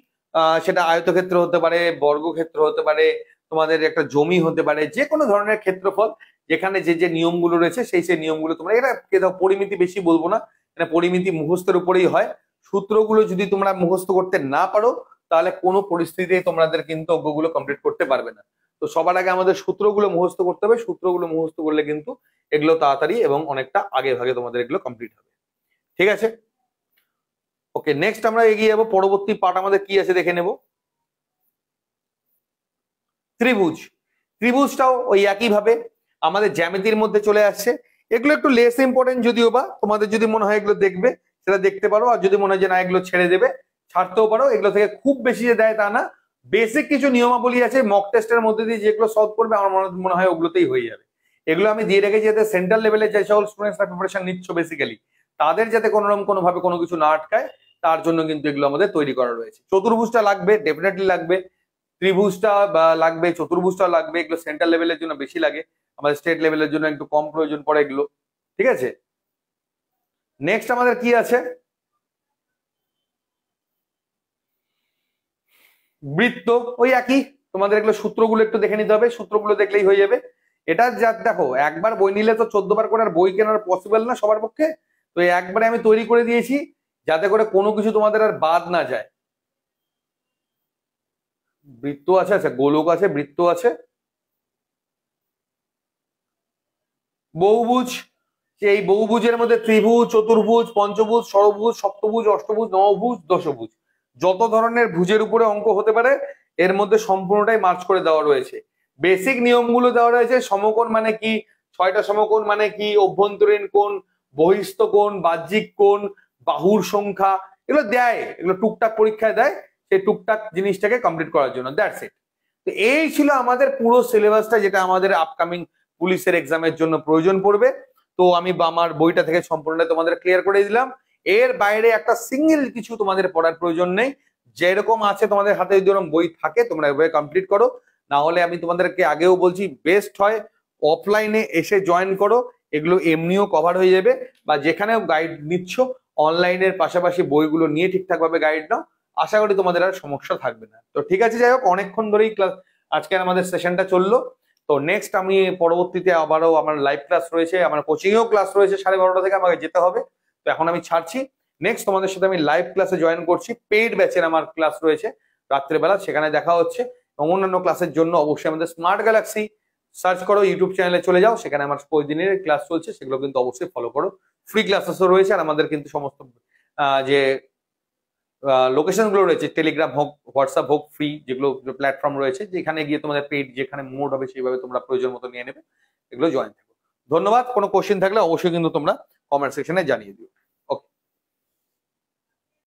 সেটা আয়তক্ষেত্র হতে পারে, বর্গক্ষেত্র হতে পারে, তোমাদের একটা জমি হতে পারে, যে কোনো ধরনের ক্ষেত্রফল, যেখানে যে যে নিয়মগুলো রয়েছে সেই সেই নিয়মগুলো তোমরা, এটা পরিমিতি বেশি বলবো না, এটা পরিমিতি মুখস্থের উপরেই হয়। সূত্রগুলো যদি তোমরা মুখস্থ করতে না পারো তাহলে কোনো পরিস্থিতিতে তোমাদের কিন্তু অঙ্কগুলো কমপ্লিট করতে পারবে না। তো সবার আগে আমাদের সূত্রগুলো মুখস্থ করতে হবে, সূত্রগুলো মুখস্থ করলে কিন্তু এগুলো তাড়াতাড়ি এবং অনেকটা আগে ভাগে তোমাদের এগুলো কমপ্লিট হবে। ঠিক আছে, ওকে। নেক্সট আমরা এগিয়ে যাবো, পরবর্তী পার্ট আমাদের কি আছে দেখে নেব। ত্রিভুজ। ত্রিভুজটাও ওই একই ভাবে আমাদের জ্যামিতির মধ্যে চলে আসছে। এগুলো একটু লেস ইম্পর্টেন্ট যদিও বা, তোমাদের যদি মনে হয় এগুলো দেখবে সেটা দেখতে পারো, আর যদি মনে হয় যে না এগুলো ছেড়ে দেবে ছাড়তেও পারো। এগুলো থেকে খুব বেশি যে দেয় তা না, বেসিক কিছু নিয়মাবলী আছে মক টেস্টের মধ্যে দিয়ে যেগুলো সলভ করবে আমার মনে হয় ওগুলোতেই হয়ে যাবে। এগুলো আমি দিয়ে রেখেছি যাতে সেন্ট্রাল লেভেলে যে সকল স্টুডেন্টসরা প্রিপারেশন নিচ্ছ বেসিক্যালি তাদের যাতে কোনোরকম কোনোভাবে কোনো কিছু না আটকায়, তার জন্য কিন্তু এগুলো আমাদের তৈরি করা রয়েছে। চতুর্ভুজটা লাগবে, ডেফিনেটলি লাগবে, ত্রিভুজটা বা লাগবে, চতুর্ভুজটা লাগবে। এগুলো সেন্ট্রাল লেভেলের জন্য বেশি লাগে, আমাদের স্টেট লেভেলের জন্য একটু কম প্রয়োজন পড়ে এগুলো, ঠিক আছে। নেক্সট আমাদের কি আছে, বৃত্ত। ওই একই, তোমাদের এগুলো সূত্রগুলো একটু দেখে নিতে হবে, সূত্রগুলো দেখলেই হয়ে যাবে। এটা যা দেখো, একবার বই নিলে তো 14 বার করে আর বই কেনার পসিবল না সবার পক্ষে, তো একবারে আমি তৈরি করে দিয়েছি যাতে করে কোনো কিছু তোমাদের আর বাদ না যায়। বৃত্ত আছে, আচ্ছা গোলক আছে, বৃত্ত আছে, বহুভুজ। এই বহুভুজের মধ্যে ত্রিভুজ, চতুর্ভুজ, পঞ্চভুজ, ষড়ভুজ, সপ্তভুজ, অষ্টভুজ, নবভুজ, দশভুজ, যত ধরনের ভুজের উপরে অঙ্ক হতে পারে এর মধ্যে সম্পূর্ণটাই মার্চ করে দেওয়া রয়েছে। বেসিক নিয়মগুলো দেওয়া রয়েছে, সমকোণ মানে কি, 6টা সমকোণ মানে কি, অভ্যন্তরীণ কোণ, বহিস্থ কোণ, বাহ্যিক কোণ, বাহুর সংখ্যা, এগুলো দেয়, এগুলো টুকটাক পরীক্ষায় দেয়, সেই টুকটাক জিনিসটাকে কমপ্লিট করার জন্য, দ্যাটস ইট। তো এই ছিল আমাদের পুরো সিলেবাসটা, যেটা আমাদের আপকামিং পুলিশের এক্সামের জন্য প্রয়োজন পড়বে। তো আমি আমার বইটা থেকে সম্পূর্ণ তোমাদের ক্লিয়ার করে দিলাম। এর বাইরে একটা সিঙ্গেল কিছু তোমাদের পড়ার প্রয়োজন নেই, যেরকম আছে তোমাদের হাতে যদি ওরকম বই থাকে তোমরা এভাবে কমপ্লিট করো। না হলে আমি তোমাদেরকে আগেও বলছি, বেস্ট হয় অফলাইনে এসে জয়েন করো, এগুলো এমনিও কভার হয়ে যাবে, বা যেখানেও গাইড নিচ্ছ অনলাইনের পাশাপাশি বইগুলো নিয়ে ঠিকঠাক ভাবে গাইড নাও, আশা করি তোমাদের আর সমস্যা থাকবে না। তো ঠিক আছে, যাই হোক, অনেকক্ষণ ধরেই ক্লাস আজকের আমাদের সেশনটা চললো। তো নেক্সট আমি পরবর্তীতে আবারও আমার লাইভ ক্লাস রয়েছে, আমার কোচিং এও ক্লাস রয়েছে 12:30 থেকে, আমাকে যেতে হবে, তো এখন আমি ছাড়ছি। নেক্সট তোমাদের সাথে আমি লাইভ ক্লাসে জয়েন করছি, পেইড ব্যাচের আমার ক্লাস রয়েছে রাত্রেবেলা, সেখানে দেখা হচ্ছে। এবং অন্যান্য ক্লাসের জন্য অবশ্যই আমাদের স্মার্ট গ্যালাক্সি সার্চ করো, ইউটিউব চ্যানেলে চলে যাও, সেখানে আমার প্রতিদিনের ক্লাস চলছে, সেগুলো কিন্তু অবশ্যই ফলো করো। ফ্রি ক্লাসেসও রয়েছে, আর আমাদের কিন্তু সমস্ত যে লোকেশন গুলো রয়েছে, টেলিগ্রাম হোক, হোয়াটসঅ্যাপ হোক, ফ্রি যেগুলো প্ল্যাটফর্ম রয়েছে, যেখানে গিয়ে তোমাদের পেইড যেখানে মোড হবে সেইভাবে তোমরা প্রয়োজন মতো নিয়ে নেবে, এগুলো জয়েন থাকো। ধন্যবাদ। কোনো কোশ্চেন থাকলে অবশ্যই কিন্তু তোমরা কমেন্ট সেকশনে জানিয়ে দিও।